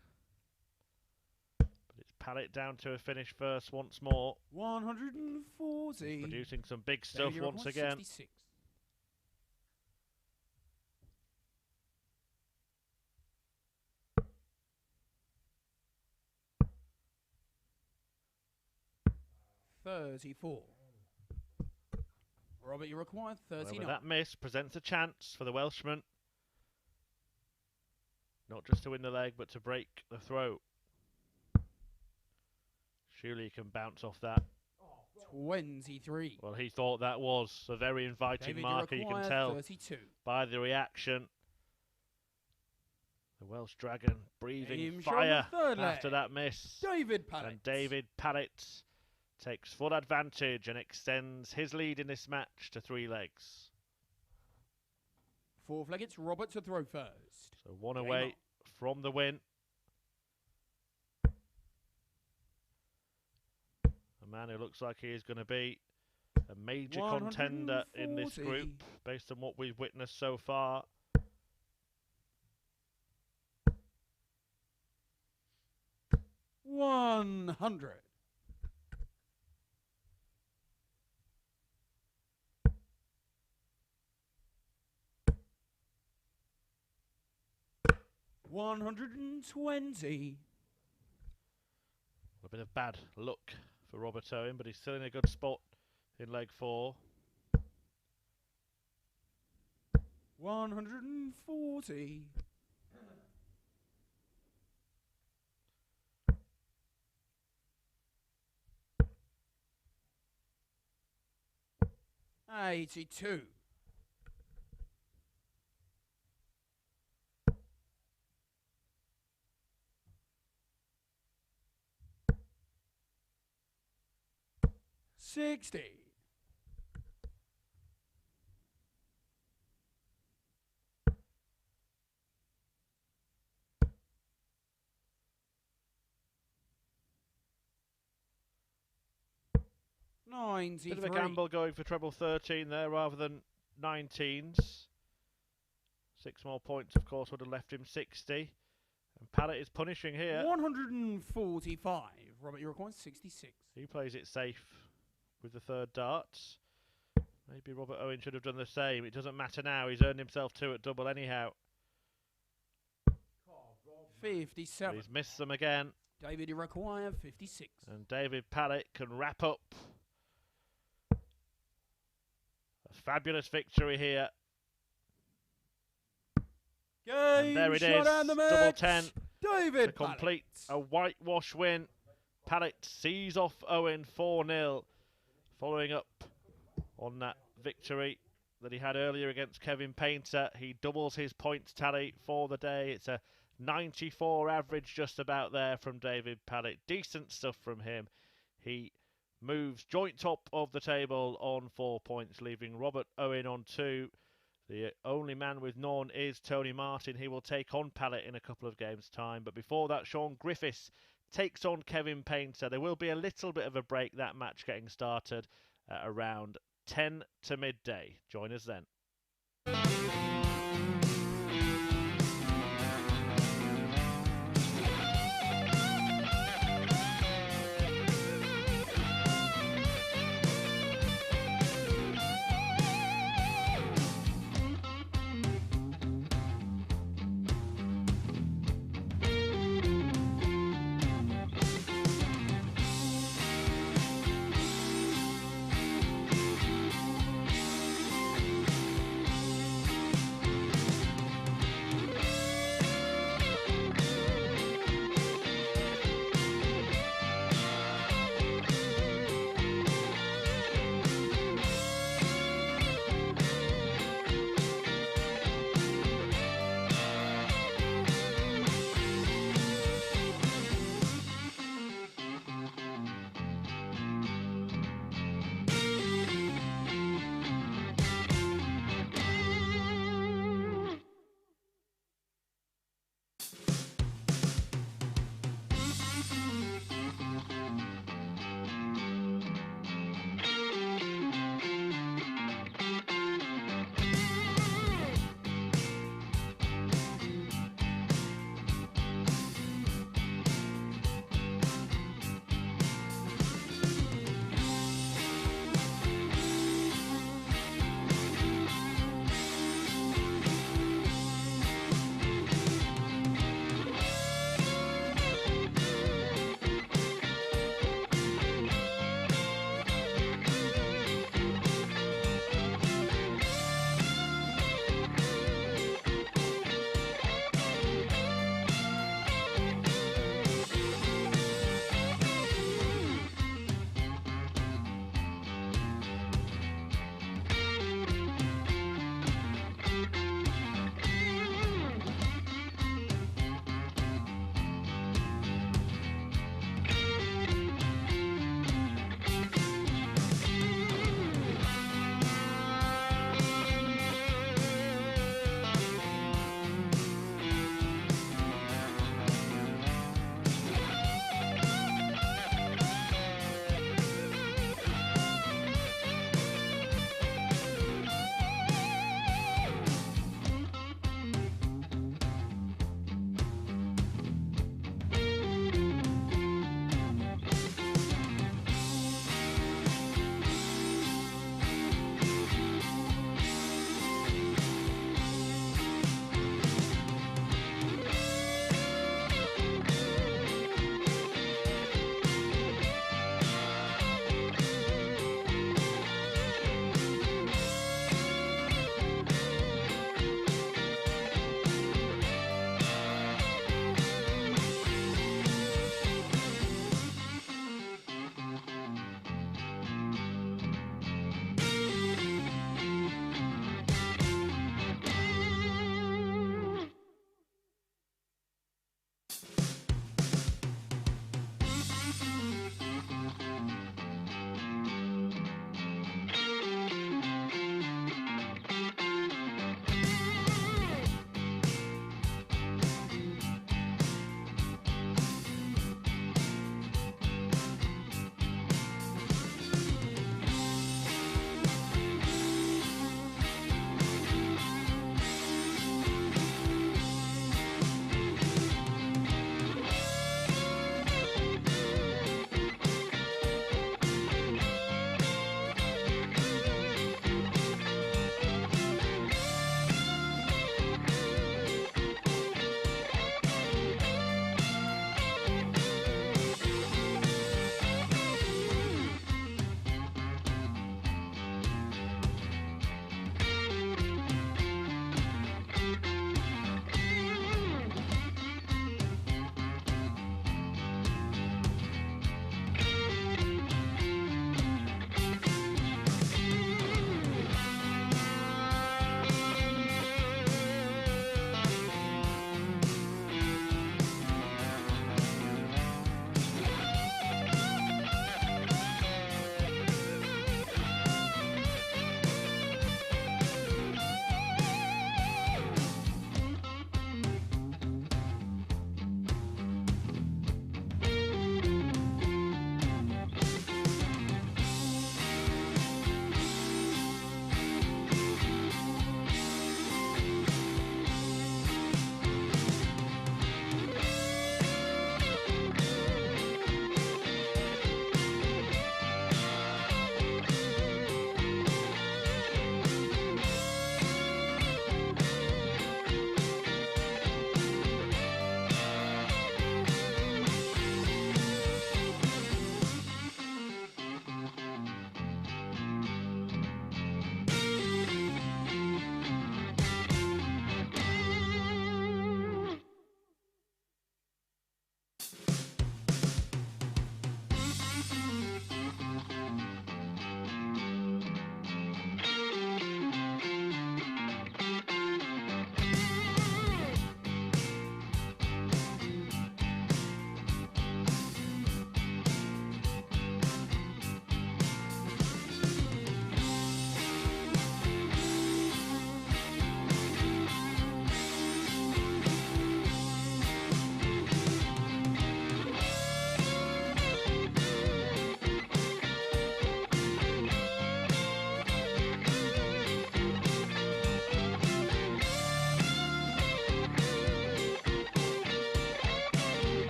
But it's Pallett down to a finish first once more. 140. He's producing some big stuff once again. 66. 34. Robert, you require 39. However, that miss presents a chance for the Welshman. Not just to win the leg, but to break the throw. Surely he can bounce off that. 23. Well, he thought that was a very inviting David, marker, you can require tell 32. by the reaction. The Welsh Dragon breathing Game shown fire the third after leg. that miss. David Pallett. And David Pallett takes full advantage and extends his lead in this match to 3 legs. Fourth leg, it's Robert to throw first. So one Game away on. from the win. A man who looks like he is going to be a major contender in this 140. group based on what we've witnessed so far. $100. 120. A bit of bad luck for Robert Owen, but he's still in a good spot in leg 4. 140. 82. 60. 93. Bit of a gamble going for treble 13 there rather than 19s. 6 more points, of course, would have left him 60. And Pallett is punishing here. 145. Robert, you require 66. He plays it safe with the third darts. Maybe Robert Owen should have done the same. It doesn't matter now. He's earned himself 2 at double anyhow. 57. But he's missed them again. David, you require 56. And David Pallett can wrap up a fabulous victory here. Game And there it is, shot and the double match. 10 David to complete Pallett. a whitewash win. Pallett sees off Owen 4-0, following up on that victory that he had earlier against Kevin Painter. He doubles his points tally for the day. It's a 94 average just about there from David Pallett. Decent stuff from him. He moves joint top of the table on 4 points, leaving Robert Owen on 2. The only man with none is Tony Martin. He will take on Pallett in a couple of games' time. But before that, Shaun Griffiths takes on Kevin Painter. There will be a little bit of a break, that match getting started at around 10 to midday. Join us then.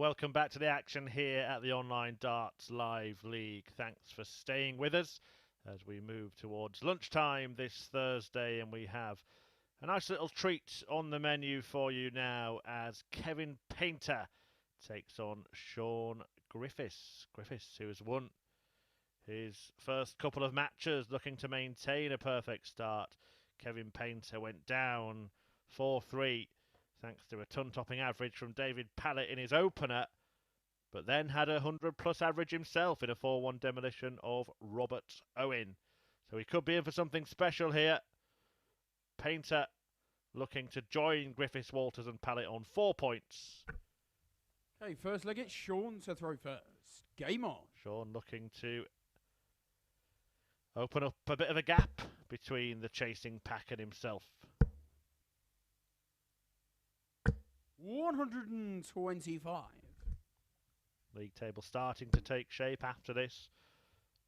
welcome back to the action here at the Online Darts Live League. Thanks for staying with us as we move towards lunchtime this Thursday, and we have a nice little treat on the menu for you now as Kevin Painter takes on Shaun Griffiths. Griffiths, who has won his first couple of matches, looking to maintain a perfect start. Kevin Painter went down 4-3 thanks to a ton-topping average from David Pallett in his opener, but then had a 100-plus average himself in a 4-1 demolition of Robert Owen. So he could be in for something special here. Painter looking to join Griffiths, Walters and Pallett on 4 points. Okay, first leg, it's Shaun to throw first. Game on. Shaun looking to open up a bit of a gap between the chasing pack and himself. 125. League table starting to take shape after this.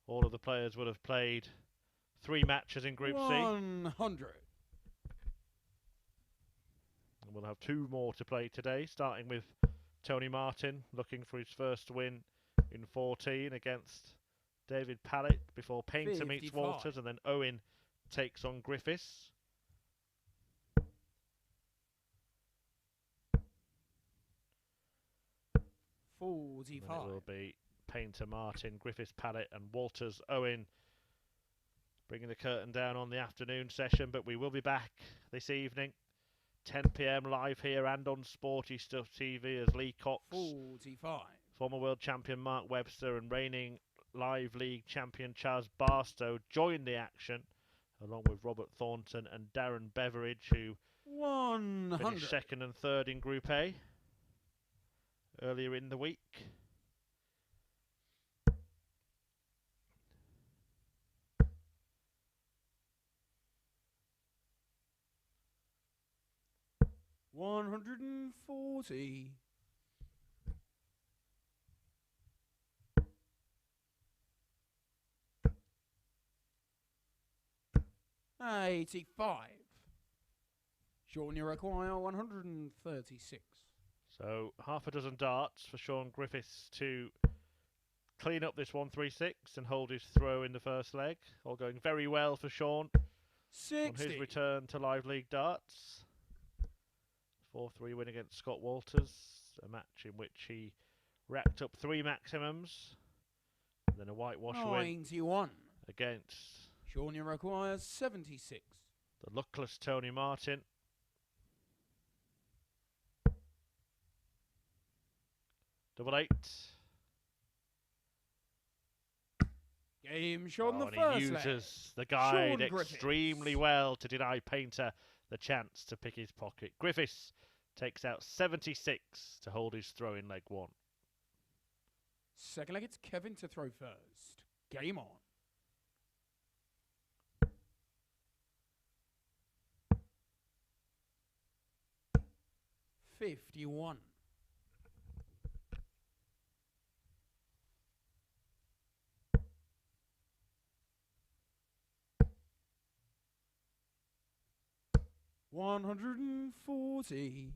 All of the players would have played 3 matches in Group C. 100. And we'll have 2 more to play today, starting with Tony Martin looking for his first win in 14 against David Pallett before Painter meets 55. Walters, and then Owen takes on Griffiths. 45. And it will be Painter, Martin, Griffiths, Pallett and Walters, Owen, bringing the curtain down on the afternoon session. But we will be back this evening, 10 p.m. live here and on Sporty Stuff TV as Lee Cox, 45. former world champion Mark Webster and reigning Live League champion Charles Barstow join the action, along with Robert Thornton and Darren Beveridge, who 100. finished second and third in Group A earlier in the week. $140. 85. Shaun, you require 136. So half a dozen darts for Shaun Griffiths to clean up this 136 and hold his throw in the first leg. All going very well for Shaun 60. on his return to Live League darts. 4-3 win against Scott Walters, a match in which he racked up 3 maximums, and then a whitewash 91. win against Shaun, you require 76. the luckless Tony Martin. Double 8. Game Shaun the And first he leg. uses the guide Shaun extremely Griffiths. well to deny Painter the chance to pick his pocket. Griffiths takes out 76 to hold his throw in leg 1. Second leg, it's Kevin to throw first. Game on. 51. 140.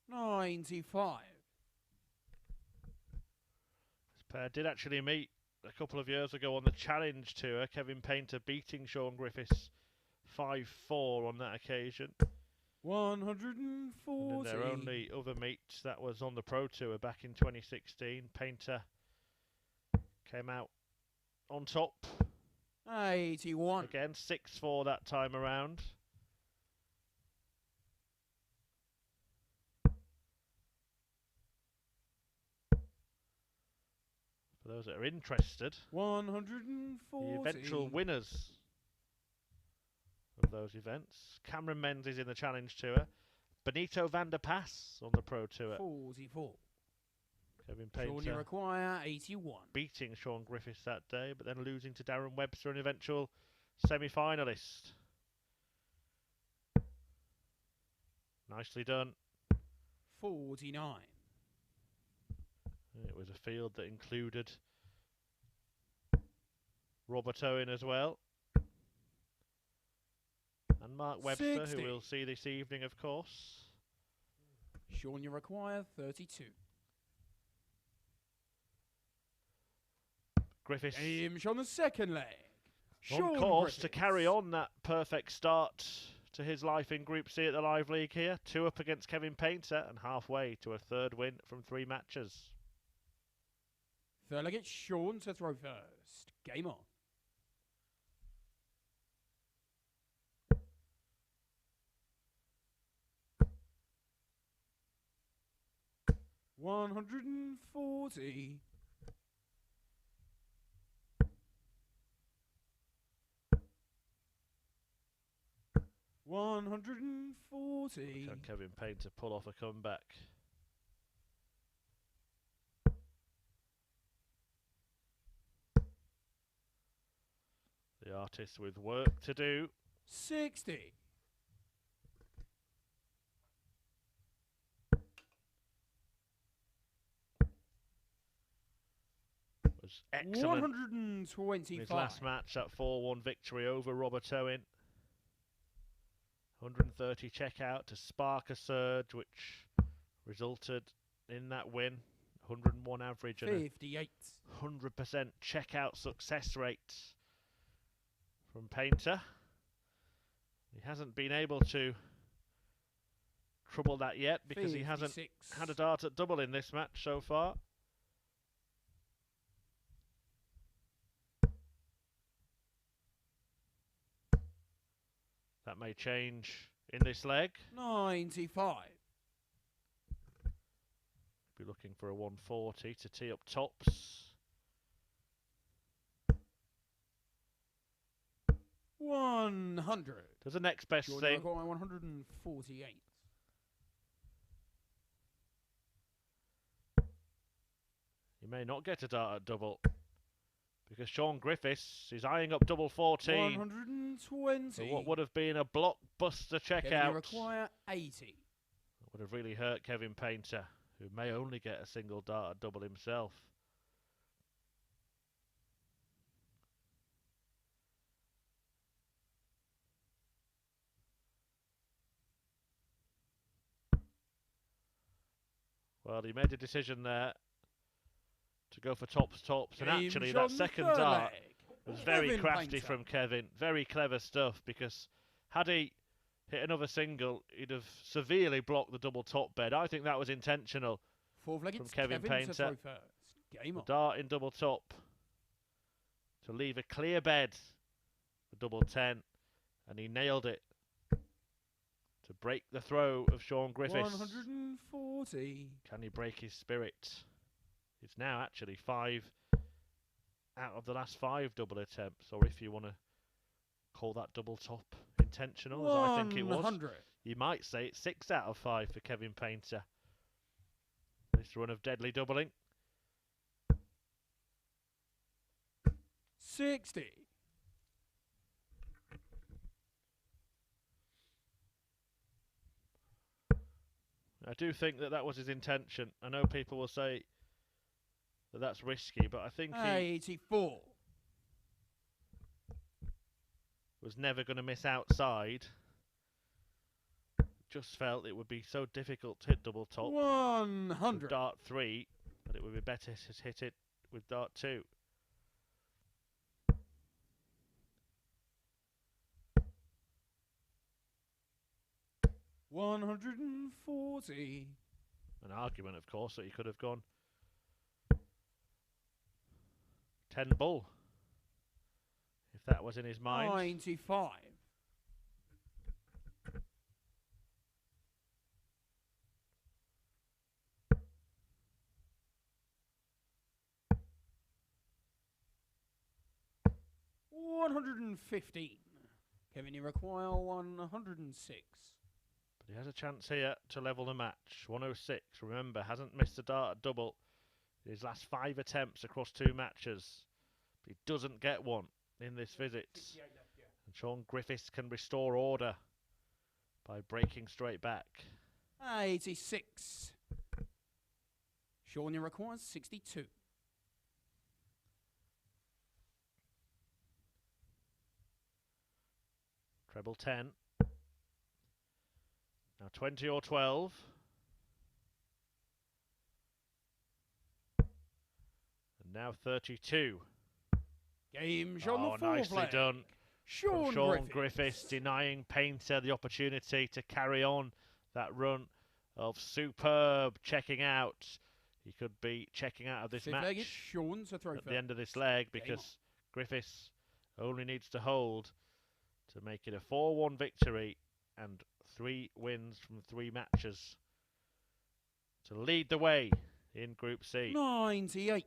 95. This pair did actually meet a couple of years ago on the Challenge Tour. Kevin Painter beating Shaun Griffiths 5-4 on that occasion. 140. And in their only other meet, that was on the Pro Tour back in 2016. Painter came out on top. 81. Again, 6-4 that time around. For those that are interested, 140. the eventual winners of those events: Cameron Menzies in the Challenge Tour, Benito van der Pas on the Pro Tour. 44. Kevin Shaun, you Painter require 81. beating Shaun Griffiths that day, but then losing to Darren Webster, an eventual semi-finalist. Nicely done. 49. It was a field that included Robert Owen as well. And Mark Webster, 60. who we'll see this evening, of course. Shaun, you require 32. Griffiths Game on the second leg. on Shaun course to Griffiths. carry on that perfect start to his life in Group C at the Live League here. 2 up against Kevin Painter and halfway to a 3rd win from 3 matches. Third leg, it's Shaun to throw first. Game on. $140. 140. Can Kevin Painter pull off a comeback? The artist with work to do. 60. Was excellent 125. in his last match, that 4-1 victory over Robert Owen. 130 checkout to spark a surge, which resulted in that win. 101 average and 58. 100% checkout success rate from Painter. He hasn't been able to trouble that yet because 56. he hasn't had a dart at double in this match so far. That may change in this leg. 95. Be looking for a 140 to tee up tops. 100. Does the next best Jordan thing. Record 148. He may not get a dart at double because Shaun Griffiths is eyeing up double 14. 120. For what would have been a blockbuster Kevin, checkout. you require 80. That would have really hurt Kevin Painter, who may only get a single dart at double himself. Well, he made a decision there to go for tops, and actually that second dart was very crafty from Kevin. Very clever stuff, because had he hit another single, he'd have severely blocked the double top bed. I think that was intentional from Kevin Painter. To throw first. Game on. Dart in double top to leave a clear bed for double 10, and he nailed it to break the throw of Shaun Griffiths. 140. Can he break his spirit? It's now actually 5 out of the last 5 double attempts, or if you want to call that double top intentional, as I think it was, 100. you might say it's 6 out of 5 for Kevin Painter. This run of deadly doubling. 60. I do think that that was his intention. I know people will say that that's risky, but I think he 84. was never going to miss outside. Just felt it would be so difficult to hit double top 100. with dart 3 that it would be better to hit it with dart 2. $140. An argument, of course, that he could have gone 10 bull if that was in his mind. 95. $115. Kevin, you require 106. But he has a chance here to level the match. 106, remember, hasn't missed a dart at double in his last 5 attempts across 2 matches. But he doesn't get one in this visit. And Shaun Griffiths can restore order by breaking straight back. 86. Shaun, you require 62. Treble 10. Now 20 or 12. And now 32. Game's on the fourth nicely leg. done. Shaun Shaun Griffiths. Griffiths denying Painter the opportunity to carry on that run of superb checking out. He could be checking out of this Fifth match leg, it's Shaun to throw at first. the end of this leg Game because Griffiths only needs to hold to make it a 4-1 victory and 3 wins from 3 matches to lead the way in Group C. 98.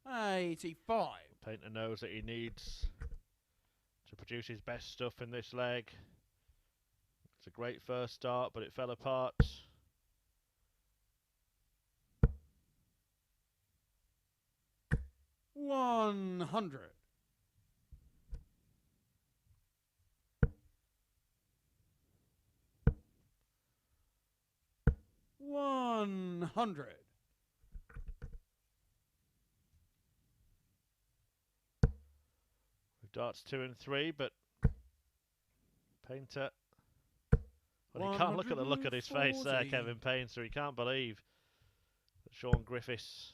$85. Painter knows that he needs to produce his best stuff in this leg. It's a great first start, but it fell apart. $100. $100. Darts 2 and 3, but Painter. Well, he can't look at the look at his face there, Kevin Painter. He can't believe that Shaun Griffiths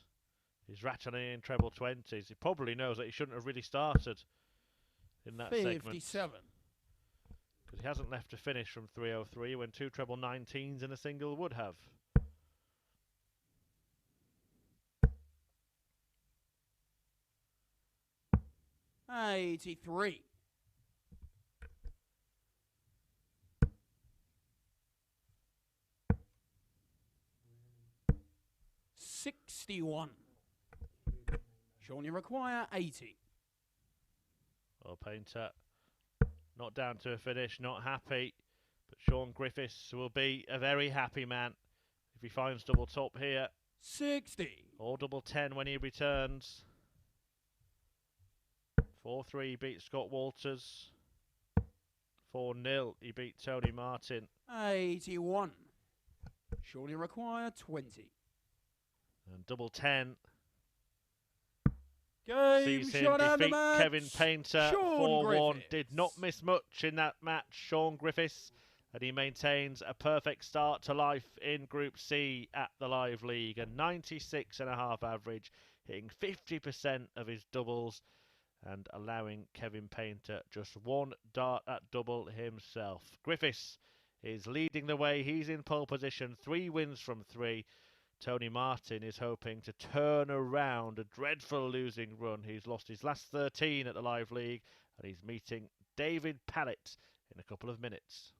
is rattling in treble 20s. He probably knows that he shouldn't have really started in that 57. segment. Because he hasn't left to finish from 303 when 2 treble 19s in a single would have. $83. $61. Shaun, you require 80. Well, Painter not down to a finish, not happy. But Shaun Griffiths will be a very happy man if he finds double top here. 60. Or double 10 when he returns. 4-3 he beat Scott Walters. 4-0 he beat Tony Martin. 81. Shaun, you require 20. And double 10 Game sees him shot and the defeat match. Kevin Painter Shaun 4-1. Griffiths. Did not miss much in that match, Shaun Griffiths. And he maintains a perfect start to life in Group C at the Live League. A 96.5 average, hitting 50% of his doubles and allowing Kevin Painter just 1 dart at double himself. Griffiths is leading the way. He's in pole position, 3 wins from 3. Tony Martin is hoping to turn around a dreadful losing run. He's lost his last 13 at the Live League, and he's meeting David Pallett in a couple of minutes.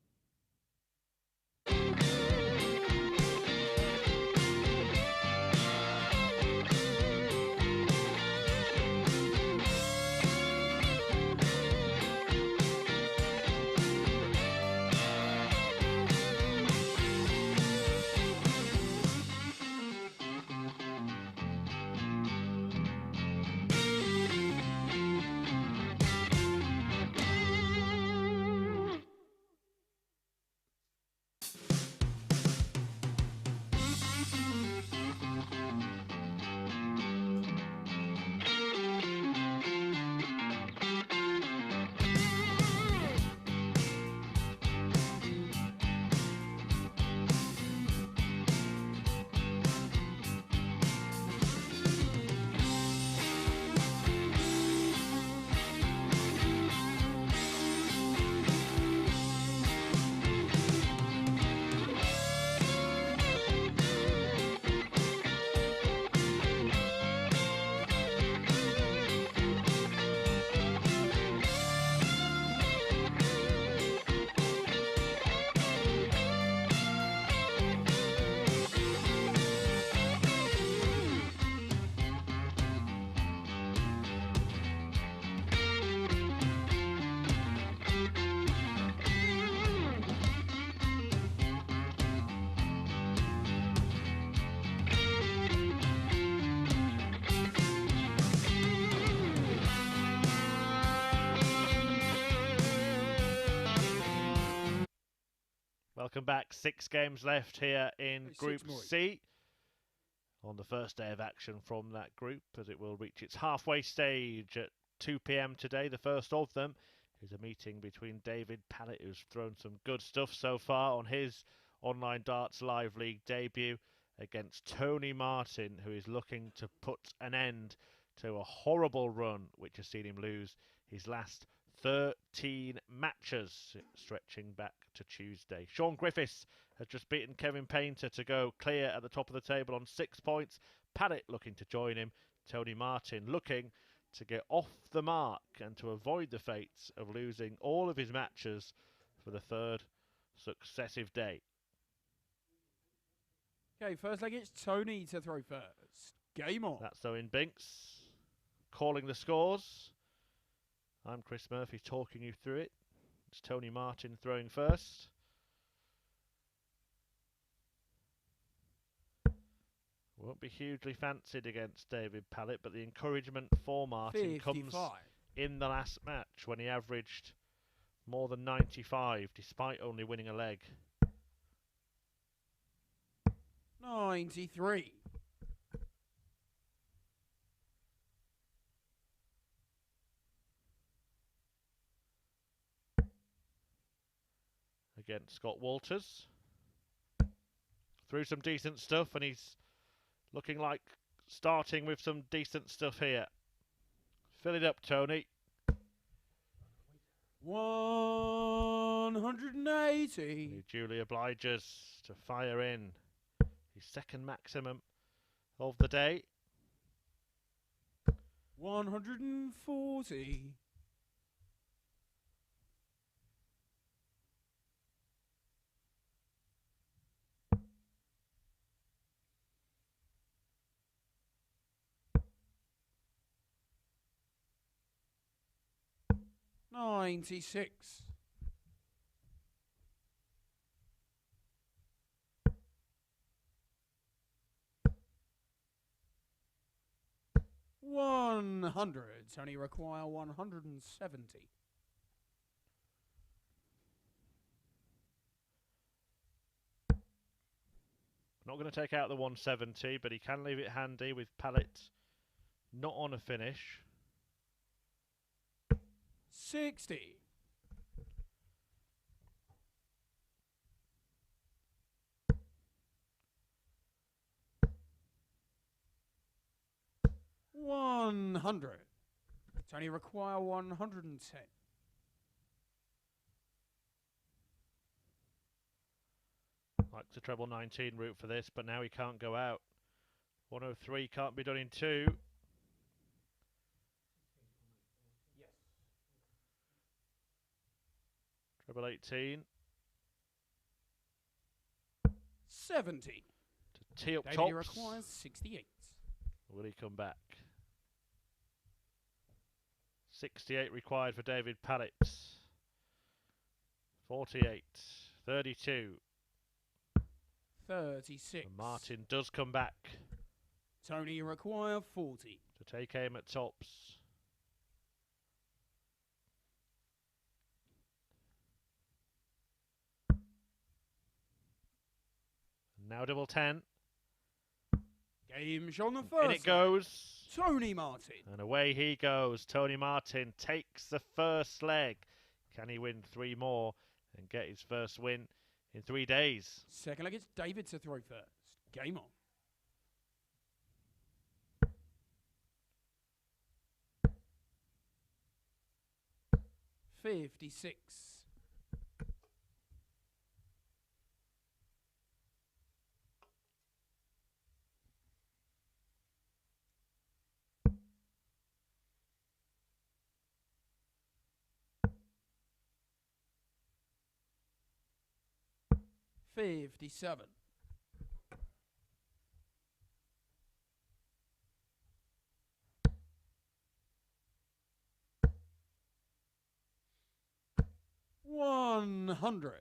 welcome back. 6 games left here in Group C. On the first day of action from that group, as it will reach its halfway stage at 2 p.m. today. The first of them is a meeting between David Pallett, who's thrown some good stuff so far on his online darts live league debut, against Tony Martin, who is looking to put an end to a horrible run which has seen him lose his last 13 matches, stretching back to Tuesday. Shaun Griffiths has just beaten Kevin Painter to go clear at the top of the table on 6 points. Pallett looking to join him. Tony Martin looking to get off the mark and to avoid the fates of losing all of his matches for the 3rd successive day. Okay, first leg, it's Tony to throw first. Game on. That's Owen Binks calling the scores. I'm Chris Murphy talking you through it. It's Tony Martin throwing first. Won't be hugely fancied against David Pallett, but the encouragement for Martin 55. comes in the last match when he averaged more than 95 despite only winning a leg. 93. Against Scott Walters. Through some decent stuff, and he's looking like starting with some decent stuff here. Fill it up, Tony. 180. He duly obliges to fire in his second maximum of the day. 140. 96. 100. Only require 170. Not going to take out the 170, but he can leave it handy with Pallett not on a finish. 60. 100. Only require 110. Like the treble 19 route for this, but now he can't go out. 103 can't be done in 2. Yes. Treble 18. 70. To tee up David tops. requires 68. Will he come back? 68 required for David Pallett. 48. 32. 36. And Martin does come back Tony require 40. to take aim at tops. Now double 10. Game on the first. In it goes. Tony Martin. And away he goes. Tony Martin takes the first leg. Can he win 3 more and get his first win in 3 days? Second leg, it's David to throw first. Game on. $56. 57. 100.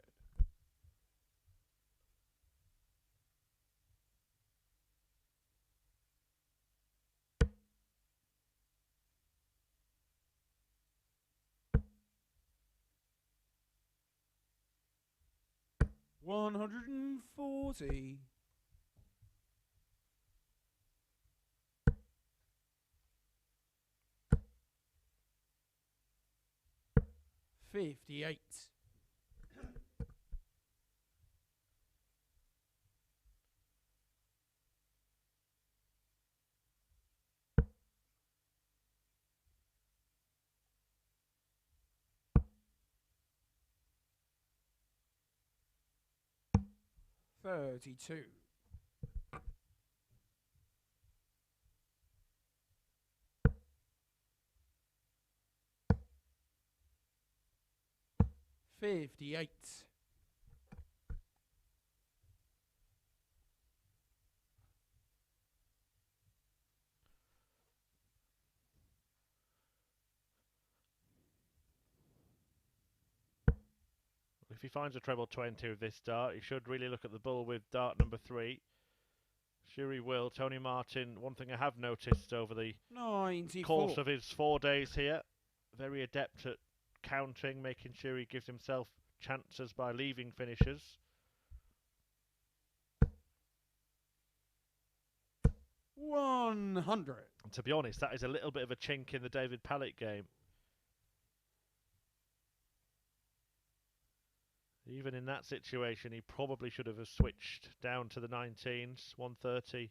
110. 140. 58. 32. 58. 'If he finds a treble 20 with this dart, he should really look at the bull with dart number 3. Sure he will. Tony Martin, one thing I have noticed over the 94. course of his 4 days here, very adept at countering, making sure he gives himself chances by leaving finishes. 100. And to be honest, that is a little bit of a chink in the David Pallett game. Even in that situation, he probably should have switched down to the 19s, 130,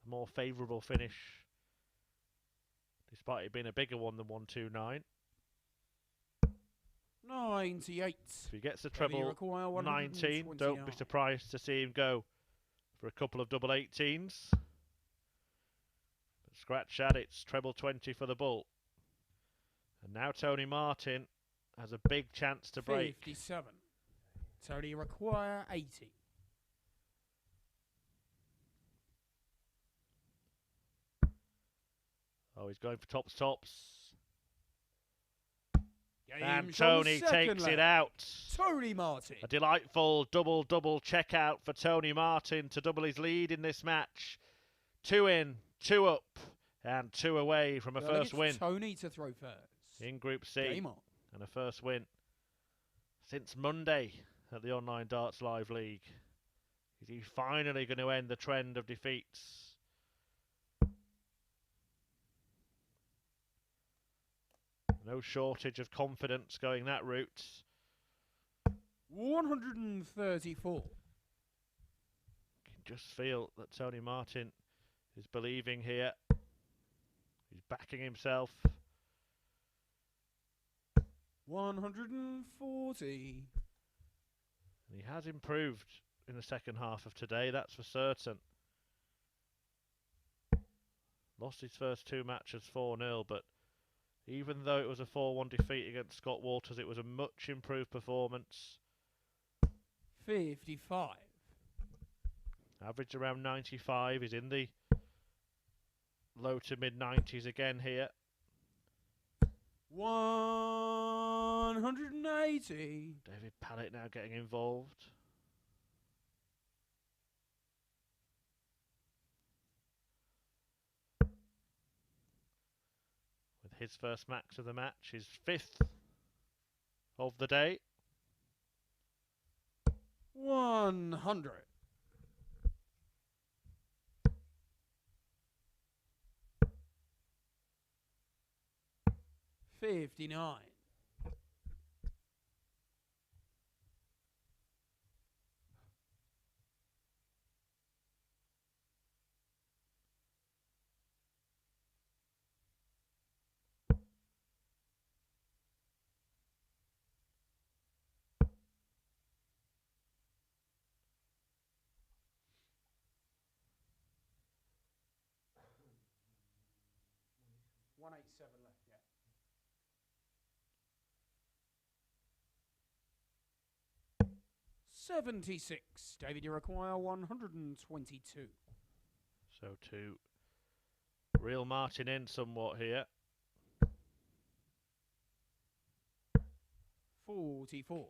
a more favourable finish, despite it being a bigger one than 129. 98. If he gets a treble 19, don't be surprised to see him go for a couple of double 18s. But scratch that, it's treble 20 for the bull. And now Tony Martin has a big chance to break. 57. Tony require 80. Oh, he's going for tops. Game's And on Tony the second takes lap. it out. Tony Martin. A delightful double checkout for Tony Martin to double his lead in this match. 2 in, 2 up, and 2 away from a first win. Tony to throw first. In Group C. Game on. And a first win since Monday at the Online Darts Live League. Is he finally going to end the trend of defeats? No shortage of confidence going that route. 134. You can just feel that Tony Martin is believing here. He's backing himself. 140. And he has improved in the second half of today, that's for certain. Lost his first 2 matches 4-0, but even though it was a 4-1 defeat against Scott Walters, it was a much improved performance. 55. Average around 95, he's in the low to mid 90s again here. 180. David Pallett now getting involved. With his first max of the match, his 5th of the day. 100. 59. 187 left, yeah. 76. David, you require 122. So to reel Martin in somewhat here. 44.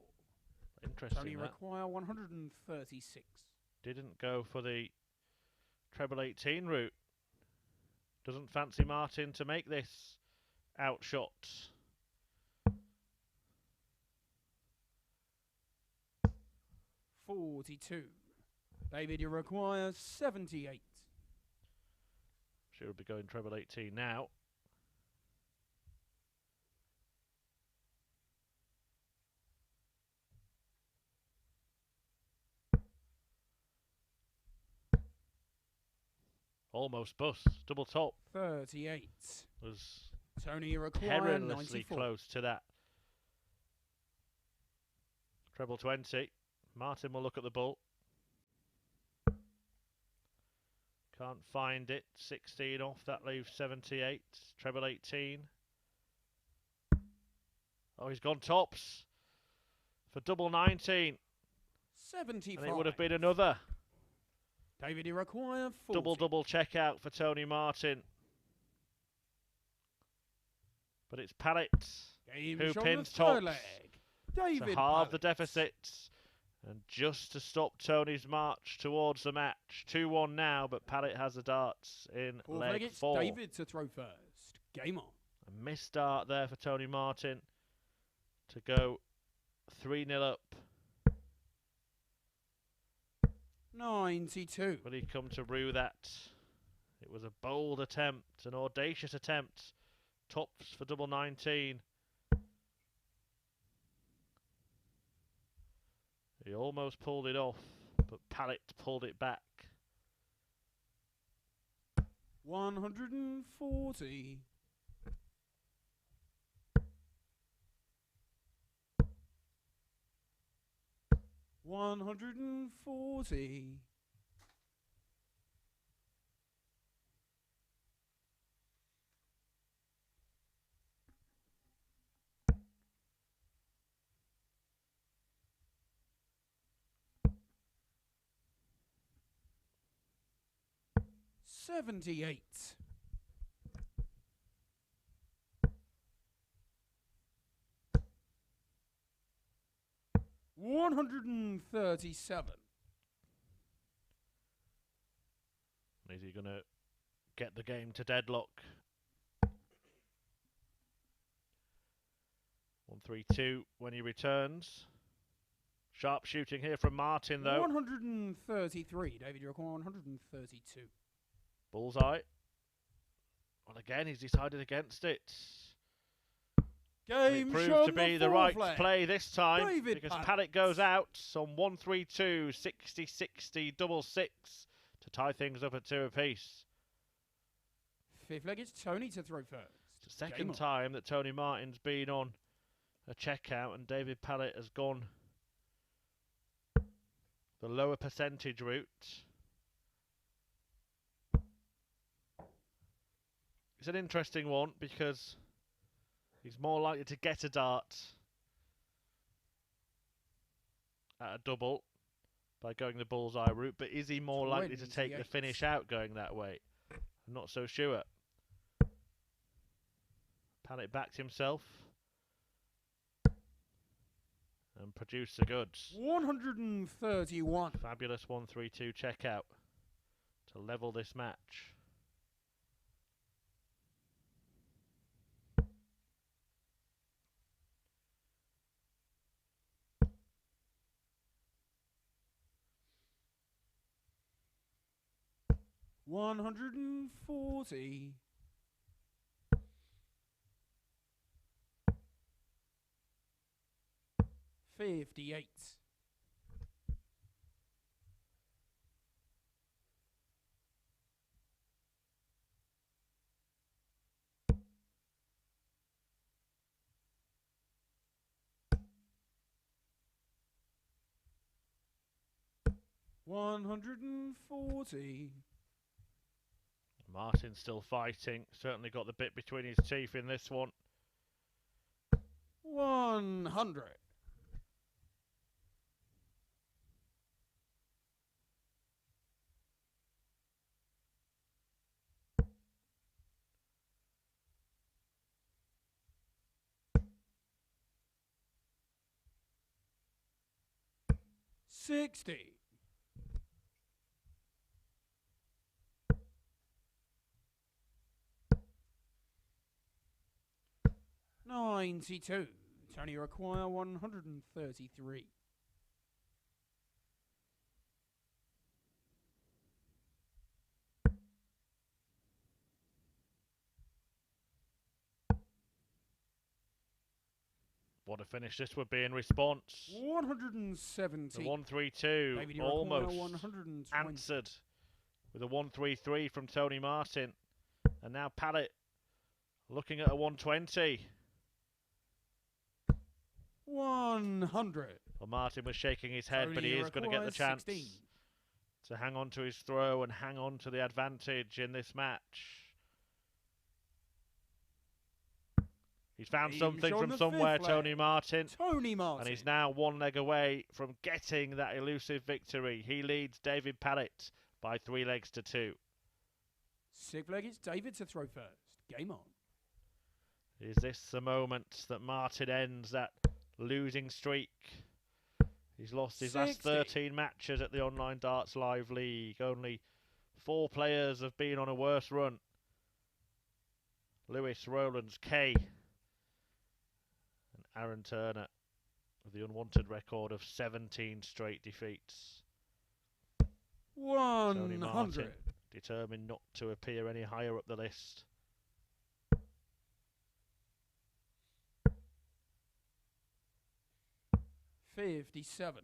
Interesting. Tony require 136. Didn't go for the treble 18 route. Doesn't fancy Martin to make this outshot. 42. David, you require 78. Should be going treble 18 now. Almost bust. Double top 38. was Tony, you require perilously 94. close to that. Treble 20. Martin will look at the bull. Can't find it. 16 off. That leaves 78. Treble 18. Oh, he's gone tops for double 19. 75. And it would have been another. David, you require 40. Double checkout for Tony Martin. But it's Pallett Game who shot pins the third tops leg. David to halve the Pallett. deficit. And just to stop Tony's march towards the match. 2-1 now, but Pallett has the darts in Fourth leg leg, it's 4. David to throw first. Game on. A missed start there for Tony Martin to go 3-0 up. 92. Will he come to rue that? It was a bold attempt, an audacious attempt. Tops for double 19. He almost pulled it off, but Pallett pulled it back. 140. $140. $78. $137. Is he going to get the game to deadlock? 1-3-2 when he returns. Sharp shooting here from Martin, though. 133. David, you require 132. Bullseye. Well, again, he's decided against it. Game It proved shown to be the fourth right leg. play this time, David because Pallett. Pallett goes out on 1-3-2, 60-60, double 6 to tie things up at 2 apiece. Fifth leg, it's Tony to throw first. It's the Game second on. time that Tony Martin's been on a checkout and David Pallett has gone the lower percentage route. It's an interesting one because he's more likely to get a dart at a double by going the bullseye route, but is he more likely to take the 28. finish out going that way? I'm not so sure. Pallett backed himself and produced the goods. 131. Fabulous 1-3-2 checkout to level this match. $140. $58. $140. Martin's still fighting. Certainly got the bit between his teeth in this one. 100. $60. $92. Tony require 133. What a finish this would be in response. 170. The 1-3-2 David, you almost require 120. answered with a 1-3-3 from Tony Martin. And now Pallett looking at a 120. 100. Well, Martin was shaking his head, but he Tony is going to get the requires chance 16. to hang on to his throw and hang on to the advantage in this match. He's found something showing from the somewhere, fifth leg. Tony Martin. Tony Martin. And he's now one leg away from getting that elusive victory. He leads David Pallett by 3 legs to 2. 6th leg, it's David to throw first. Game on. Is this the moment that Martin ends that losing streak? He's lost his last 13 matches at the Online Darts Live League. Only 4 players have been on a worse run. Lewis, Rowlands, Kay, and Aaron Turner with the unwanted record of 17 straight defeats. 100. Tony Martin determined not to appear any higher up the list. $57.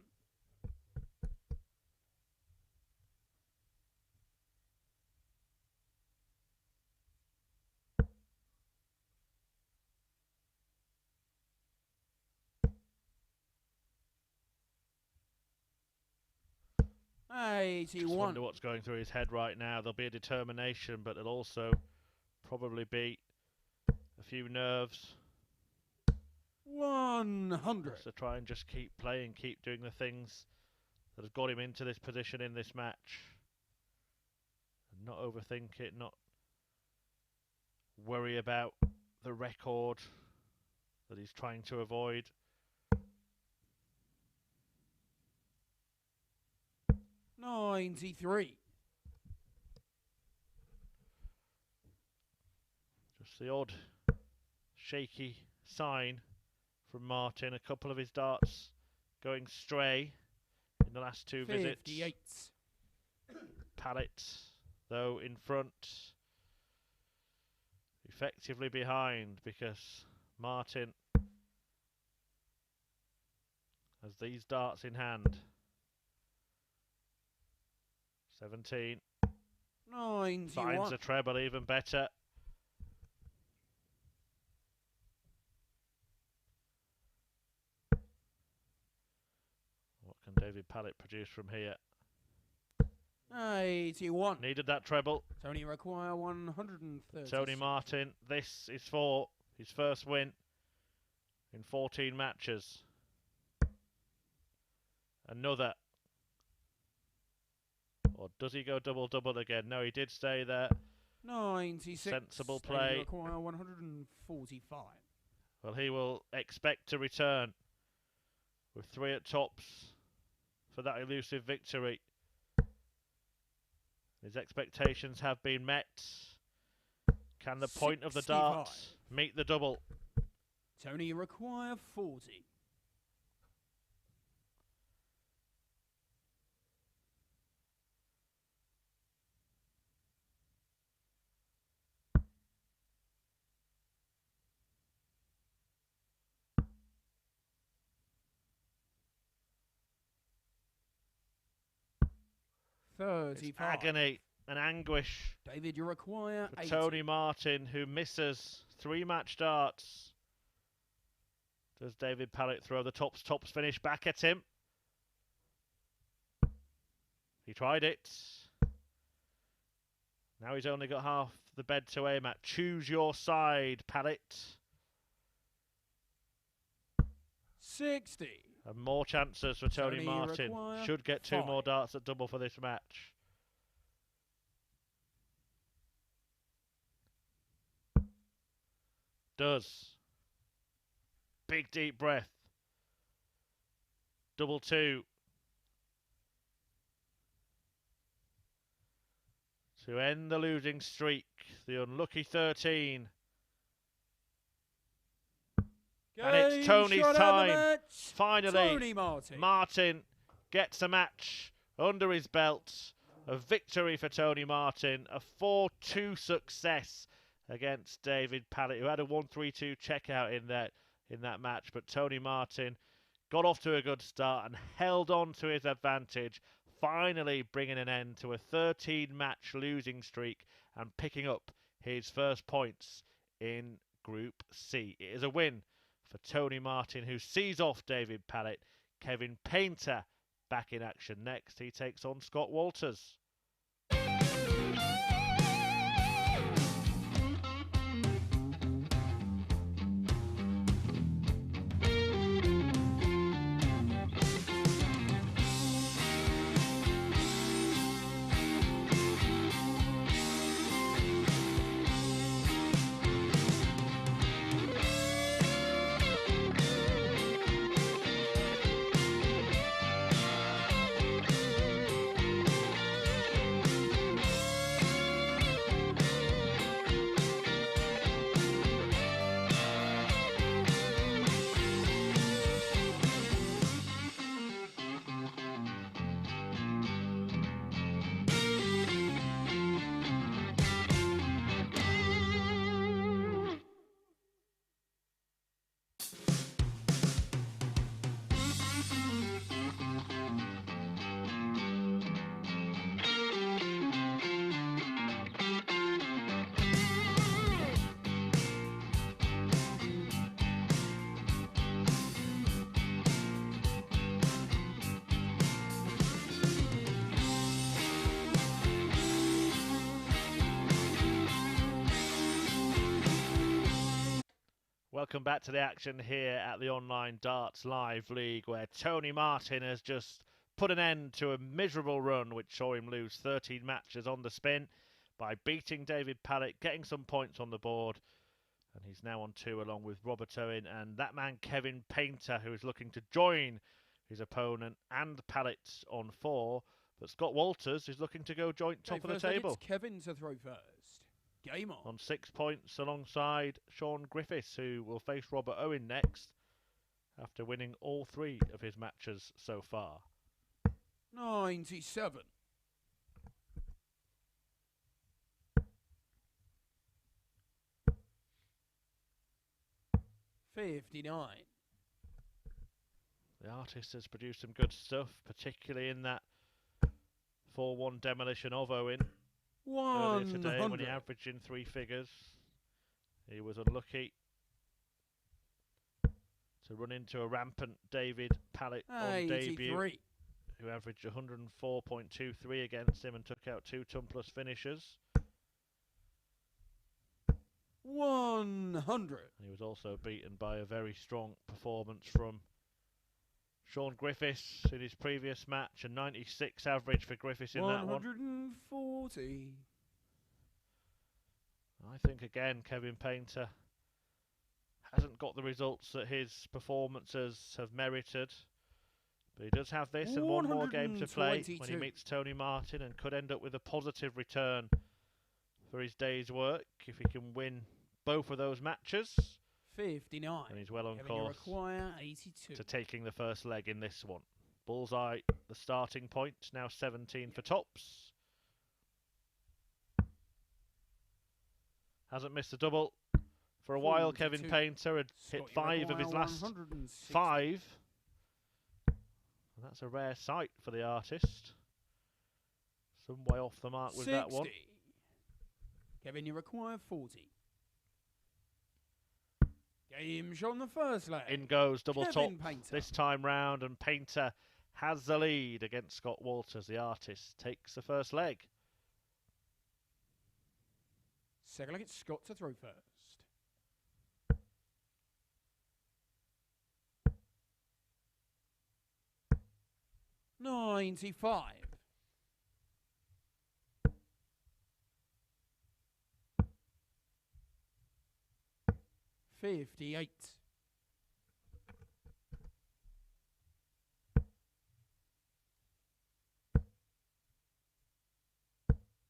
Just wonder what's going through his head right now. There'll be a determination, but there'll also probably be a few nerves. 100. To try and just keep playing, keep doing the things that have got him into this position in this match. And not overthink it, not worry about the record that he's trying to avoid. $93. Just the odd shaky sign from Martin. A couple of his darts going stray in the last 2 visits. 58. Pallett, though, in front, effectively behind, because Martin has these darts in hand. 17. 91. Finds a treble, even better. What can David Pallett produce from here? 81. Needed that treble. Tony require 130. Tony Martin, this is for his first win in 14 matches. Another. Or does he go double-double again? No, he did stay there. 96. Sensible play. Require 145. Well, he will expect to return with 3 at tops for that elusive victory. His expectations have been met. Can the point of the 65. darts meet the double? Tony require 40. It's agony and anguish. David, you require for 80. Tony Martin, who misses 3 match darts. Does David Pallett throw the tops finish back at him? He tried it. Now he's only got half the bed to aim at. Choose your side, Pallett. 60. And more chances for Tony Martin. Should get 2 more darts at double for this match. Does. Big deep breath. Double 2. To end the losing streak. The unlucky 13. And it's Tony's time. Finally, Tony Martin gets a match under his belt. A victory for Tony Martin. A 4-2 success against David Pallett, who had a 1-3-2 checkout in there. in that match, but Tony Martin got off to a good start and held on to his advantage, finally bringing an end to a 13-match losing streak and picking up his first points in Group C. It is a win for Tony Martin, who sees off David Pallett. Kevin Painter back in action next. He takes on Scott Walters. Welcome back to the action here at the Online Darts Live League, where Tony Martin has just put an end to a miserable run which saw him lose 13 matches on the spin by beating David Pallett, getting some points on the board, and he's now on 2 along with Robert Owen and that man Kevin Painter, who is looking to join his opponent and Pallett on 4, but Scott Walters is looking to go joint top of the table. It's Kevin to throw first. Game on. 6 points alongside Shaun Griffiths, who will face Robert Owen next after winning all 3 of his matches so far. 97. $59. The artist has produced some good stuff, particularly in that 4-1 demolition of Owen earlier today when he averaged in 3 figures. He was unlucky to run into a rampant David Pallett on debut, who averaged 104.23 against him and took out 2 ton-plus finishers. 100. And he was also beaten by a very strong performance from Shaun Griffiths in his previous match, a 96 average for Griffiths in that one. 140. I think again Kevin Painter hasn't got the results that his performances have merited, but he does have this and one more game to play when he meets Tony Martin, and could end up with a positive return for his day's work if he can win both of those matches. 59. And he's well on course to taking the first leg in this one. Bullseye, the starting point, now 17 for tops. Hasn't missed a double for a while. Kevin Painter had hit 5 of his last 5. And that's a rare sight for the artist. Some way off the mark with 60. that one. Kevin, you require 40. Game shot on the first leg. In goes double top Painter. This time round, and Painter has the lead against Scott Walters. The artist takes the first leg. Second leg, it's Scott to throw first. $95. 58.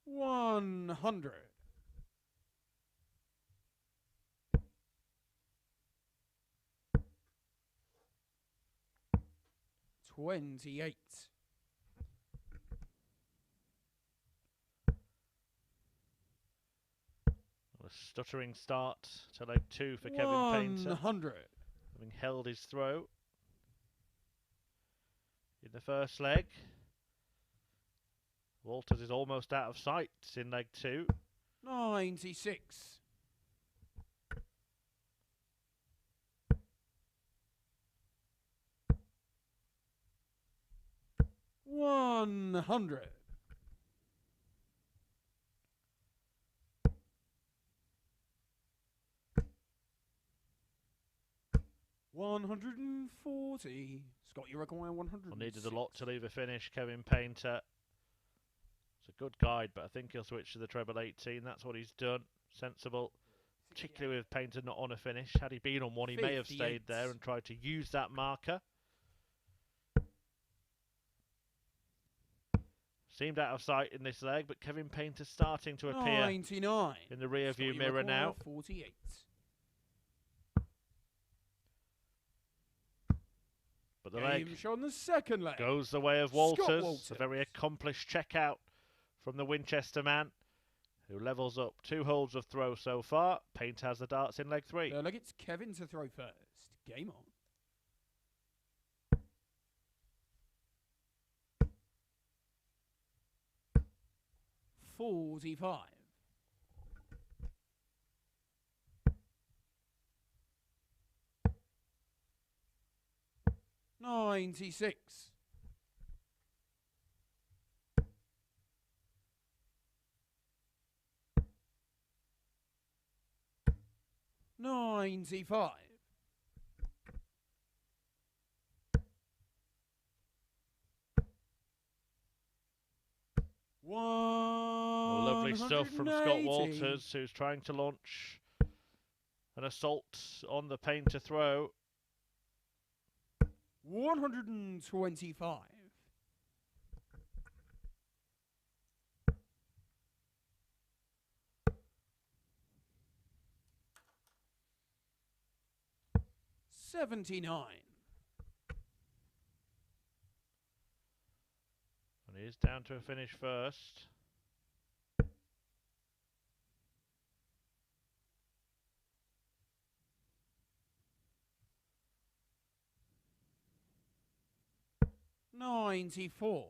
$100. 28. A stuttering start to leg 2 for Kevin Painter. 100. having held his throw in the first leg. Walters is almost out of sight in leg 2. 96. 100. 140. Scott, you require 100. Well, needed a lot to leave a finish, Kevin Painter. It's a good guide, but I think he'll switch to the treble 18. That's what he's done. Sensible, particularly with Painter not on a finish. Had he been on one, he may have stayed there and tried to use that marker. Seemed out of sight in this leg, but Kevin Painter starting to appear 99. in the rear view mirror now. 48. But the leg on the second leg goes the way of Walters. A very accomplished checkout from the Winchester man, who levels up 2 holes of throw so far. Painter has the darts in leg 3. Third leg, it's Kevin to throw first. Game on. 45. 96. 95. 180. Lovely stuff from Scott Walters, who's trying to launch an assault on the Painter throw. 125. 79. And he is down to a finish first. $94.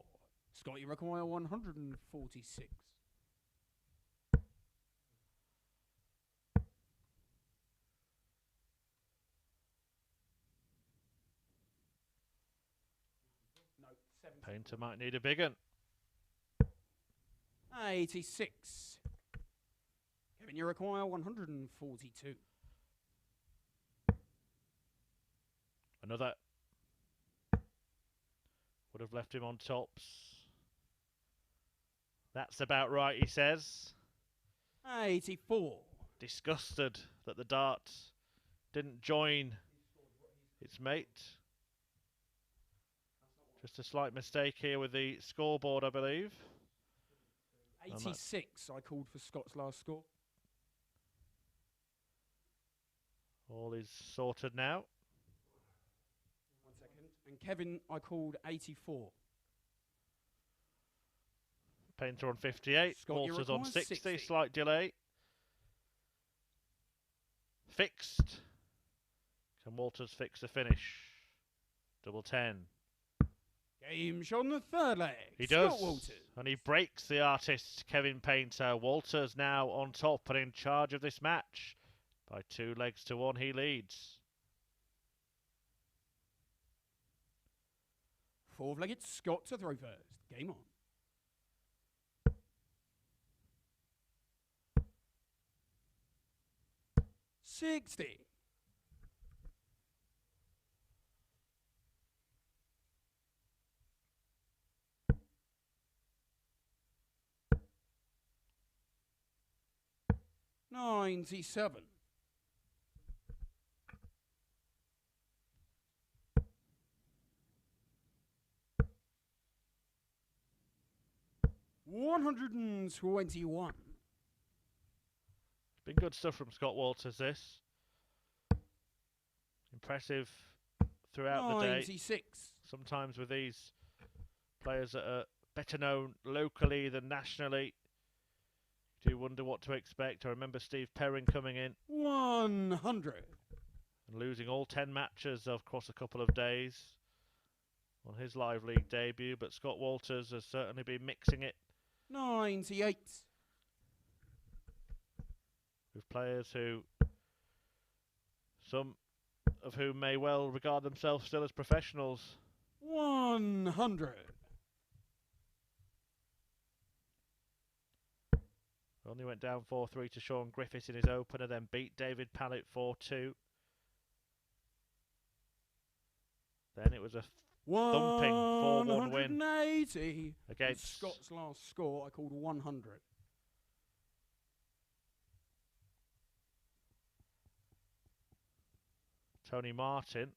Scott, you require 146. No, 70. Painter might need a big one. 86. Kevin, you require 142. Another would have left him on tops. That's about right, he says. 84. Disgusted that the dart didn't join its mate. Just a slight mistake here with the scoreboard, I believe. 86, I called for Scott's last score. All is sorted now. 1 second. And Kevin, I called 84. Painter on 58. Scott, Walters on 60. 60. Slight delay. Fixed. Can Walters fix the finish? Double 10. Game on the third leg. He does. Scott Walters. And he breaks the artist, Kevin Painter. Walters now on top and in charge of this match. By 2 legs to 1, he leads. Fourth leg, it's Scott to throw first. Game on. 60. 97. 121. Been good stuff from Scott Walters, this. Impressive throughout the day. 96. Sometimes with these players that are better known locally than nationally, you do wonder what to expect. I remember Steve Perrin coming in. 100. losing all 10 matches across a couple of days on his live league debut, but Scott Walters has certainly been mixing it 98. with players who, some of whom may well regard themselves still as professionals. 100. Only went down 4-3 to Shaun Griffiths in his opener, then beat David Pallett 4-2. Then it was a thumping 4-1 win 180. against Scott's last score I called 100. Tony Martin.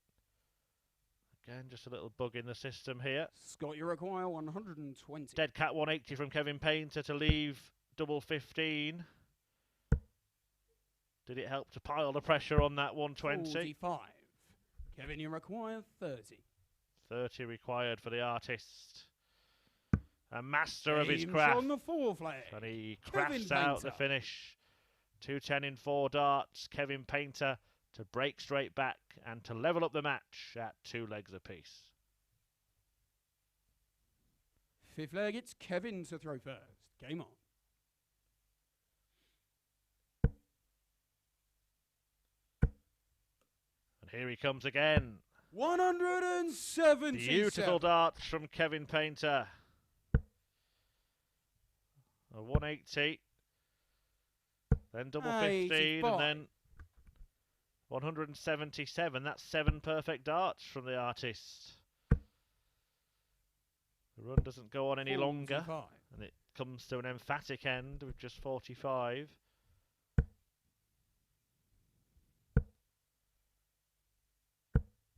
Again, just a little bug in the system here. Scott, you require 120. Dead cat 180 from Kevin Painter to leave double 15. Did it help to pile the pressure on that 120? 45. Kevin, you require 30. 30 required for the artist. A master of his James craft. on the 4 flag. And he Kevin crafts out the Painter. finish. 210 in 4 darts. Kevin Painter to break straight back and to level up the match at 2 legs apiece. 5th leg, it's Kevin to throw first. Game on. And here he comes again. 177. Beautiful darts from Kevin Painter. A 180. Then double 15 85. and then 177. That's 7 perfect darts from the artist. The run doesn't go on any longer, 45. and it comes to an emphatic end with just 45.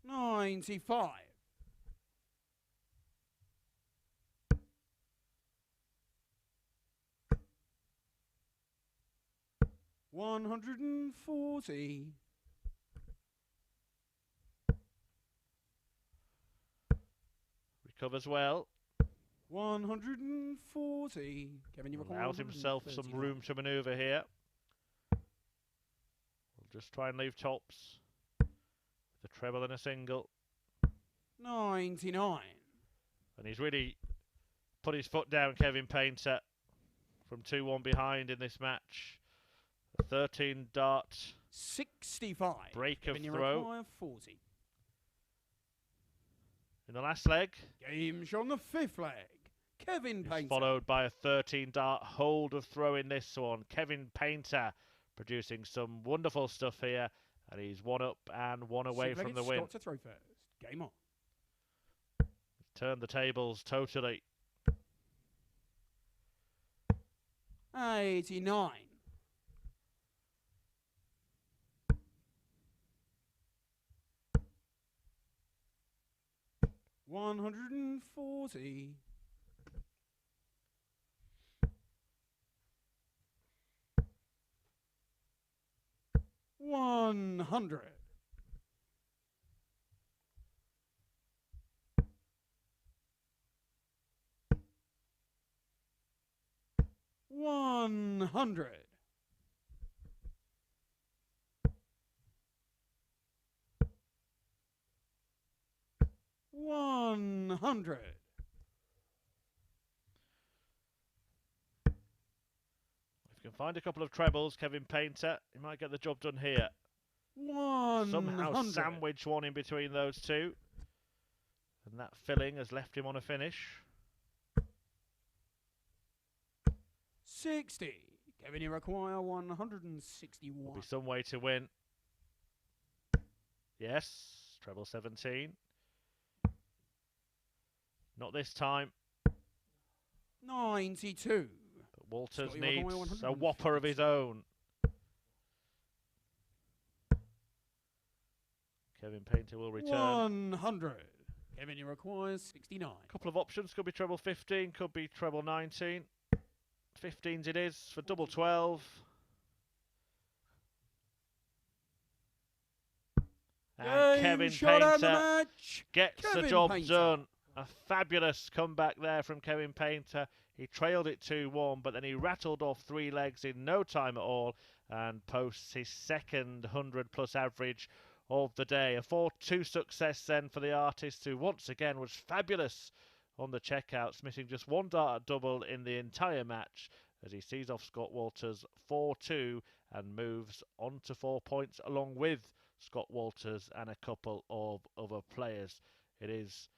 $95. $140. Recovers well. 140. Kevin, you require Allows himself some 139. room to manoeuvre here. We'll just try and leave tops. The treble and a single. 99. And he's really put his foot down, Kevin Painter, from 2-1 behind in this match. A 13 dart 65. break Kevin, of you throw require 40. in the last leg. Game's on the 5th leg. Kevin It's Painter. followed by a 13 dart hold of throw in this one. Kevin Painter producing some wonderful stuff here, and he's 1 up and 1 away from the win. Scott to throw first. Game on. Turned the tables totally. 89. $140. $100. $100. $100. If you can find a couple of trebles, Kevin Painter, he might get the job done here. 100. Somehow sandwich one in between those two. And that filling has left him on a finish. 60. Kevin, you require 161. Will be some way to win. Yes, treble 17. Not this time. 92. But Walters Scott, you require needs a whopper of his own. Kevin Painter will return. 100. Kevin, you require 69. Couple of options. Could be treble 15, could be treble 19. 15s it is for double 12. And Kevin shot out the Painter match. gets the Kevin job Painter. done. A fabulous comeback there from Kevin Painter. He trailed it 2-1, but then he rattled off 3 legs in no time at all and posts his second 100-plus average of the day. A 4-2 success then for the artist, who once again was fabulous on the checkouts, missing just one dart at double in the entire match as he sees off Scott Walters 4-2 and moves on to 4 points along with Scott Walters and a couple of other players. It is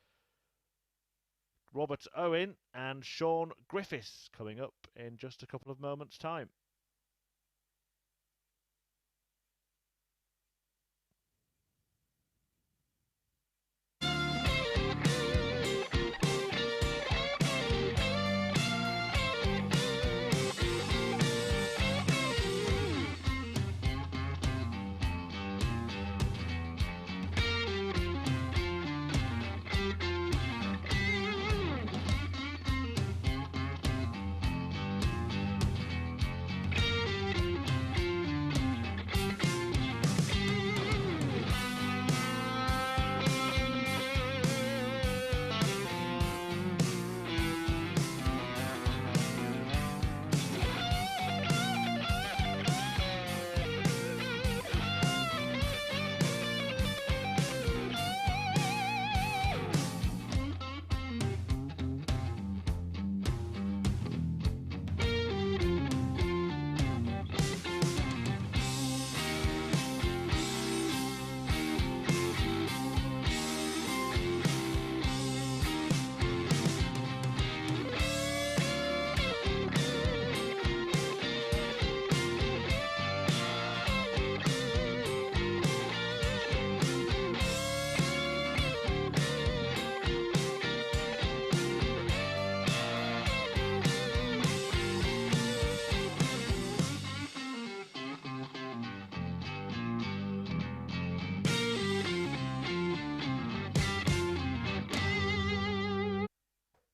Robert Owen and Shaun Griffiths coming up in just a couple of moments' time.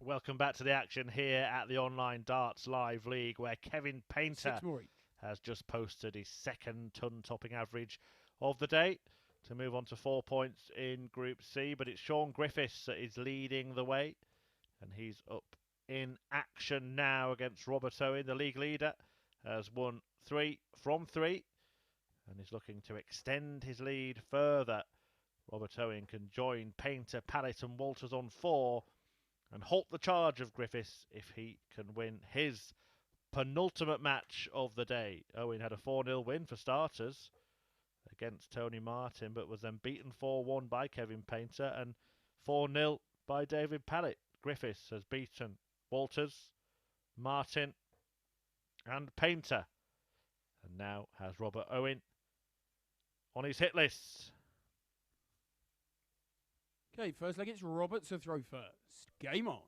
Welcome back to the action here at the Online Darts Live League, where Kevin Painter has just posted his second ton-topping average of the day to move on to 4 points in Group C. But it's Shaun Griffiths that is leading the way, and he's up in action now against Robert Owen. The league leader has won 3 from 3 and is looking to extend his lead further. Robert Owen can join Painter, Pallett and Walters on 4 and halt the charge of Griffiths if he can win his penultimate match of the day. Owen had a 4-0 win for starters against Tony Martin, but was then beaten 4-1 by Kevin Painter and 4-0 by David Pallett. Griffiths has beaten Walters, Martin and Painter, and now has Robert Owen on his hit list. Okay, first leg, it's Robert to throw first. Game on.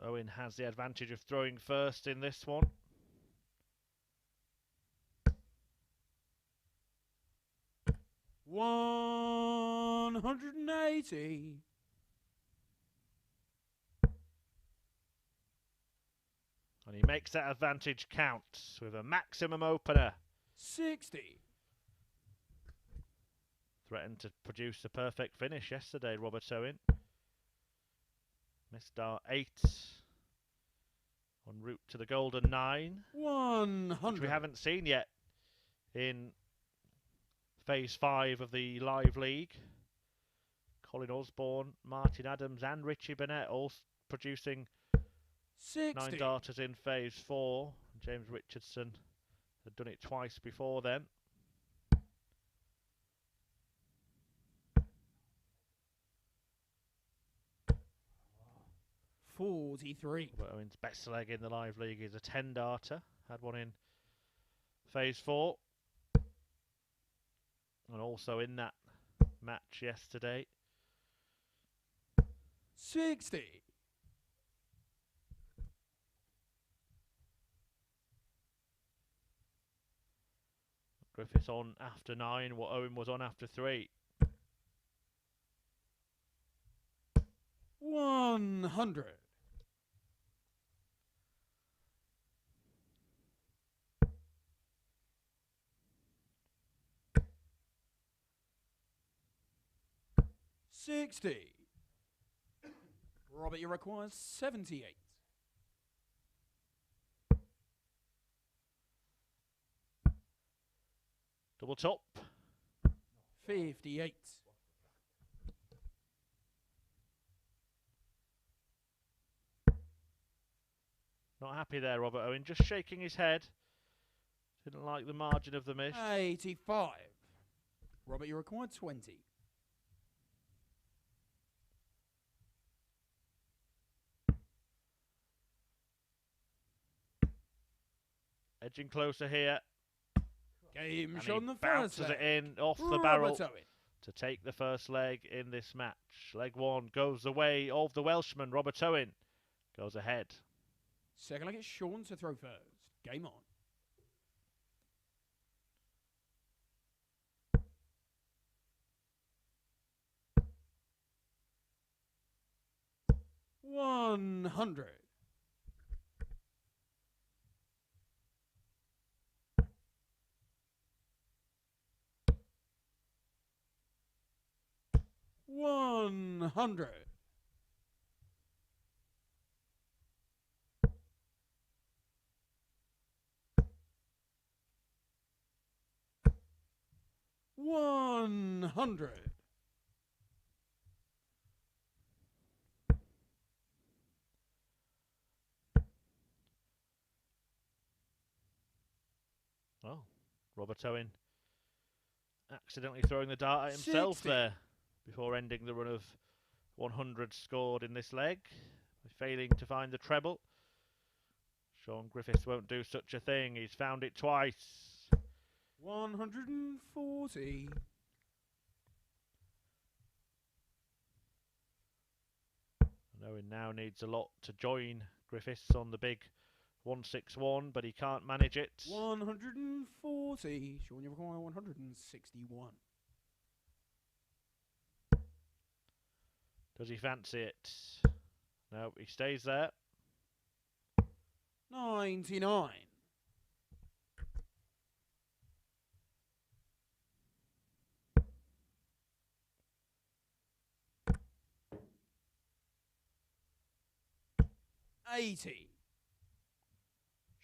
Owen has the advantage of throwing first in this one. $180. And he makes that advantage count with a maximum opener. 60. Threatened to produce a perfect finish yesterday, Robert Owen. Missed our 8 en route to the golden 9. 100. Which we haven't seen yet in Phase 5 of the Live League. Colin Osborne, Martin Adams and Richie Burnett all producing 60. 9 darters in Phase 4. James Richardson had done it twice before then. 43. Owen's best leg in the Live League is a 10 darter. Had one in Phase 4. And also in that match yesterday. 60. Griffiths on after 9, what Owen was on after 3. 100. 60. Robert, you require 78. Double top. 58. Not happy there, Robert Owen. Just shaking his head. Didn't like the margin of the miss. 85. Robert, you required 20. Edging closer here. Game And Shaun he the first bounces leg. it in off the Robert barrel Owen. to take the first leg in this match. Leg one goes the way of the Welshman. Robert Owen goes ahead. Second leg, it's Shaun to throw first. Game on. $100. $100. $100. Well, Robert Owen accidentally throwing the dart at himself 60. there before ending the run of 100 scored in this leg, failing to find the treble. Shaun Griffiths won't do such a thing. He's found it twice. 140. Owen now needs a lot to join Griffiths on the big 161, but he can't manage it. 140. Shaun, you require 161. Does he fancy it? No, he stays there. 99. $80.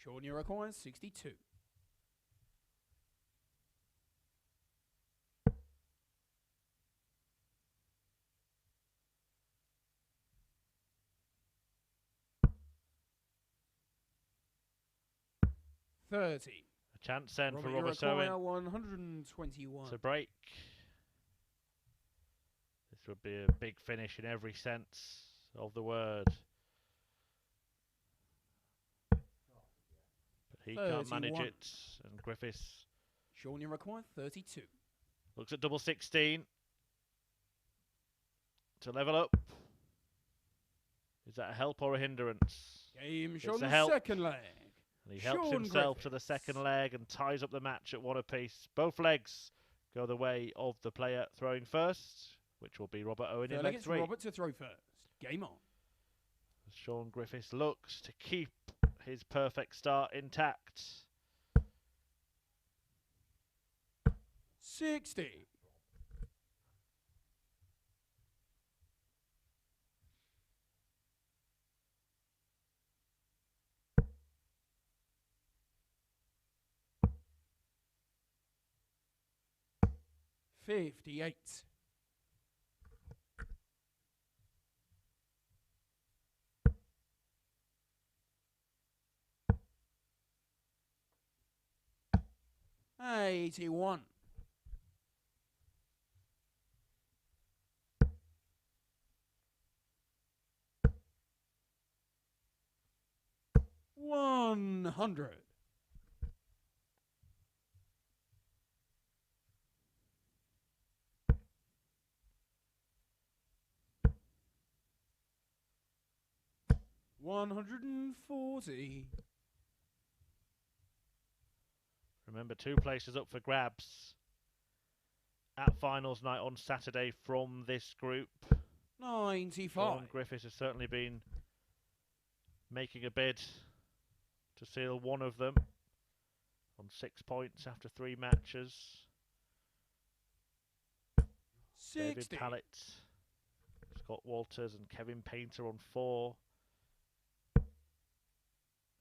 Shaun, you require 62. $30. A chance then Robert, for you Robert require Owen 121. to break. This would be a big finish in every sense of the word. But he can't manage 31. it, and Griffiths Shaun, you require 32. looks at double 16 to level up. Is that a help or a hindrance? Game It's Shaun a the help. second leg. And he helps Shaun himself to the Griffiths. second leg and ties up the match at one apiece. Both legs go the way of the player throwing first, which will be Robert Owen in Third leg, leg it's 3. Robert to throw first. Game on. As Shaun Griffiths looks to keep his perfect start intact. 60. $58. $81. $100. $140. Remember, 2 places up for grabs at finals night on Saturday from this group. 95. Shaun Griffiths has certainly been making a bid to seal one of them on 6 points after 3 matches. 60. David Pallett, Scott Walters and Kevin Painter on 4.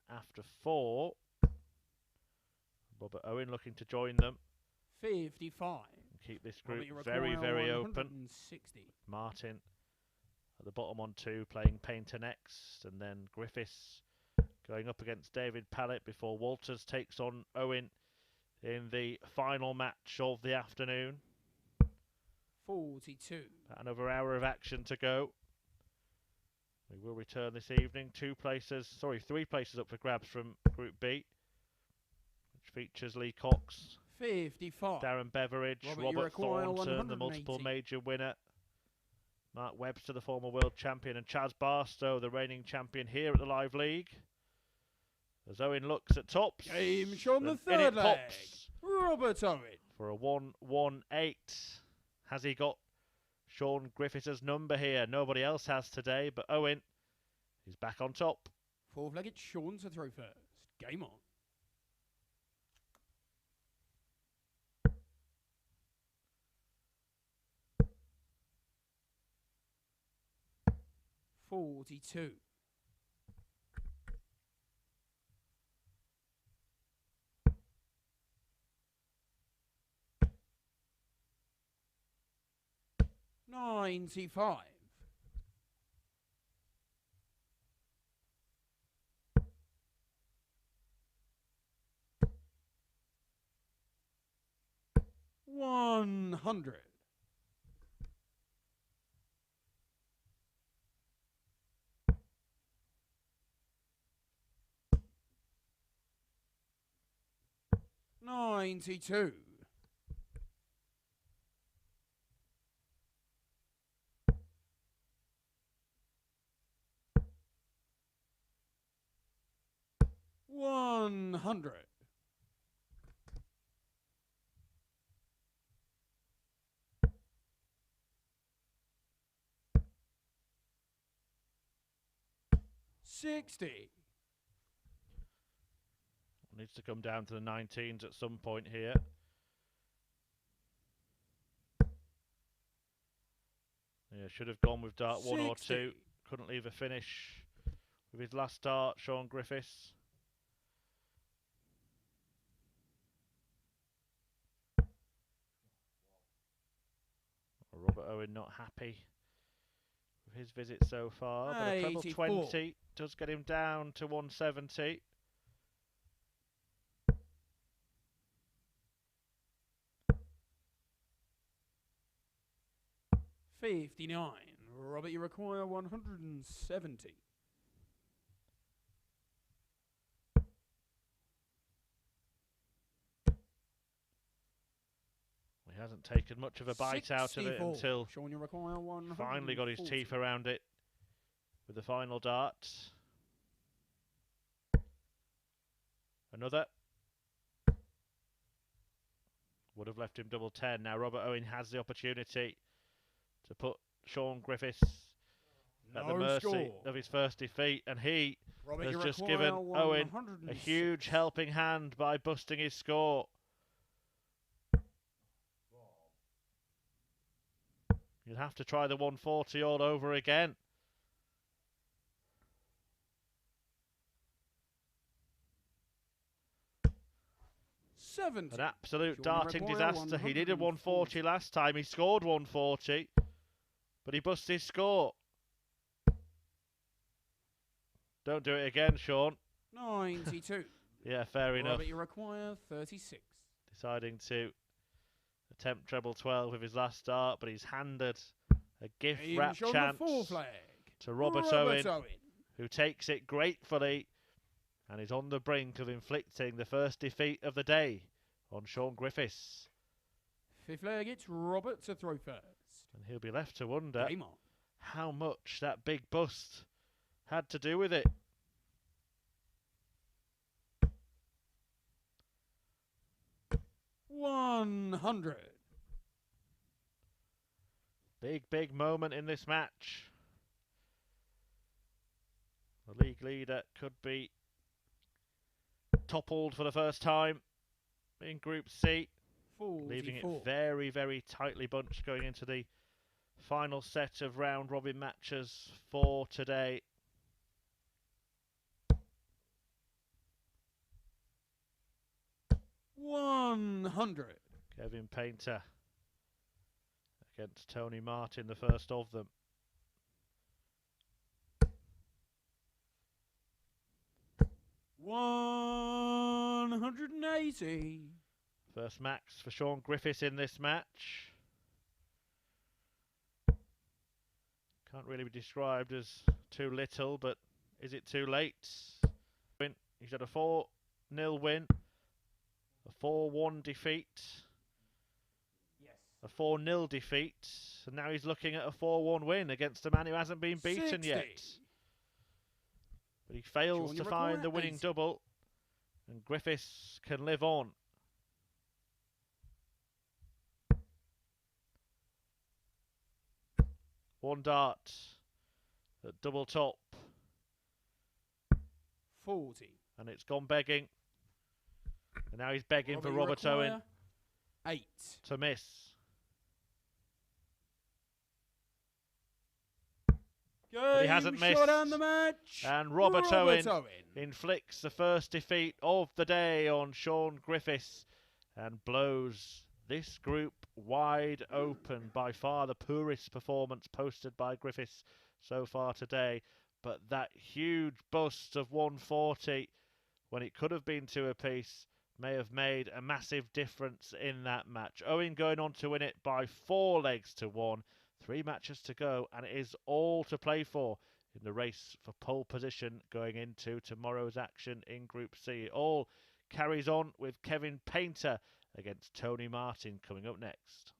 After 4, Robert Owen looking to join them. 55. Keep this group Robert, you very, require very open. 160. Martin at the bottom on 2, playing Painter next, and then Griffiths going up against David Pallett before Walters takes on Owen in the final match of the afternoon. 42. About another hour of action to go. We will return this evening. 3 places up for grabs from Group B, which features Lee Cox, 55. Darren Beveridge, Robert, Robert Thornton, the 180. multiple major winner, Mark Webster, the former world champion, and Chaz Barstow, the reigning champion here at the Live League. As Owen looks at tops. Game Shaun the and third in it leg. pops Robert Owen. for a 1-1-8. Has he got Shaun Griffiths' number here? Nobody else has today, but Owen is back on top. 4th-legged Shaun to throw first. Game on. $42. $95. $100. $92. $100. $60. Needs to come down to the 19s at some point here. Yeah, should have gone with dart 1 or 2. Couldn't leave a finish with his last dart, Shaun Griffiths. Robert Owen not happy with his visit so far, but a treble 20 does get him down to 170. $59. Robert, you require 170. He hasn't taken much of a bite out of it until Shaun, you require 140. finally got his teeth around it with the final dart. Another. Would have left him double 10. Now Robert Owen has the opportunity to put Shaun Griffiths at the mercy of his first defeat, and he has just given Owen a huge helping hand by busting his score. You'll have to try the 140 all over again. An absolute darting disaster. He did a 140 last time. He scored 140, but he busted his score. Don't do it again, Shaun. 92. Yeah, fair enough. But you require 36. Deciding to attempt treble 12 with his last start, but he's handed a gift wrap chance to Robert Owen, who takes it gratefully and is on the brink of inflicting the first defeat of the day on Shaun Griffiths. 5th leg, it's Robert to throw first. And he'll be left to wonder how much that big bust had to do with it. $100. Big moment in this match. The league leader could be toppled for the first time in Group C, 44. leaving it very tightly bunched going into the final set of round robin matches for today. $100. Kevin Painter against Tony Martin, the first of them. $180. First max for Shaun Griffiths in this match. Can't really be described as too little, but is it too late? He's had a 4-0 win, a 4-1 defeat, Yes. a 4-0 defeat, and now he's looking at a 4-1 win against a man who hasn't been beaten 60. yet. But he fails Shaun, to you find require the winning 80. double, and Griffiths can live on. One dart at double top, 40. and it's gone begging. And now he's begging for you Robert Owen require 8. to miss. But he hasn't missed. Shot on the match. And Robert Owen inflicts the first defeat of the day on Shaun Griffiths and blows this group wide open. By far the poorest performance posted by Griffiths so far today. But that huge bust of 140, when it could have been 2 apiece, may have made a massive difference in that match. Owen going on to win it by 4 legs to 1. 3 matches to go, and it is all to play for in the race for pole position going into tomorrow's action in Group C. It all carries on with Kevin Painter against Tony Martin coming up next.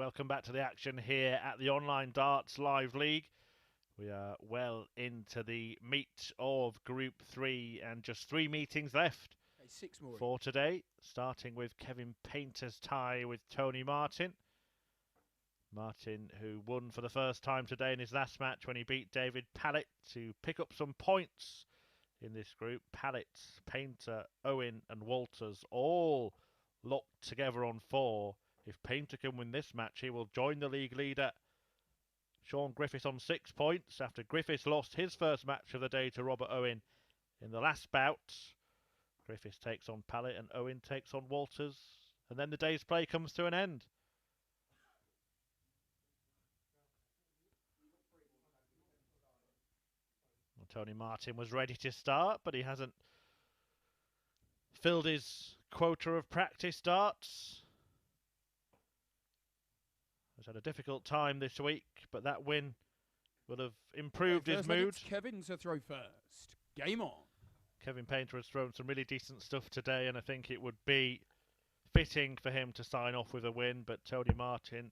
Welcome back to the action here at the Online Darts Live League. We are well into the meat of Group 3 and just 3 meetings left for today, starting with Kevin Painter's tie with Tony Martin. Martin, who won for the first time today in his last match when he beat David Pallett to pick up some points in this group. Pallett, Painter, Owen and Walters all locked together on 4. If Painter can win this match, he will join the league leader, Shaun Griffiths, on 6 points after Griffiths lost his first match of the day to Robert Owen in the last bout. Griffiths takes on Pallett and Owen takes on Walters, and then the day's play comes to an end. Well, Tony Martin was ready to start, but he hasn't filled his quota of practice darts. He's had a difficult time this week, but that win will have improved his mood. It's Kevin to throw first. Game on. Kevin Painter has thrown some really decent stuff today, and I think it would be fitting for him to sign off with a win, but Tony Martin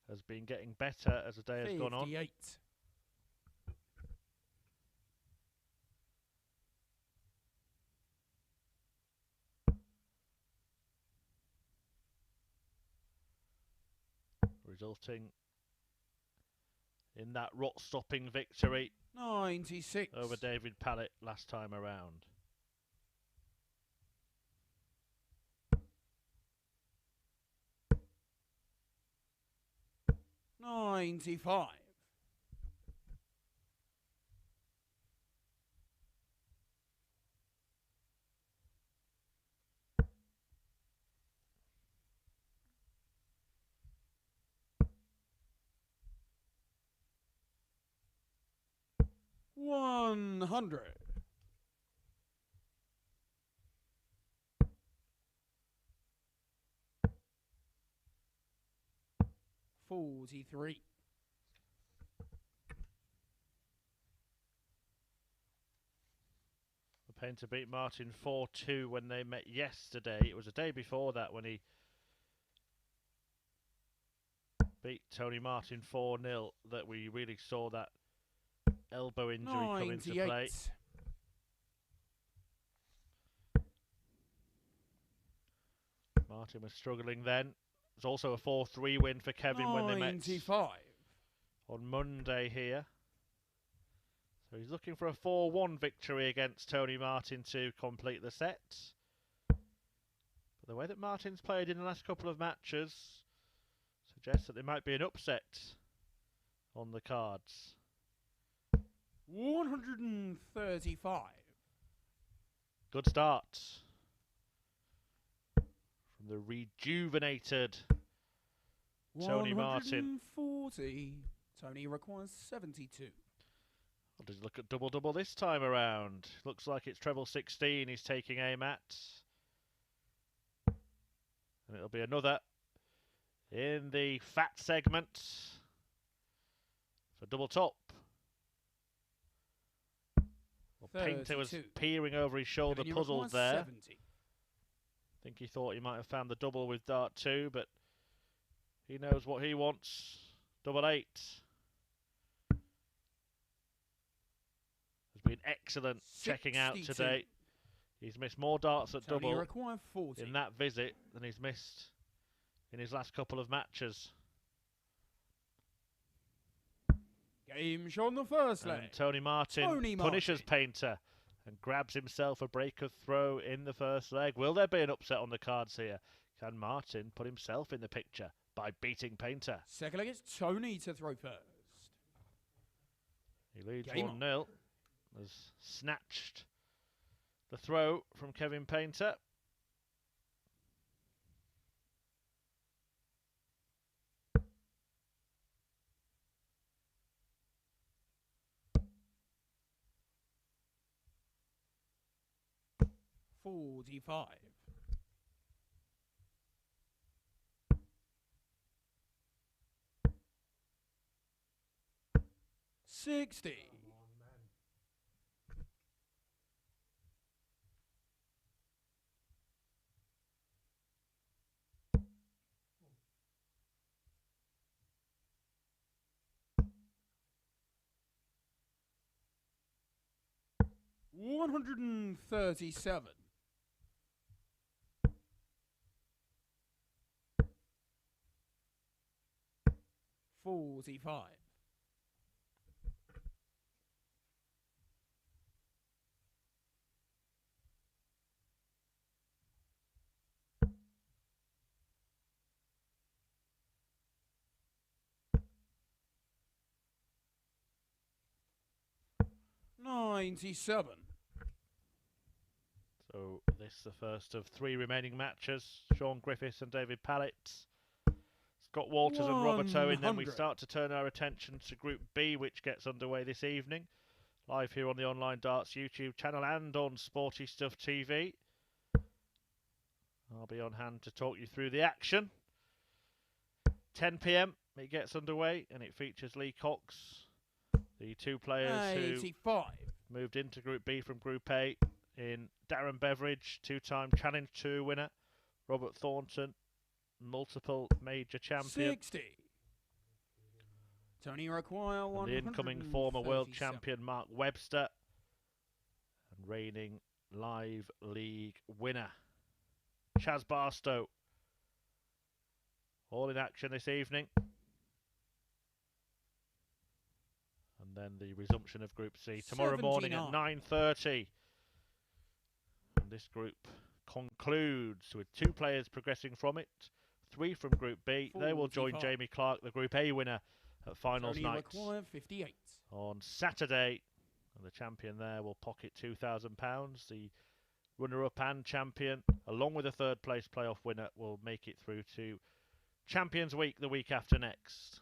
has been getting better as the day has gone on. 58. Resulting in that rot-stopping victory 96 over David Pallett last time around. $95. $100. $43. The Painter beat Martin 4-2 when they met yesterday. It was a day before that when he beat Tony Martin 4-0 that we really saw that elbow injury come into play. Martin was struggling then. It was also a 4-3 win for Kevin when they met on Monday here. So he's looking for a 4-1 victory against Tony Martin to complete the set. But the way that Martin's played in the last couple of matches suggests that there might be an upset on the cards. 135. Good start from the rejuvenated Tony Martin. 140. Tony requires 72. What does he look at double-double this time around? Looks like it's treble 16 he's taking aim at. And it'll be another in the fat segment for double top. Well, Painter was peering over his shoulder, puzzled there. 70. I think he thought he might have found the double with dart 2, but he knows what he wants. Double 8. Has been excellent 62. checking out today. He's missed more darts at Tony double require 40. in that visit than he's missed in his last couple of matches. Game shot on the first leg. And Tony Martin punishes Painter and grabs himself a break of throw in the first leg. Will there be an upset on the cards here? Can Martin put himself in the picture by beating Painter? Second leg, it's Tony to throw first. He leads 1-0. Has snatched the throw from Kevin Painter. $45. 60. 137. 45. 97. So this is the first of 3 remaining matches. Shaun Griffiths and David Pallett. Scott Walters and Robert Owen. Then we 100. start to turn our attention to Group B, which gets underway this evening. Live here on the Online Darts YouTube channel and on Sporty Stuff TV. I'll be on hand to talk you through the action. 10 PM it gets underway and it features Lee Cox, the 2 players 85. who moved into Group B from Group A in Darren Beveridge, 2-time Challenge Tour winner, Robert Thornton, multiple major champion, 60. Tony Require, and the incoming former world champion Mark Webster, and reigning Live League winner Chaz Barstow. All in action this evening. And then the resumption of Group C tomorrow morning at 9:30. And this group concludes with 2 players progressing from it, 3 from Group B. 45. They will join Jamie Clark, the Group A winner, at finals night 58. on Saturday. And the champion there will pocket £2,000. The runner-up and champion, along with a 3rd place playoff winner, will make it through to Champions Week the week after next.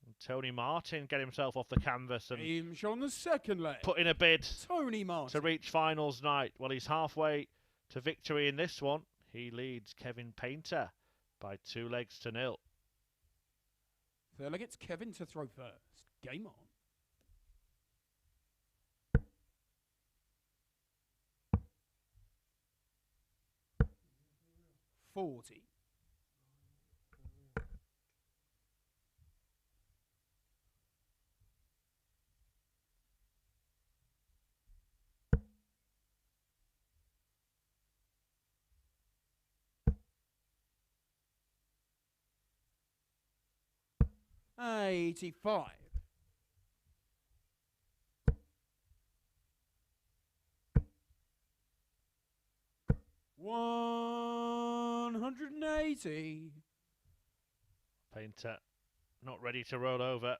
And Tony Martin get himself off the canvas and on the second leg. Put in a bid Tony Martin to reach finals night. Well, he's halfway to victory in this one. He leads Kevin Painter by 2 legs to 0. Third leg, it's Kevin to throw first. Game on. 40. 85. 180. Painter not ready to roll over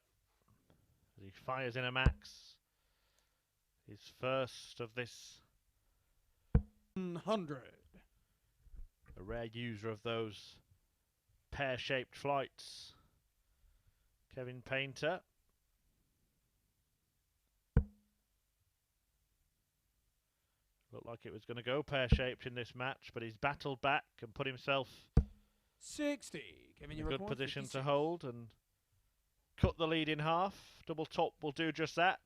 as he fires in a max. His first of this 100. A rare user of those pear-shaped flights. Kevin Painter. Looked like it was going to go pear-shaped in this match, but he's battled back and put himself 60. Kevin, in a good position 56. To hold and cut the lead in half. Double top will do just that.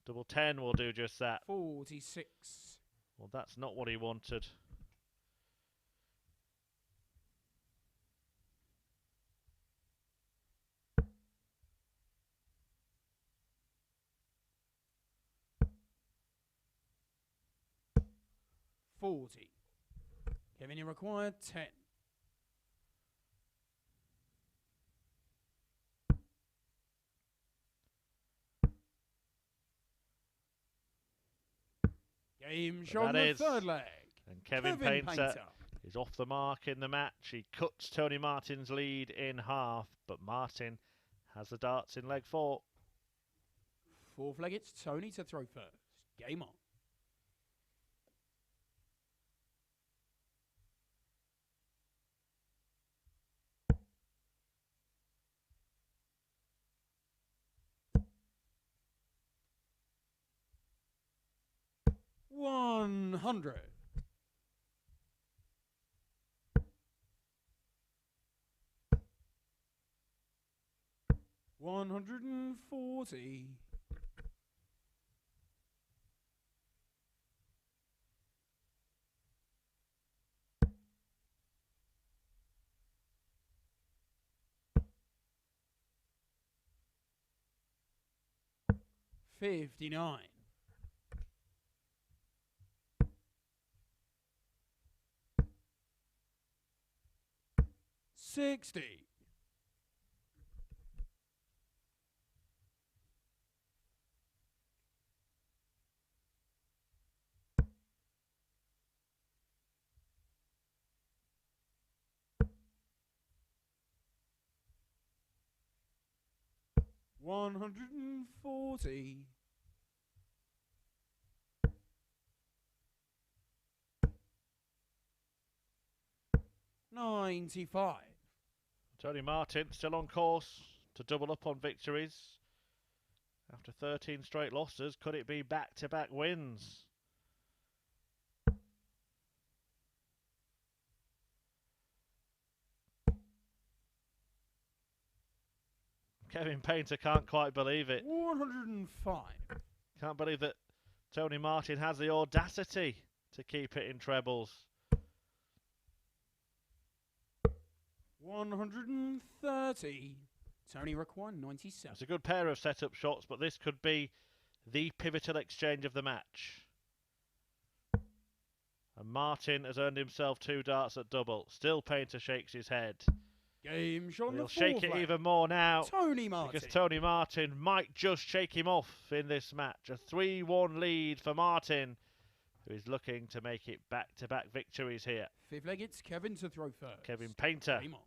Double 10 will do just that. 46. Well, that's not what he wanted. Kevin, you require 10. Game shown the third leg. And Kevin Painter is off the mark in the match. He cuts Tony Martin's lead in half, but Martin has the darts in leg 4. Fourth leg, it's Tony to throw first. Game on. 100. 140. 140. 59. 60. 140. 95. Tony Martin still on course to double up on victories. After 13 straight losses, could it be back-to-back wins? Kevin Painter can't quite believe it. 105. Can't believe that Tony Martin has the audacity to keep it in trebles. 130. Tony required 97. It's a good pair of setup shots, but this could be the pivotal exchange of the match. And Martin has earned himself 2 darts at double. Still Painter shakes his head. Game shot. He'll shake it even more now. Tony Martin. Because Tony Martin might just shake him off in this match. A 3-1 lead for Martin, who is looking to make it back-to-back victories here. Fifth leg, it's Kevin to throw first. Kevin Painter Game on.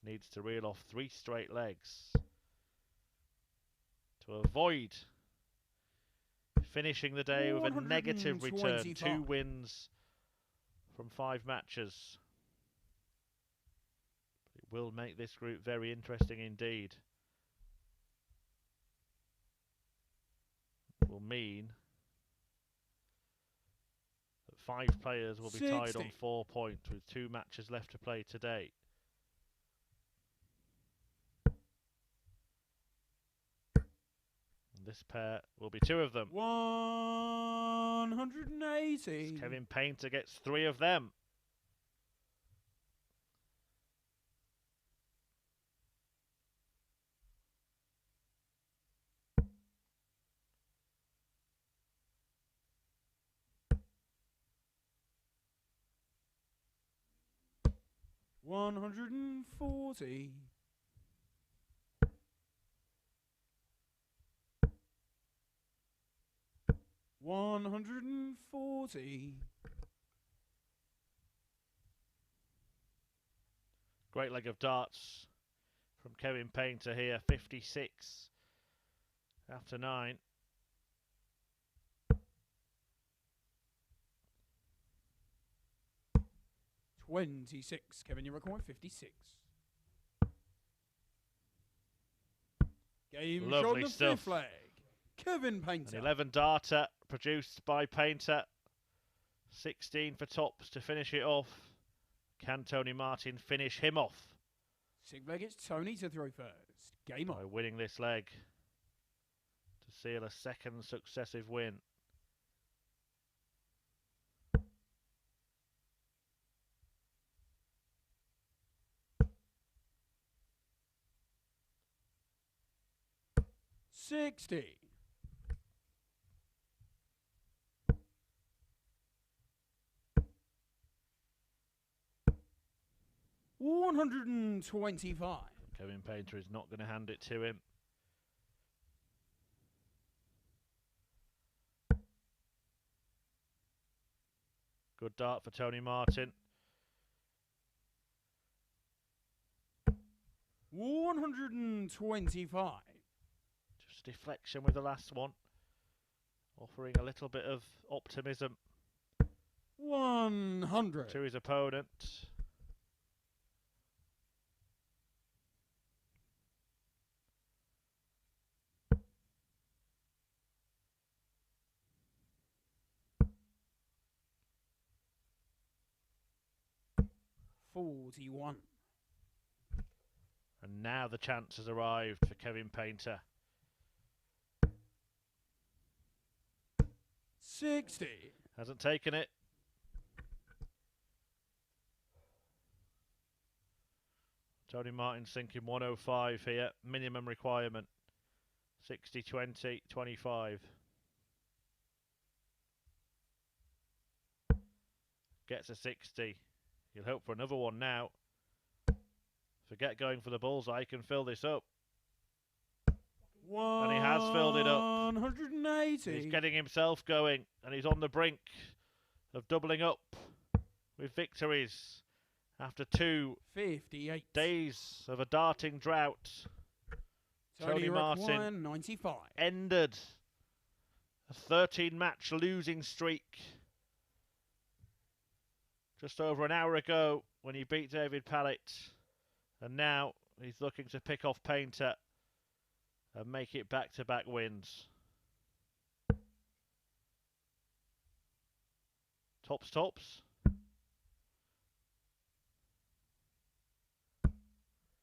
needs to reel off 3 straight legs to avoid finishing the day with a negative return. 2 wins from 5 matches. It will make this group very interesting indeed. It will mean that 5 players will be tied on 4 points with 2 matches left to play today. And this pair will be 2 of them. 180. Kevin Painter gets 3 of them. $140. 140. Great leg of darts from Kevin Painter here. 56 after 9. $26. Kevin, you record 56. Game Lovely shot the stuff. 5th leg. Kevin Painter. An 11 darter produced by Painter. 16 for tops to finish it off. Can Tony Martin finish him off? 6th leg, it's Tony to throw first. Game on. By winning this leg to seal a 2nd successive win. $60. 125. Kevin Painter is not going to hand it to him. Good dart for Tony Martin. 125. Just deflection with the last one. Offering a little bit of optimism 100. to his opponent. $41. And now the chance has arrived for Kevin Painter. 60. Hasn't taken it. Tony Martin sinking 105 here. Minimum requirement. 60, 20, 25. Gets a 60. He'll hope for another one now. Forget going for the bullseye. He can fill this up. And he has filled it up. 180. He's getting himself going, and he's on the brink of doubling up with victories after 2 58 days of a darting drought. Tony Martin 95. ended a 13-match losing streak just over an hour ago when he beat David Pallett, and now he's looking to pick off Painter and make it back-to-back wins. Tops.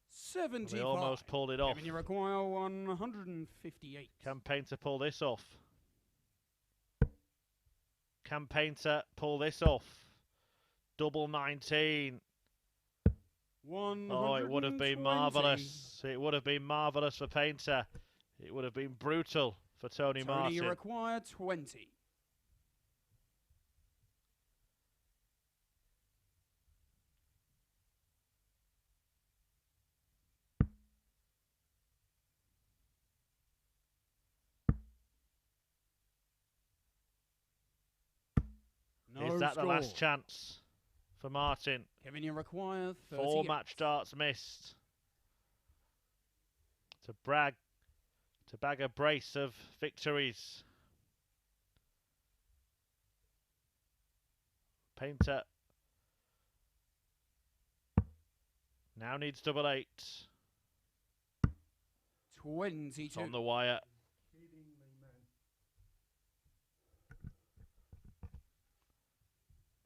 75. They almost pulled it off. You require 158. Can Painter pull this off? Can Painter pull this off? Double 19. Oh, it would have been marvellous. It would have been marvellous for Painter. It would have been brutal for Tony Martin. You require 20. Is that the last chance for Martin? Kevin, you require 38. 4 match darts missed. To bag a brace of victories. Painter now needs double 8. 22. It's on the wire.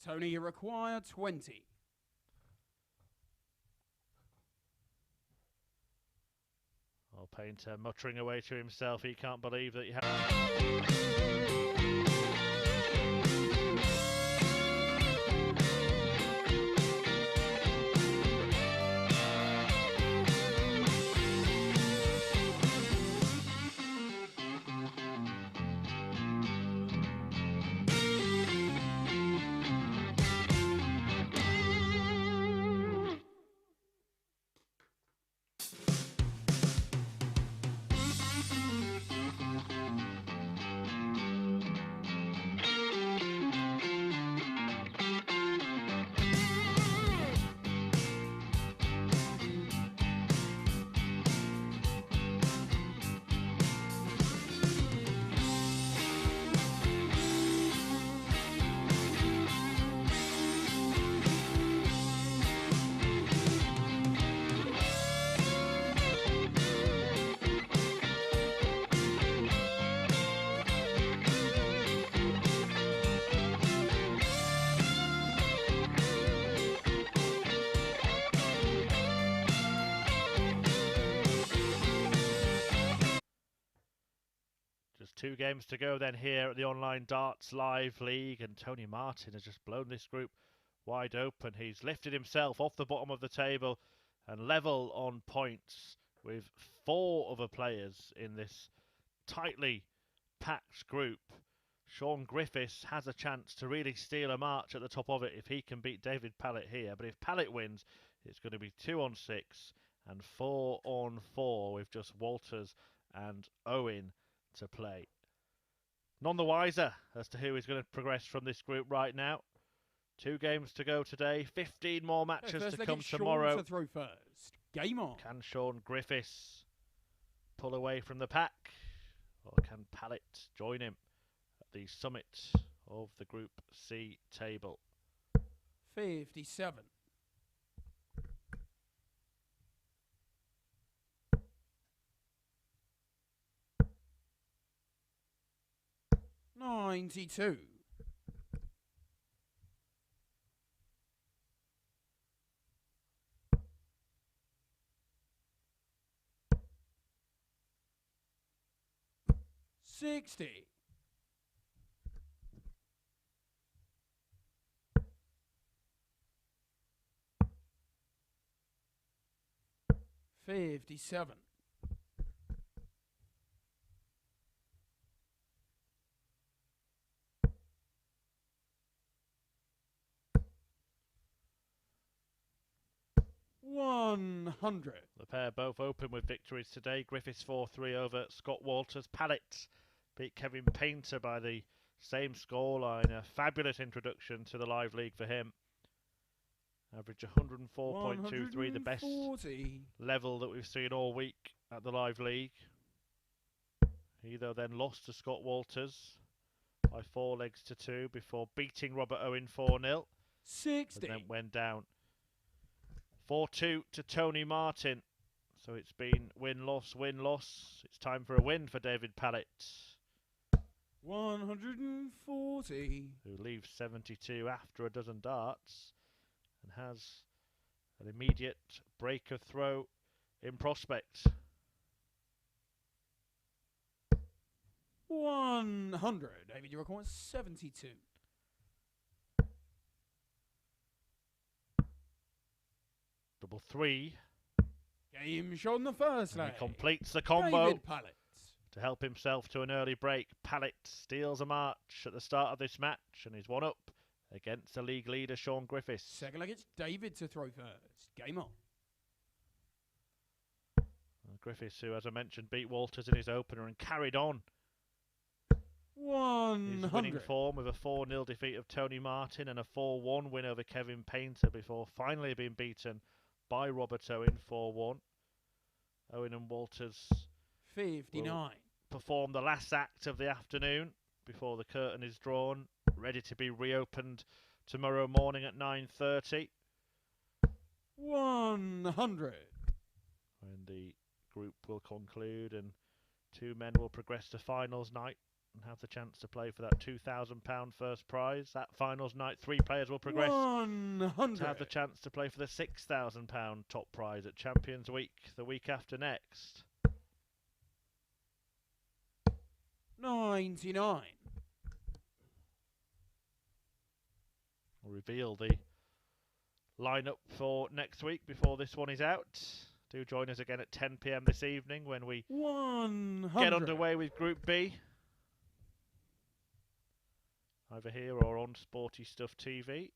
Tony, you require 20. Oh, Painter muttering away to himself. He can't believe that he has. Just 2 games to go then here at the Online Darts Live League, and Tony Martin has just blown this group wide open. He's lifted himself off the bottom of the table and level on points with 4 other players in this tightly packed group. Shaun Griffiths has a chance to really steal a march at the top of it if he can beat David Pallett here. But if Pallett wins, it's going to be 2 on 6 and 4 on 4 with just Walters and Owen to play. None the wiser as to who is going to progress from this group right now. 2 games to go today. 15 more matches to come tomorrow. Shaun to throw first. Game on. Can Shaun Griffiths pull away from the pack, or can Pallett join him at the summit of the Group C table? 57. $92. 60. 57. 100. The pair both open with victories today. Griffiths 4-3 over Scott Walters. Pallett beat Kevin Painter by the same scoreline. A fabulous introduction to the live league for him. Average 104.23, the best level that we've seen all week at the live league. He though then lost to Scott Walters by 4 legs to 2 before beating Robert Owen 4-0. 60. And then went down 4-2 to Tony Martin. So it's been win-loss, win-loss. It's time for a win for David Pallett. 140. Who leaves 72 after a dozen darts and has an immediate break of throw in prospect. 100. David, your record 72. Double 3. Game shot on the first leg. He completes the combo. David Pallett. To help himself to an early break, Pallett steals a march at the start of this match and is 1 up against the league leader Shaun Griffiths. Second leg, it's David to throw first. Game on. Griffiths, who, as I mentioned, beat Walters in his opener and carried on 100. his winning form with a 4-0 defeat of Tony Martin and a 4-1 win over Kevin Painter before finally being beaten by Robert Owen 4-1. Owen and Walters 59. Perform the last act of the afternoon before the curtain is drawn, ready to be reopened tomorrow morning at 9:30. 100. When the group will conclude and 2 men will progress to finals night and have the chance to play for that £2,000 first prize. That finals night, 3 players will progress 100. to have the chance to play for the £6,000 top prize at Champions Week the week after next. 99. We'll reveal the lineup for next week before this one is out. Do join us again at 10 PM this evening when we 100. get underway with Group B. Either here or on Sporty Stuff TV.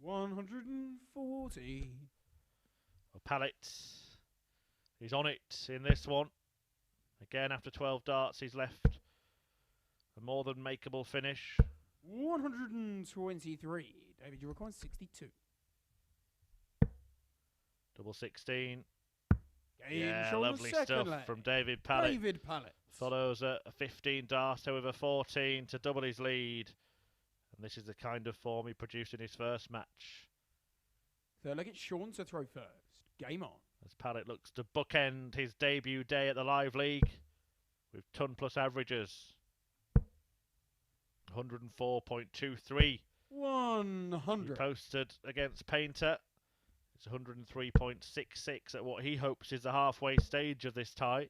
140. Pallett, he's on it in this one. Again, after 12 darts, he's left a more than makeable finish. 123. David, you record 62. Double 16. Game Yeah, show on the lovely second stuff leg. from David Pallett. David Pallett. Follows a 15 darter with a 14 to double his lead. And this is the kind of form he produced in his first match. Third leg, it's Shaun to throw first. Game on. As Pallett looks to bookend his debut day at the Live League with ton plus averages. 104.23. 100. He posted against Painter. It's 103.66 at what he hopes is the halfway stage of this tie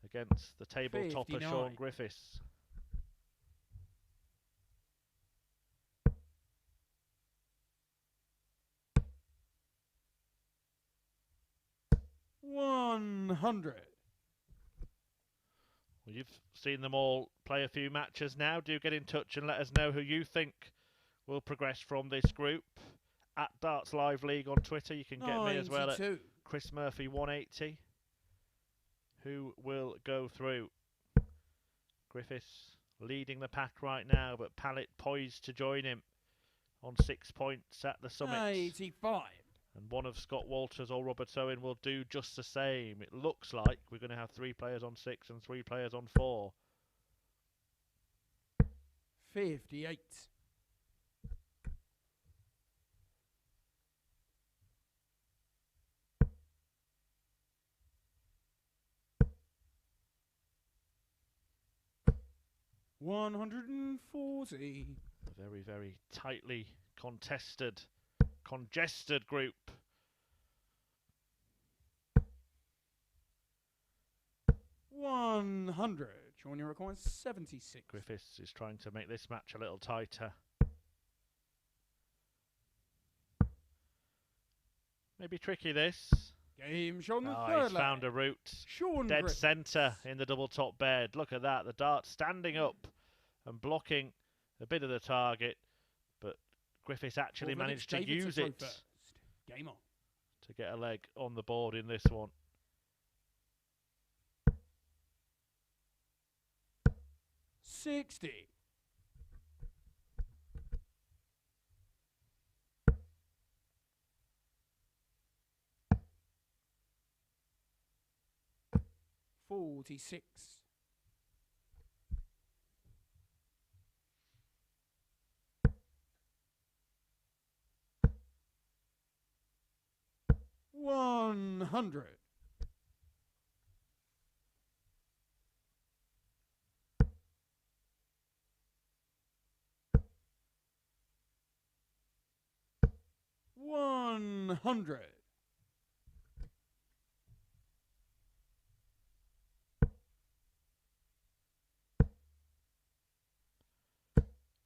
against the table topper 59. Shaun Griffiths. 100. Well, you've seen them all play a few matches now. Do get in touch and let us know who you think will progress from this group. At Darts Live League on Twitter, you can get me as well at Chris Murphy 180. Who will go through? Griffiths leading the pack right now, but Pallett poised to join him on 6 points at the summit. 85. And one of Scott Walters or Robert Owen will do just the same. It looks like we're going to have 3 players on 6 and 3 players on 4. 58. 140. A very, very tightly contested, congested group. $100. Shaun, your record 76. Griffiths is trying to make this match a little tighter. Maybe tricky this. Game Shaun the Oh, third he's found a route. Shaun Dead Griffiths. centre in the double top bed. Look at that. The dart standing up and blocking a bit of the target. but Griffiths actually Fourth leg, it's managed to David use throw it first. Game on. to get a leg on the board in this one. 60. $46. $100. $100.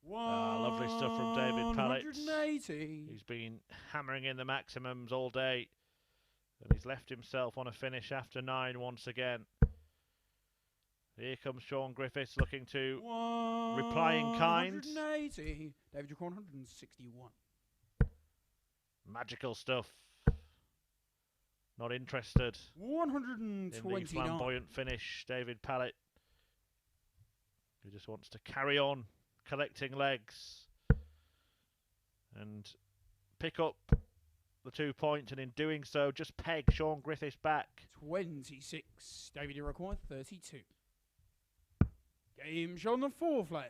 Lovely stuff from David Pallett. 180. He's been hammering in the maximums all day, and he's left himself on a finish after 9 once again. Here comes Shaun Griffiths looking to reply in kind. 180. David Jaquan, 161. Magical stuff. Not interested in the 129. flamboyant finish. David Pallett, who just wants to carry on collecting legs and pick up the 2 points, and in doing so just peg Shaun Griffiths back. 26. David Iroquois, 32. Game show on the fourth leg.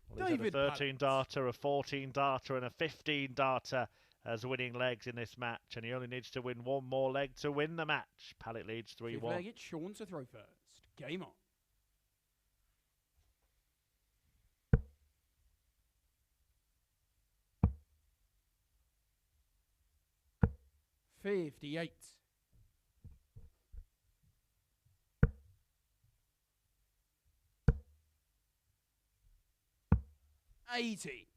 Well, he's David had a 13 Pallett. darter, a 14 darter and a 15 darter as winning legs in this match, and he only needs to win one more leg to win the match. Pallett leads 3-1. Fifth leg, it's Shaun to throw first. Game on. 58. 80.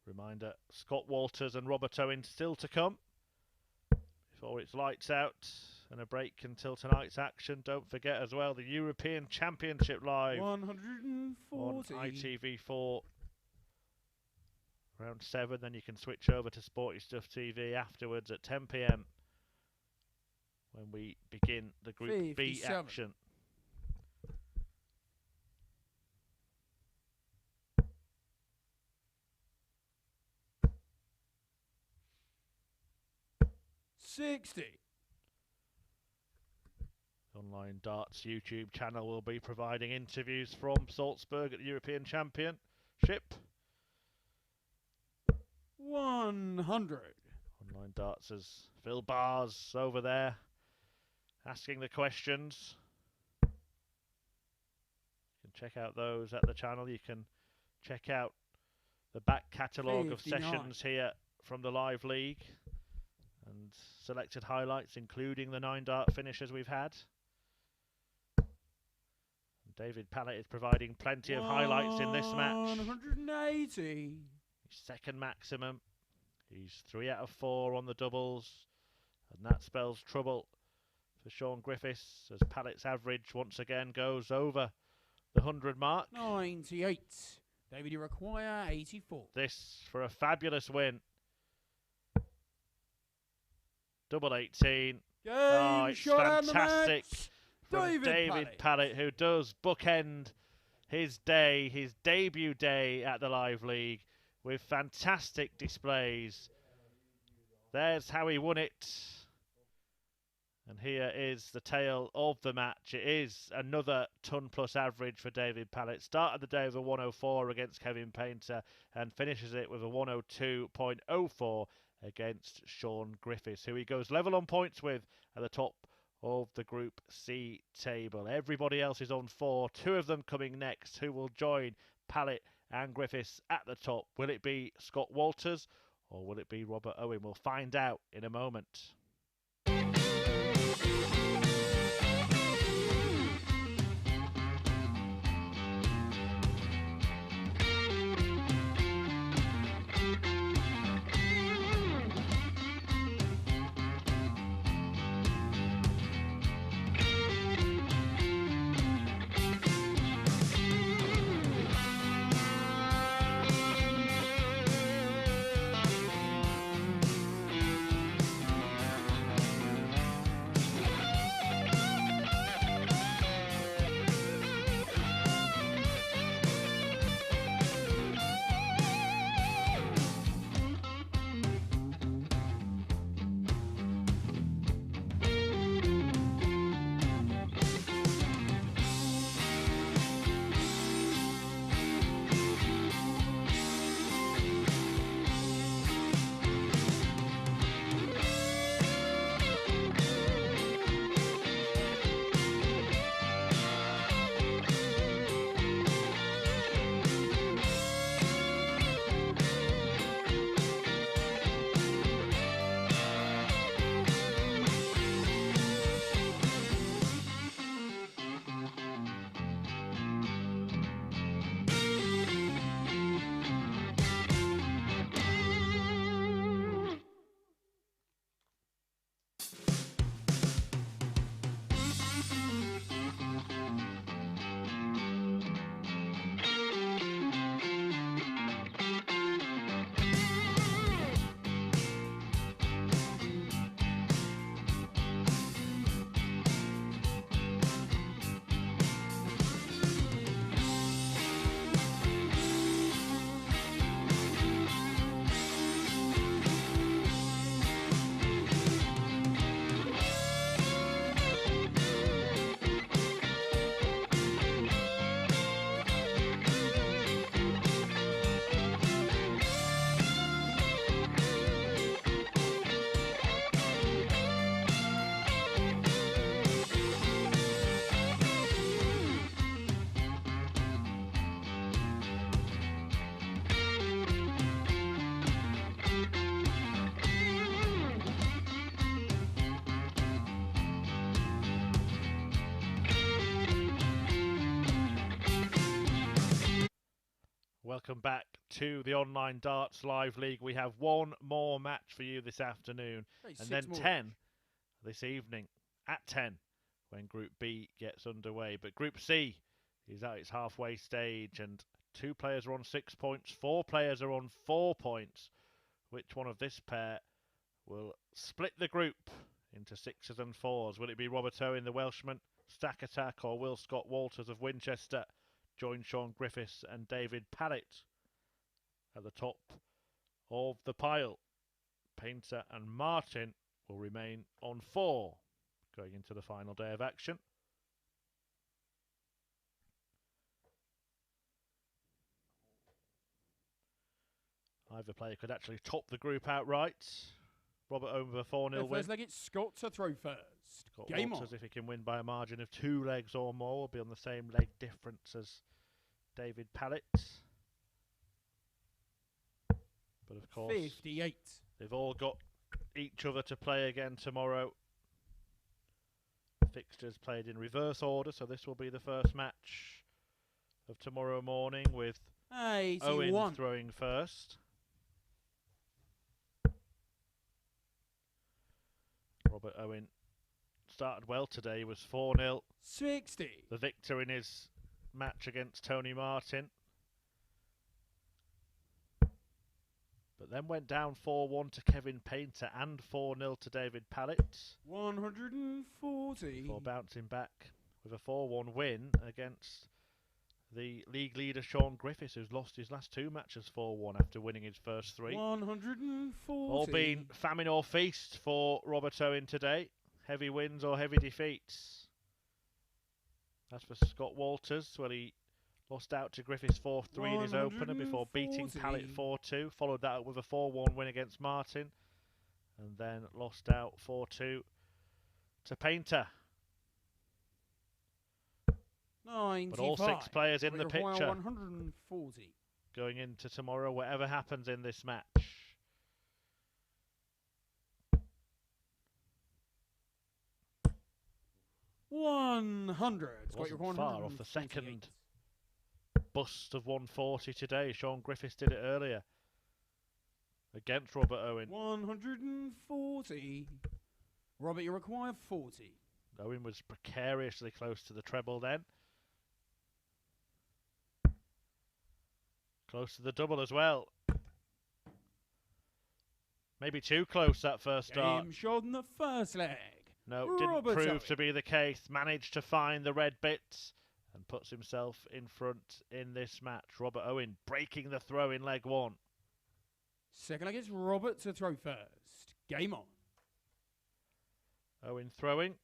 Reminder, Scott Walters and Robert Owen still to come before it's lights out and a break until tonight's action. Don't forget as well the European Championship live 140. on ITV4 around 7. Then you can switch over to Sporty Stuff TV afterwards at 10 PM when we begin the Group B 57. action. $60. Online Darts YouTube channel will be providing interviews from Salzburg at the European Championship. 100. Online Darts as Phil Bars over there asking the questions. You can check out those at the channel. You can check out the back catalogue of 59. sessions here from the live league and selected highlights, including the 9 dart finishes we've had. And David Pallett is providing plenty of highlights in this match. 180. His second maximum. He's 3 out of 4 on the doubles, and that spells trouble for Shaun Griffiths as Pallett's average once again goes over the 100 mark. 98. David Iroquois, 84. This for a fabulous win. Double 18. Game It's shot on the fantastic match. from David Pallett, who does bookend his day, his debut day at the Live League with fantastic displays. There's how he won it. And here is the tale of the match. It is another ton plus average for David Pallett. Started the day with a 104 against Kevin Painter and finishes it with a 102.04 against Shaun Griffiths, who he goes level on points with at the top of the Group C table. Everybody else is on 4, 2 of them coming next. Who will join Pallett and Griffiths at the top? Will it be Scott Walters or will it be Robert Owen? We'll find out in a moment. Welcome back to the Online Darts Live League. We have one more match for you this afternoon, and then 10 this evening at 10 when Group B gets underway. But Group C is at its halfway stage, and 2 players are on 6 points, 4 players are on 4 points. Which one of this pair will split the group into 6s and 4s? Will it be Robert Owen, the Welshman, Stack Attack, or will Scott Walters of Winchester join Shaun Griffiths and David Pallett at the top of the pile? Painter and Martin will remain on 4 going into the final day of action. Either player could actually top the group outright. Robert Owen with a 4-0 win. First leg, it's Scott to throw first. Scott Game Walters, on. if he can win by a margin of 2 legs or more, will be on the same leg difference as David Pallett. But of course, 58. They've all got each other to play again tomorrow. Fixtures played in reverse order, so this will be the first match of tomorrow morning with 81. Owen throwing first. Robert Owen started well today. He was 4-0. 60. The victor in his match against Tony Martin. But then went down 4-1 to Kevin Painter and 4-0 to David Pallett. 140. Before bouncing back with a 4-1 win against the league leader Shaun Griffiths, who's lost his last 2 matches 4-1 after winning his first 3. 140. All been famine or feast for Robert Owen today. Heavy wins or heavy defeats. As for Scott Walters, well, he lost out to Griffiths 4-3 in his opener before beating Pallett 4-2. Followed that up with a 4-1 win against Martin. And then lost out 4-2 to Painter. 95. But all 6 players in the picture 140. going into tomorrow, whatever happens in this match. Wasn't far off the second bust of 140 today. Shaun Griffiths did it earlier against Robert Owen. 140. Robert, you require 40. Owen was precariously close to the treble then. Close to the double as well. Maybe too close that first start. Game shot in the first leg. No, didn't Robert prove Owen to be the case. Managed to find the red bits and puts himself in front in this match. Robert Owen breaking the throw in leg 1. Second leg is Robert to throw first. Game on. Owen throwing.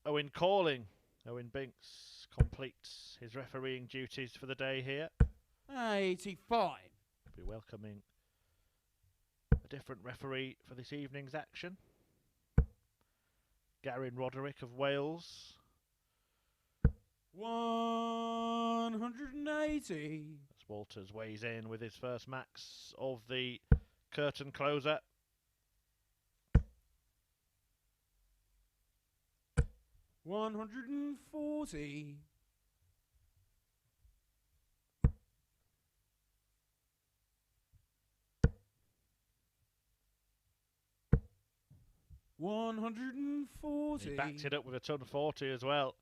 Owen calling. Owen Binks completes his refereeing duties for the day here. 85. Be welcoming a different referee for this evening's action. Garin Roderick of Wales. 180. As Walters weighs in with his first max of the curtain closer. 140. 140. He backed it up with a ton 40 as well.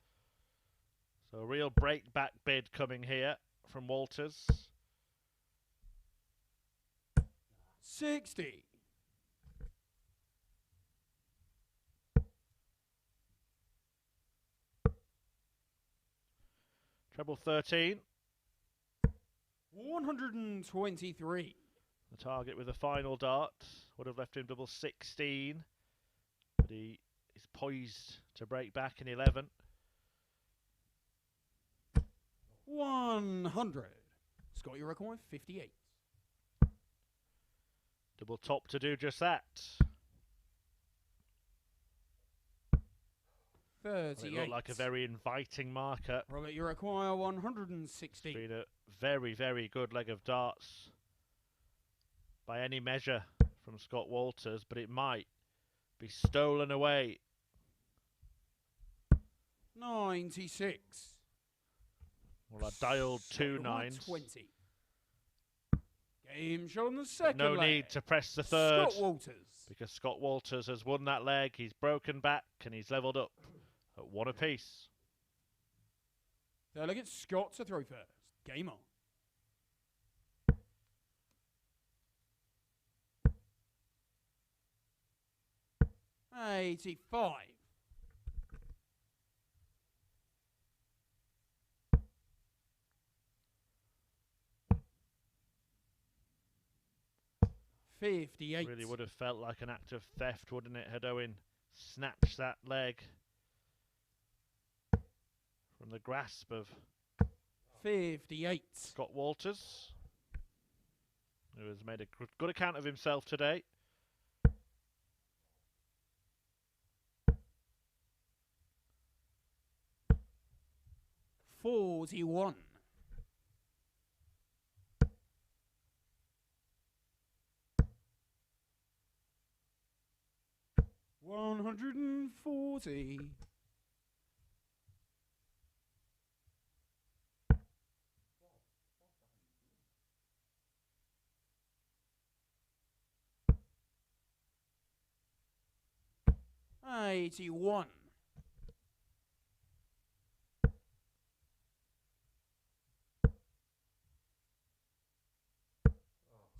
So a real break back bid coming here from Walters. 60. Treble 13. 123. The target with the final dart would have left him double 16. But he is poised to break back in 11. 100. Scott, you require 58. Double top to do just that. 38. It looked like a very inviting marker. Robert, you require 160. It's been a very, very good leg of darts by any measure from Scott Walters, but it might be stolen away. 96. Well, I dialed 2 nines. 20. Game shot on the second No leg. need to press the third. Scott Walters. Because Scott Walters has won that leg. He's broken back and he's levelled up at 1 apiece. Third leg, it's Scott to throw first. Game on. $85. $58. Really would have felt like an act of theft, wouldn't it, had Owen snatched that leg from the grasp of 58. Scott Walters, who has made a good account of himself today. $41. $140. $81.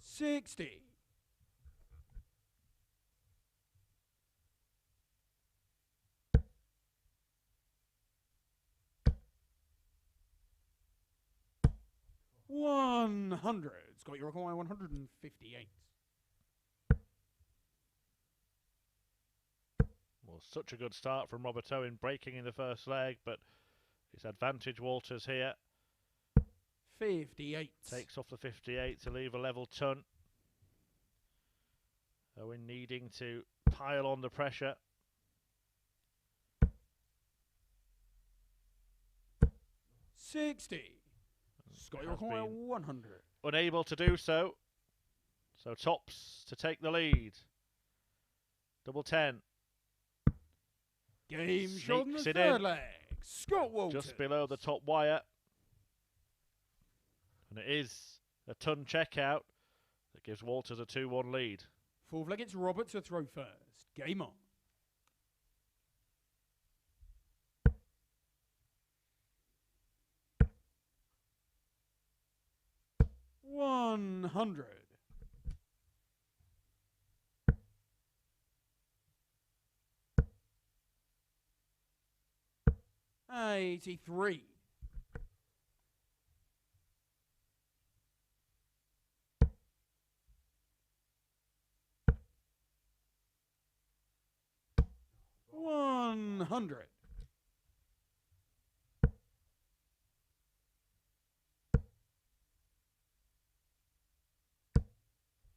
$60. $100. Got your require 158. Well, such a good start from Robert Owen, breaking in the first leg, but it's advantage Walters here. 58. Takes off the 58 to leave a level ton. Owen needing to pile on the pressure. $60. Scott, you require 100. Unable to do so. So tops to take the lead. Double 10. Game shot on the Sneaks it third in. leg. Scott Walters. Just below the top wire. And it is a ton checkout that gives Walters a 2-1 lead. Fourth leg, it's Robert to throw first. Game on. $100. $83. $100.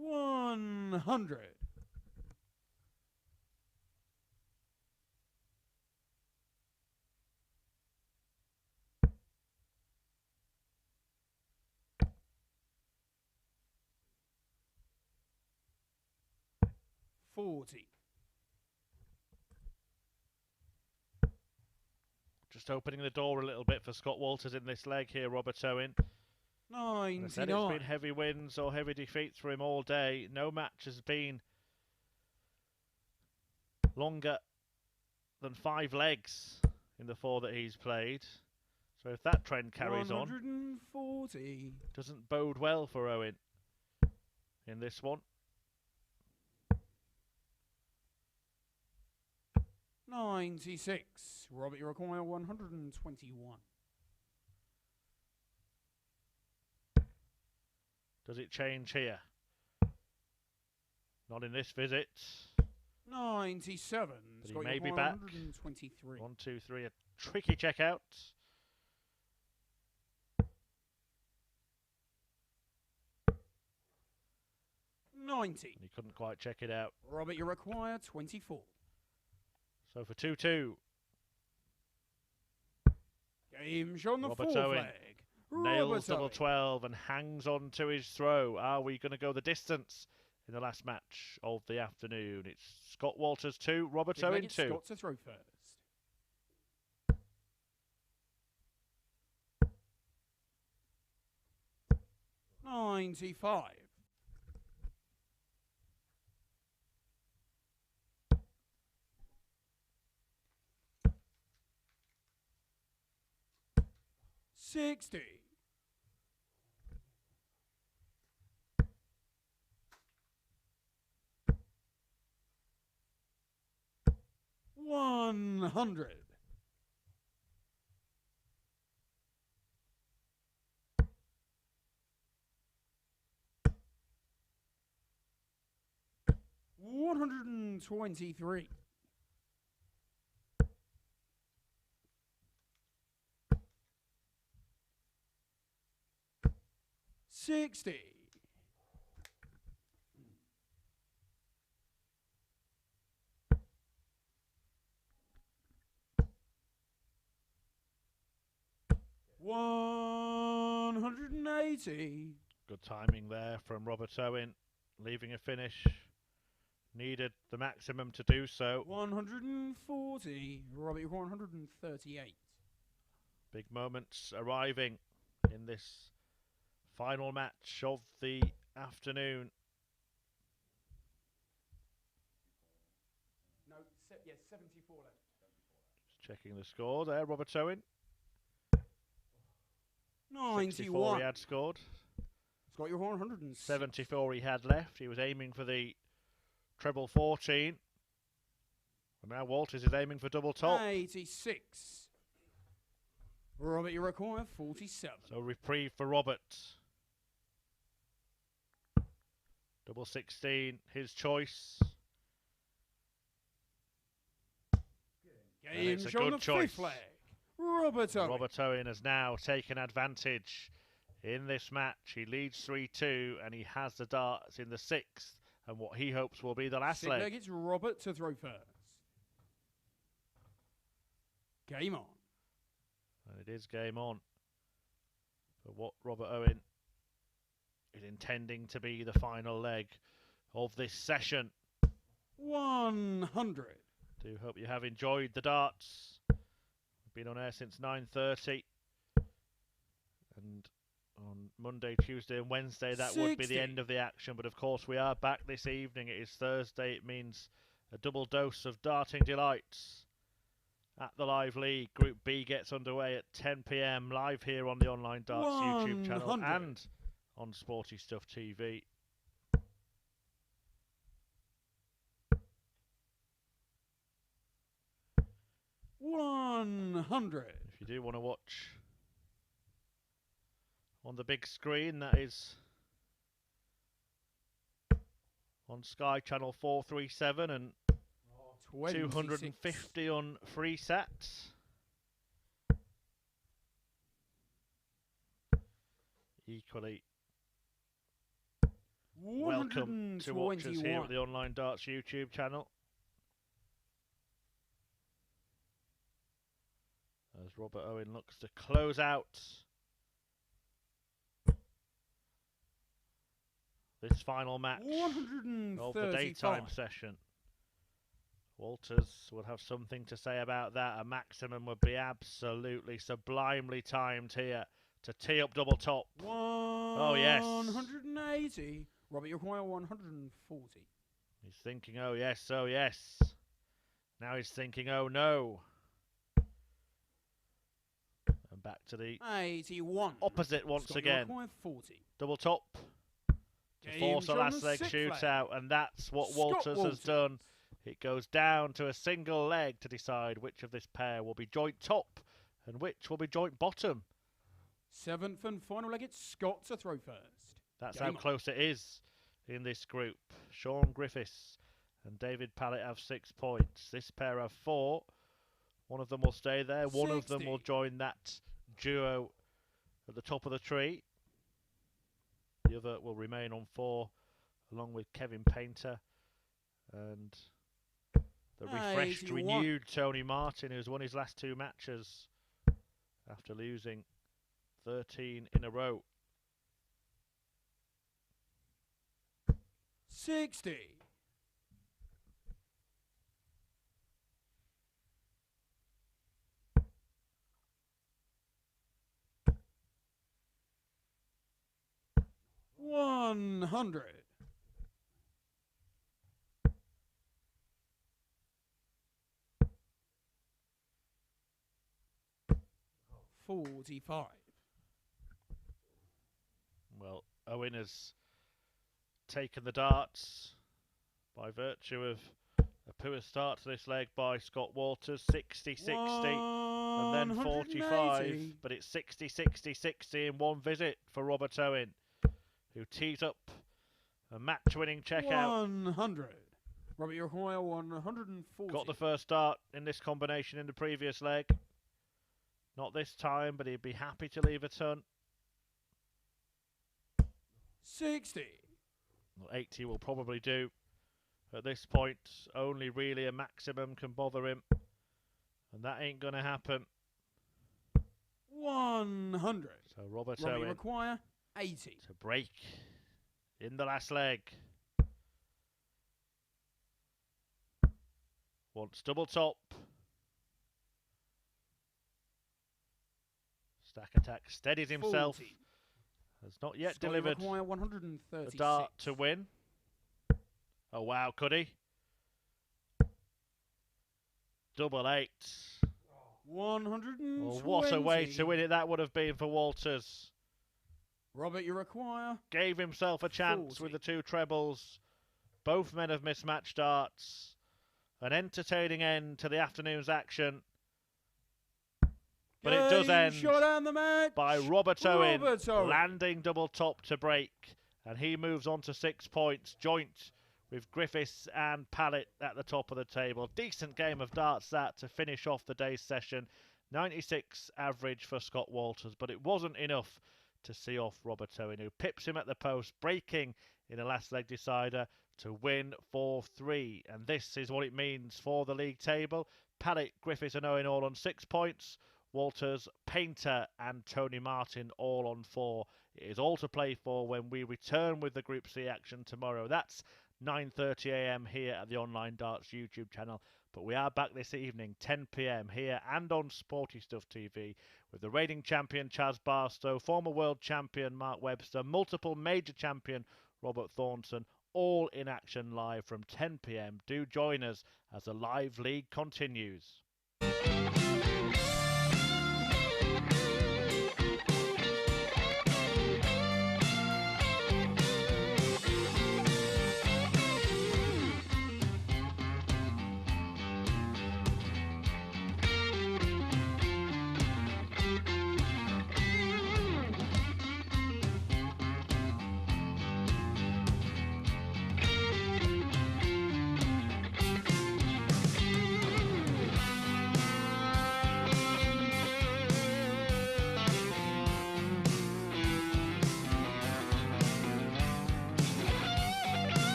$100. $40. Just opening the door a little bit for Scott Walters in this leg here, Robert Owen. As I said, it's been heavy wins or heavy defeats for him all day. No match has been longer than 5 legs in the 4 that he's played. So if that trend carries 140. on, doesn't bode well for Owen in this one. 96. Robert, you require 121. Does it change here? Not in this visit. 97. But he may be back. 123. 1, 2, 3. A tricky checkout. $90. And he couldn't quite check it out. Robert, you require 24. So for 2-2. Game shot on the Robert fourth Owen leg. Nails double Owen. 12 and hangs on to his throw. Are we going to go the distance in the last match of the afternoon? It's Scott Walters 2, Robert Owen 2. Scott to throw first. $95. 60. 100. 123. 60. 180. Good timing there from Robert Owen, leaving a finish. Needed the maximum to do so. 140. Robbie, 138. Big moments arriving in this final match of the afternoon. No, yes, 74 left. Just checking the score there, Robert Owen. 91. 64 he had scored. Scott, you're 106. 74 he had left. He was aiming for the treble 14. And now Walters is aiming for double top. 86. Robert, you require 47. So reprieve for Robert. Double 16, his choice. Game's it's a on good the choice. fifth leg. Robert Owen. Robert Owen has now taken advantage in this match. He leads 3-2 and he has the darts in the sixth and what he hopes will be the last Sixth leg. leg, it's Robert to throw first. Game on. And it is game on for what Robert Owen is intending to be the final leg of this session. 100. Do hope you have enjoyed the darts. We've been on air since 9:30. And on Monday, Tuesday and Wednesday that would be the 60. end of the action. But of course we are back this evening. It is Thursday. It means a double dose of darting delights at the Live League. Group B gets underway at 10 PM live here on the Online Darts YouTube channel 100. and on Sporty Stuff TV. $100. If you do want to watch on the big screen, that is on Sky Channel 437 and 250 on Freesat. Equally welcome to watch us here at the Online Darts YouTube channel. As Robert Owen looks to close out this final match of the daytime session. Walters would have something to say about that. A maximum would be absolutely sublimely timed here to tee up double top. Oh yes. 180. Robert, you require 140. He's thinking, oh yes, oh yes. Now he's thinking, oh no. And back to the 81. opposite once again. 40. Double top to force a last leg shootout, and that's what Walters has done. It goes down to a single leg to decide which of this pair will be joint top and which will be joint bottom. Seventh and final leg, it's Scott to throw first. That's how close it is in this group. Shaun Griffiths and David Pallett have 6 points. This pair have 4. One of them will stay there. One of them will join that duo at the top of the tree. The other will remain on 4, along with Kevin Painter and the refreshed, renewed Tony Martin, who's won his last 2 matches after losing 13 in a row. 60. 100. 45. Owen has taken the darts by virtue of a poor start to this leg by Scott Walters, 60-60 and then 45, but it's 60-60-60 in one visit for Robert Owen, who tees up a match-winning checkout. 100. Robert, you require 140. Got the first start in this combination in the previous leg. Not this time, but he'd be happy to leave a ton. 60. Well, 80 will probably do. At this point, only really a maximum can bother him. And that ain't going to happen. 100. So Robert Robbie, Owen require 80. to break in the last leg. Wants double top. Stack attack steadies himself. 40. Has not yet Scotty delivered require 136. the dart to win. Oh wow, could he? Double 8. 120. Oh, what a way to win it that would have been for Walters. Robert, you require Gave himself a chance 40. with the two trebles. Both men have mismatched darts. An entertaining end to the afternoon's action. But it does end shot and the match by Robert Owen Owen. landing double top to break. And he moves on to 6 points, joint with Griffiths and Pallett at the top of the table. Decent game of darts that to finish off the day's session. 96 average for Scott Walters, but it wasn't enough to see off Robert Owen, who pips him at the post, breaking in a last leg decider to win 4-3. And this is what it means for the league table. Pallett, Griffiths and Owen all on 6 points. Walters, Painter and Tony Martin all on 4. It is all to play for when we return with the Group C action tomorrow. That's 9:30 AM here at the Online Darts YouTube channel. But we are back this evening, 10 PM here and on Sporty Stuff TV with the reigning champion Chaz Barstow, former world champion Mark Webster, multiple major champion Robert Thornton, all in action live from 10 PM. Do join us as the live league continues.